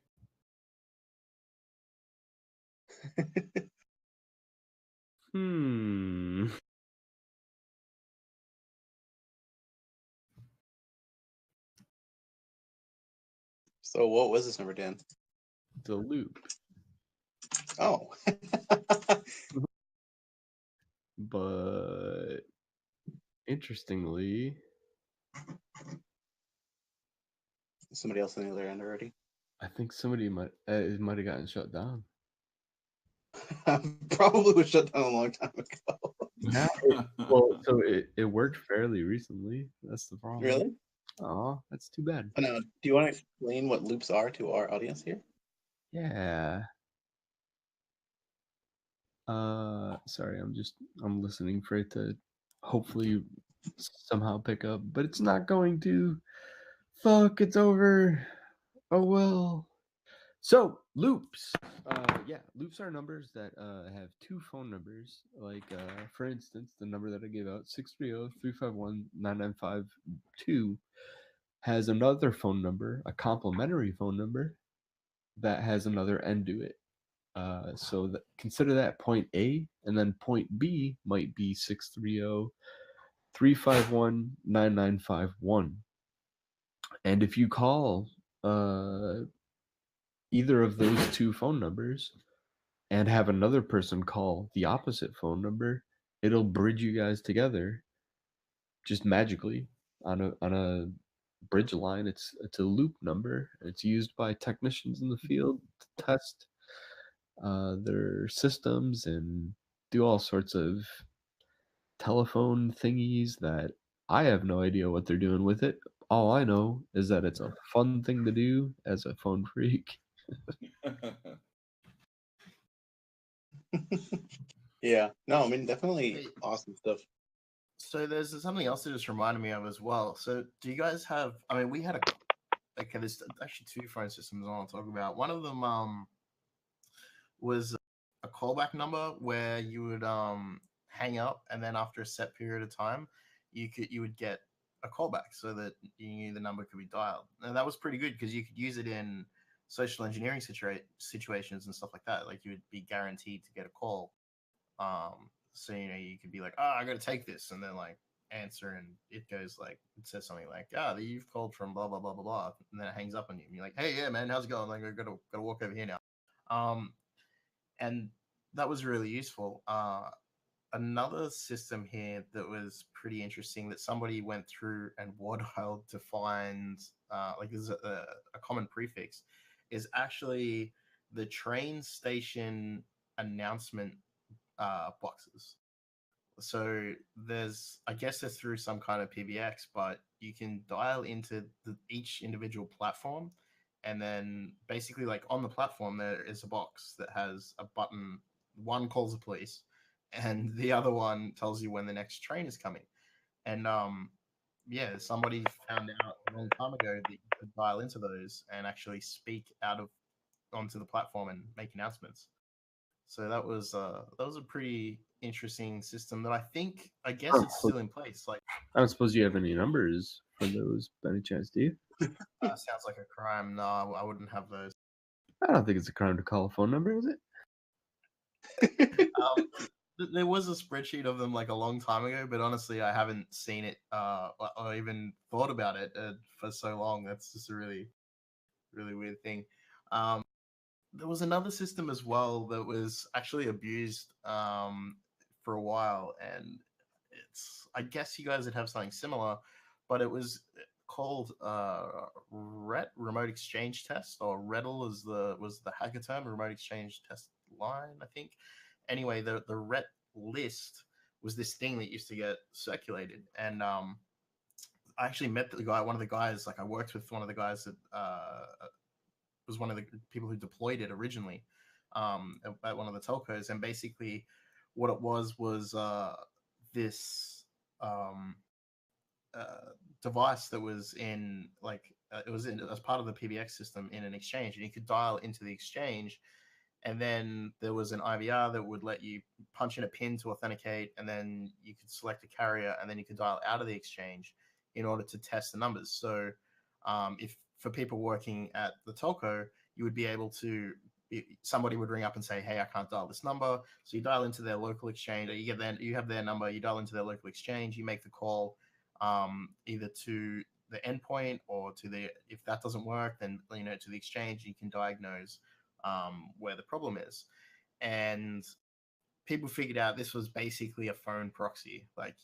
So what was this number, Dan? The loop. Oh. But interestingly, somebody else on the other end already. I think somebody might have gotten shut down. Probably was shut down a long time ago. Yeah. So it worked fairly recently. That's the problem. Really? Oh, that's too bad. Now, do you want to explain what loops are to our audience here? Yeah. Sorry, I'm listening for it to hopefully somehow pick up, but it's not going to. Fuck, it's over. Oh well. So loops. Loops are numbers that have two phone numbers. Like for instance, the number that I gave out, 630-351-9952, has another phone number, a complementary phone number that has another end to it. So consider that point A, and then point B might be 630-351-9951. And if you call either of those two phone numbers and have another person call the opposite phone number, it'll bridge you guys together just magically on a bridge line. It's a loop number. It's used by technicians in the field to test their systems and do all sorts of telephone thingies that I have no idea what they're doing with it. All I know is that it's a fun thing to do as a phone freak. Yeah. No, I mean, definitely awesome stuff. So there's something else that just reminded me of as well. So do you guys have? I mean, we had there's actually two phone systems I want to talk about. One of them was a callback number where you would hang up, and then after a set period of time, you would get a callback so that you knew the number could be dialed. And that was pretty good because you could use it in social engineering situations and stuff like that. Like you would be guaranteed to get a call. So you could be like, oh, I got to take this, and then like answer, and it goes like it says something like, you've called from blah blah blah blah blah, and then it hangs up on you. And you're like, hey, yeah, man, how's it going? Like, I gotta walk over here now. And that was really useful. Another system here that was pretty interesting that somebody went through and war dialed to find, like there's a common prefix, is actually the train station announcement boxes. So I guess they're through some kind of PBX, but you can dial into each individual platform, and then basically like on the platform there is a box that has a button. One calls the police, and the other one tells you when the next train is coming. And somebody found out a long time ago that you could dial into those and actually speak onto the platform and make announcements. So that was a pretty interesting system that I guess it's still in place. Like, I don't suppose you have any numbers for those by any chance, do you? Sounds like a crime. No, I wouldn't have those. I don't think it's a crime to call a phone number, is it? There was a spreadsheet of them like a long time ago, but honestly, I haven't seen it or even thought about it for so long. That's just a really, really weird thing. There was another system as well that was actually abused for a while, and I guess you guys would have something similar, but it was called RET, Remote Exchange Test, or RETL was the hacker term, Remote Exchange Test Line, I think. Anyway, the RET list was this thing that used to get circulated, and I actually met one of the guys. Like, I worked with one of the guys that was one of the people who deployed it originally at one of the telcos, and basically what it was this device that was in as part of the PBX system in an exchange, and you could dial into the exchange, and then there was an IVR that would let you punch in a PIN to authenticate, and then you could select a carrier, and then you could dial out of the exchange in order to test the numbers. So if for people working at the telco, you would be able to, somebody would ring up and say, hey, I can't dial this number. So you dial into their local exchange, or you have their number, you dial into their local exchange, you make the call either to the endpoint, or to the, if that doesn't work, then to the exchange. You can diagnose where the problem is. And people figured out this was basically a phone proxy. Like,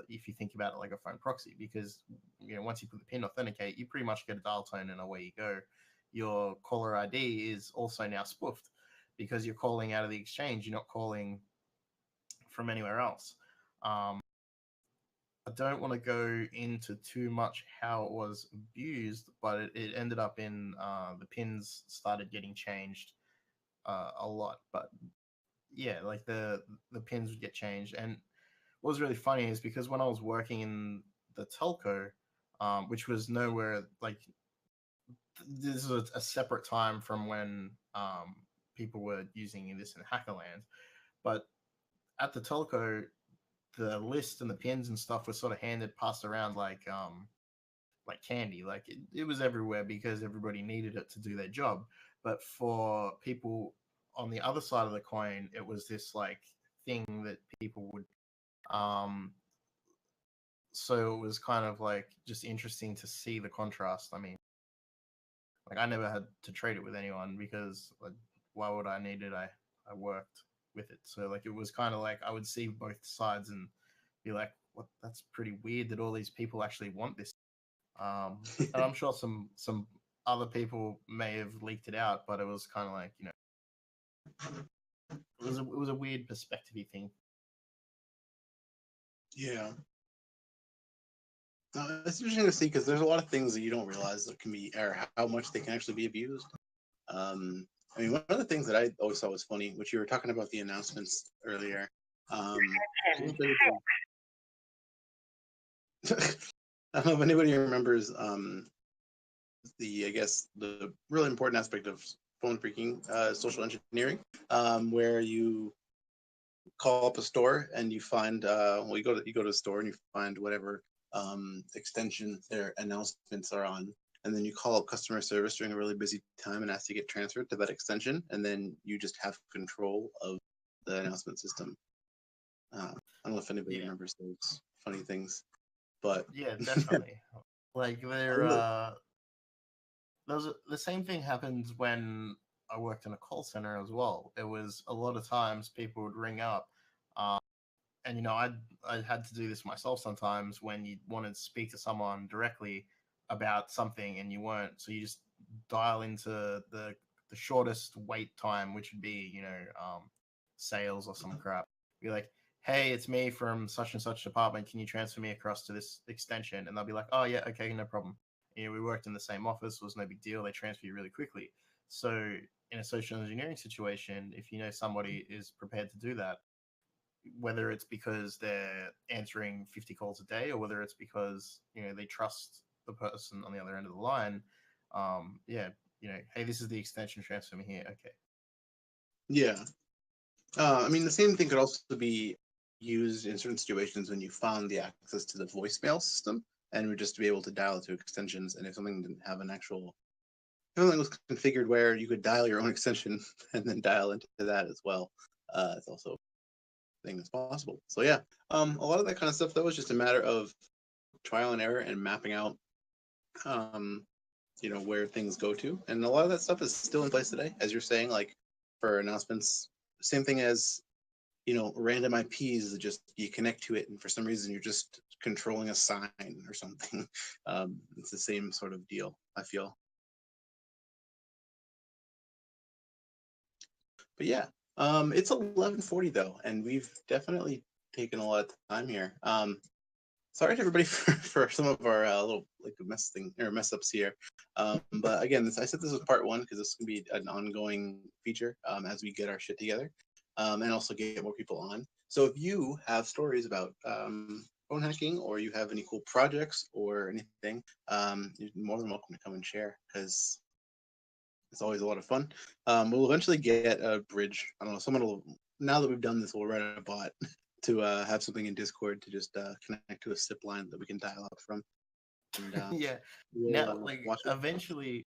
if you think about it like a phone proxy, because once you put the PIN authenticate, you pretty much get a dial tone and away you go. Your caller ID is also now spoofed because you're calling out of the exchange. You're not calling from anywhere else. I don't want to go into too much how it was abused, but it ended up in the pins started getting changed a lot. But yeah, like the pins would get changed. And what was really funny is because when I was working in the telco, which was nowhere, like, this was a separate time from when people were using this in Hackerland. But at the telco, the list and the pins and stuff was sort of passed around like candy. Like, it was everywhere because everybody needed it to do their job. But for people on the other side of the coin, it was this like thing that people would so it was kind of like just interesting to see the contrast. I mean, like, I never had to trade it with anyone because, like, why would I need it? I worked with it. So, like, it was kind of like I would see both sides and be like, what, that's pretty weird that all these people actually want this. And I'm sure some other people may have leaked it out, but it was kind of like, it was a weird perspective-y thing. Yeah. It's interesting to see because there's a lot of things that you don't realize that can be, or how much they can actually be abused. I mean, one of the things that I always thought was funny, which you were talking about the announcements earlier. I don't know if anybody remembers I guess the really important aspect of phone phreaking, social engineering, where you call up a store and you find you go to a store and you find whatever extension their announcements are on, and then you call up customer service during a really busy time and ask to get transferred to that extension, and then you just have control of the announcement system. I don't know if anybody remembers those funny things, but yeah, definitely. Like, the same thing happened when I worked in a call center as well. It was a lot of times people would ring up, and I had to do this myself sometimes when you wanted to speak to someone directly about something and you weren't, so you just dial into the shortest wait time, which would be sales or some crap. Be like, hey, it's me from such and such department, can you transfer me across to this extension? And they'll be like, oh yeah, okay, no problem. We worked in the same office, it was no big deal, they transfer you really quickly. So in a social engineering situation, if somebody is prepared to do that, whether it's because they're answering 50 calls a day or whether it's because they trust the person on the other end of the line, hey, this is the extension, transfer me here. Okay. Yeah. I mean, the same thing could also be used in certain situations when you found the access to the voicemail system and would just be able to dial it to extensions. And if something didn't have if something was configured where you could dial your own extension and then dial into that as well, it's also a thing that's possible. So yeah, a lot of that kind of stuff, that was just a matter of trial and error and mapping out where things go to. And a lot of that stuff is still in place today, as you're saying, like for announcements. Same thing as random IPs that just you connect to it and for some reason you're just controlling a sign or something. It's the same sort of deal, I feel. But yeah, it's 11:40 though, and we've definitely taken a lot of time here. Sorry to everybody for some of our little mess ups here. But again, I said this was part one because this is gonna be an ongoing feature as we get our shit together, and also get more people on. So if you have stories about phone hacking, or you have any cool projects or anything, you're more than welcome to come and share because it's always a lot of fun. We'll eventually get a bridge. I don't know. Someone will. Now that we've done this, we'll write a bot to have something in Discord to just connect to a SIP line that we can dial up from. And, yeah. Now, eventually,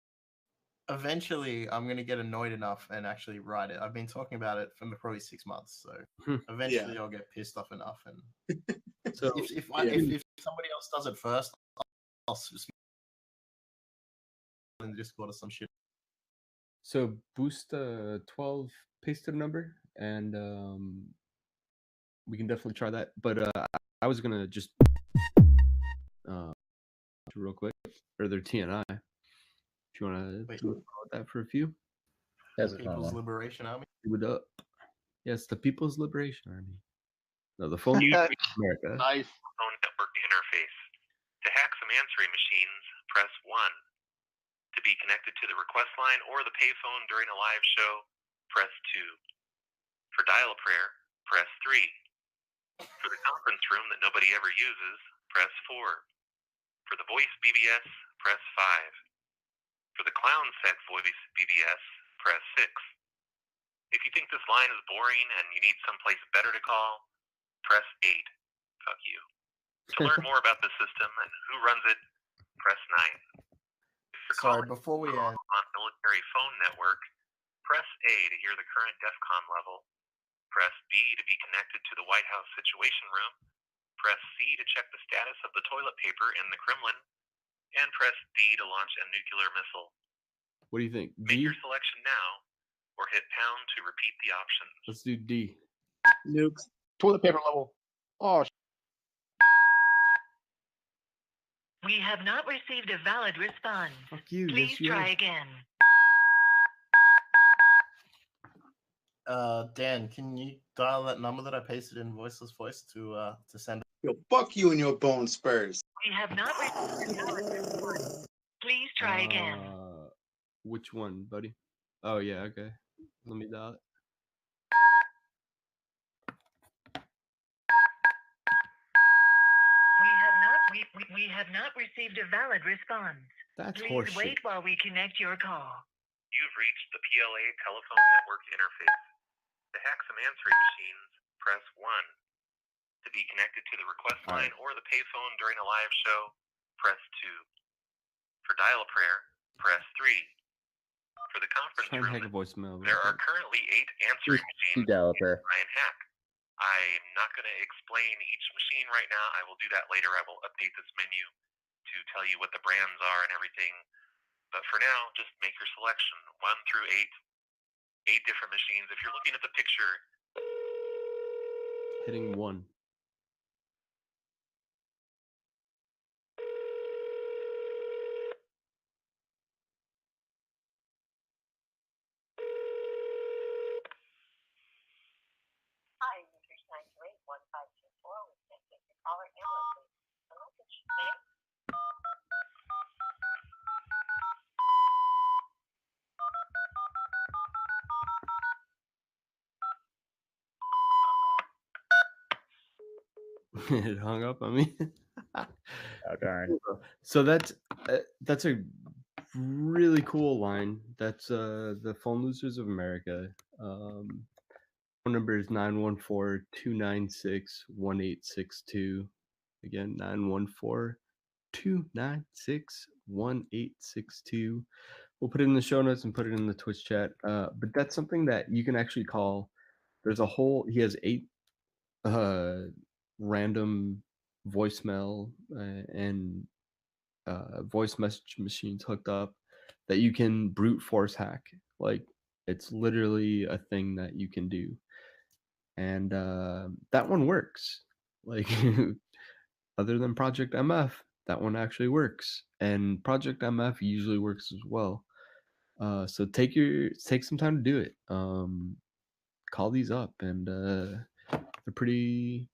I'm gonna get annoyed enough and actually write it. I've been talking about it for probably 6 months, so eventually I'll get pissed off enough. And so if somebody else does it first, I'll speak in Discord or some shit. So boost 12, paste the number, and we can definitely try that. But I was gonna just real quick, or their TNI. If you wanna talk about that for a few. That's a People's Liberation Army. Do it up. Yes, the People's Liberation Army. No, the phone America. Nice. Phone network interface. To hack some answering machines, press 1. To be connected to the request line or the payphone during a live show, press 2. For dial-a-prayer, press 3. For the conference room that nobody ever uses, press 4. For the voice BBS, press 5. For the clown sex voice BBS, press 6. If you think this line is boring and you need someplace better to call, press 8. Fuck you. To learn more about the system and who runs it, press 9. Sorry, before we end, On military phone network, press A to hear the current DEFCON level. Press B to be connected to the White House Situation Room. Press C to check the status of the toilet paper in the Kremlin. And press D to launch a nuclear missile. What do you think? Make D? your selection now, or hit pound to repeat the options. Let's do D. Nukes. Toilet paper level. Oh, We have not received a valid response. Fuck you. Please Yes, you try have. again. Dan, can you dial that number that I pasted in voiceless voice to send? Yo, fuck you and your bone spurs. We have not received a valid response. Please try again. Which one, buddy? Oh yeah, okay. Let me dial it. We have not received a valid response. That's Please horseshit. wait while we connect your call. You've reached the PLA telephone network interface. To hack some answering machines, press 1. To be connected to the request line or the payphone during a live show, press 2. For dial-a-prayer, press 3. For the conference Try and hack room, a voicemail. there are currently 8 answering machines Developer. to try and hack. I'm not going to explain each machine right now. I will do that later. I will update this menu to tell you what the brands are and everything. But for now, just make your selection. 1 through 8. 8 different machines. If you're looking at the picture, Hitting 1. Hi, you've reached 928-1524. We can't take your caller analysis. A message, ma'am. It hung up on me. Oh, darn. So that's a really cool line. That's the Phone Losers of America. Phone number is 914-296-1862. Again, 914-296-1862. We'll put it in the show notes and put it in the Twitch chat. But that's something that you can actually call. There's a whole. He has 8 random voicemail and voice message machines hooked up that you can brute force hack. Like, it's literally a thing that you can do, and that one works. Like, other than Project MF, that one actually works, and Project MF usually works as well. So take some time to do it. Call these up, and they're pretty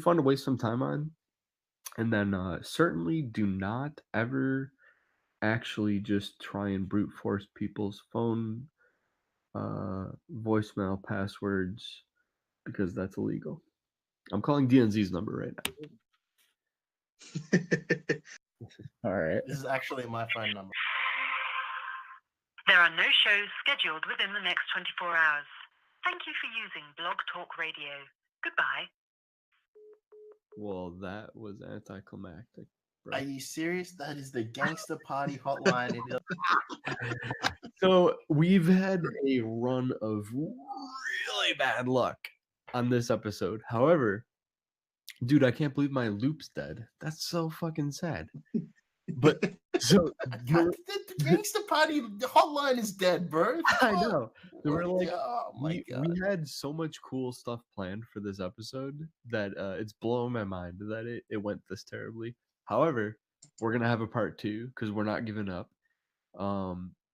fun to waste some time on. And then certainly do not ever actually just try and brute force people's phone voicemail passwords, because that's illegal. I'm calling DNZ's number right now. All right. This is actually my phone number. There are no shows scheduled within the next 24 hours. Thank you for using Blog Talk Radio. Goodbye. Well, that was anticlimactic. Are you serious? That is the gangster party hotline. So we've had a run of really bad luck on this episode. However, dude, I can't believe my loop's dead. That's so fucking sad. But So God, the Gangster Party hotline is dead, bro. I know. So we're like, oh my God. we had so much cool stuff planned for this episode that it's blowing my mind that it went this terribly. However, we're gonna have a part 2 because we're not giving up.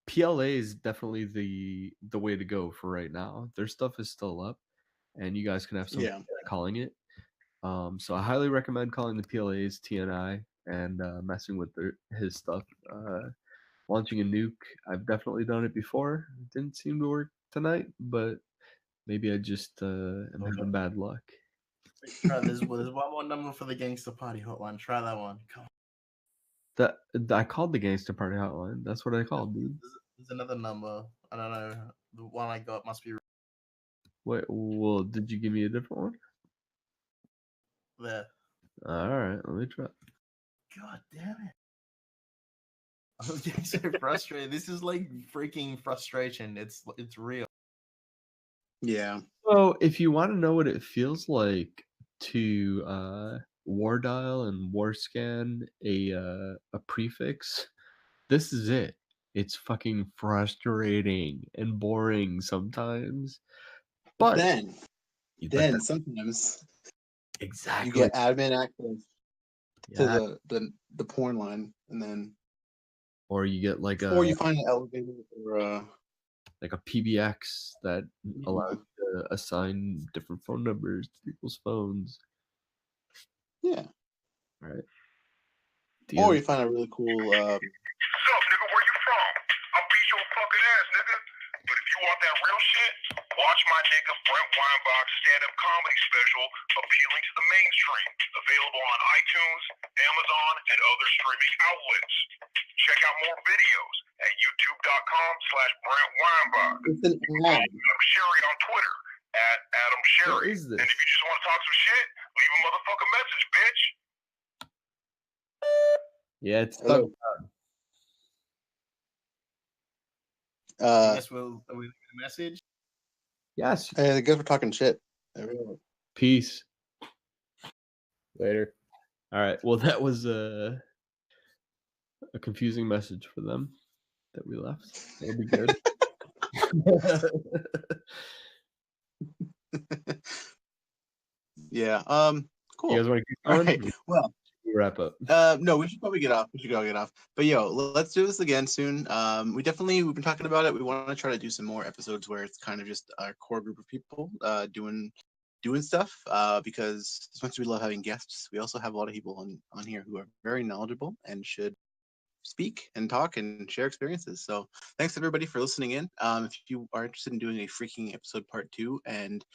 PLA is definitely the way to go for right now. Their stuff is still up, and you guys can have some fun calling it. So I highly recommend calling the PLA's TNI and messing with his stuff. Launching a nuke, I've definitely done it before. It didn't seem to work tonight, but maybe I just am having bad luck. Try there's one more number for the Gangster Party hotline. Try that one. Come on. I called the Gangster Party hotline. That's what I called, dude. There's another number. I don't know. The one I got must be Wait, well, did you give me a different one? there. All right, let me try. God damn it. I'm getting so frustrated. This is like freaking frustration. It's real. Yeah. So if you want to know what it feels like to war dial and war scan a prefix, this is it. It's fucking frustrating and boring sometimes. But then sometimes exactly you get admin access to the porn line, and then or you get like or you find an elevator or like a PBX that allows you to assign different phone numbers to people's phones. Yeah. Right. Or you find a really cool What's up, nigga? Where you from? I'll beat your fucking ass, nigga. But if you want that real shit, watch my nigga Brent Weinbach's stand-up comedy special, Appealing to the Mainstream, available on iTunes, Amazon, and other streaming outlets. Check out more videos at youtube.com/Brent Weinbach. Adam Sherry on Twitter at Adam Sherry. What is this? And if you just want to talk some shit, leave a motherfucking message, bitch. Yeah, it's Hello. I guess are we leaving a message? Yes. Hey, good for talking shit. Peace. Later. All right. Well, that was a confusing message for them that we left. That'll be good. Yeah. Cool. You guys want to keep All going? right. Well, wrap up. No, we should probably get off. We should all get off. But yo, let's do this again soon. We've been talking about it. We want to try to do some more episodes where it's kind of just our core group of people doing stuff. Because as much as we love having guests, we also have a lot of people on here who are very knowledgeable and should speak and talk and share experiences. So thanks everybody for listening in. If you are interested in doing a freaking episode part 2 and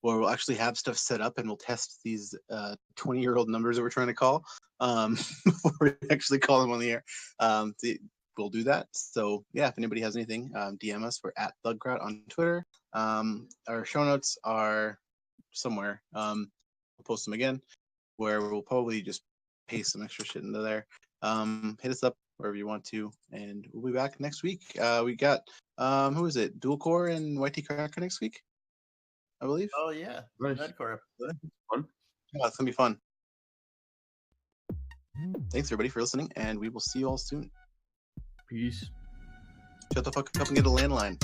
where we'll actually have stuff set up and we'll test these 20-year-old numbers that we're trying to call before we actually call them on the air. We'll do that. So yeah, if anybody has anything, DM us. We're at ThugCrowd on Twitter. Our show notes are somewhere. We'll post them again, where we'll probably just paste some extra shit into there. Hit us up wherever you want to, and we'll be back next week. We got who is it? Dual Core and YT Cracker next week, I believe. Oh yeah, nice. Nerdcore episode. Fun. Yeah, it's gonna be fun. Thanks everybody for listening, and we will see you all soon. Peace. Shut the fuck up and get a landline.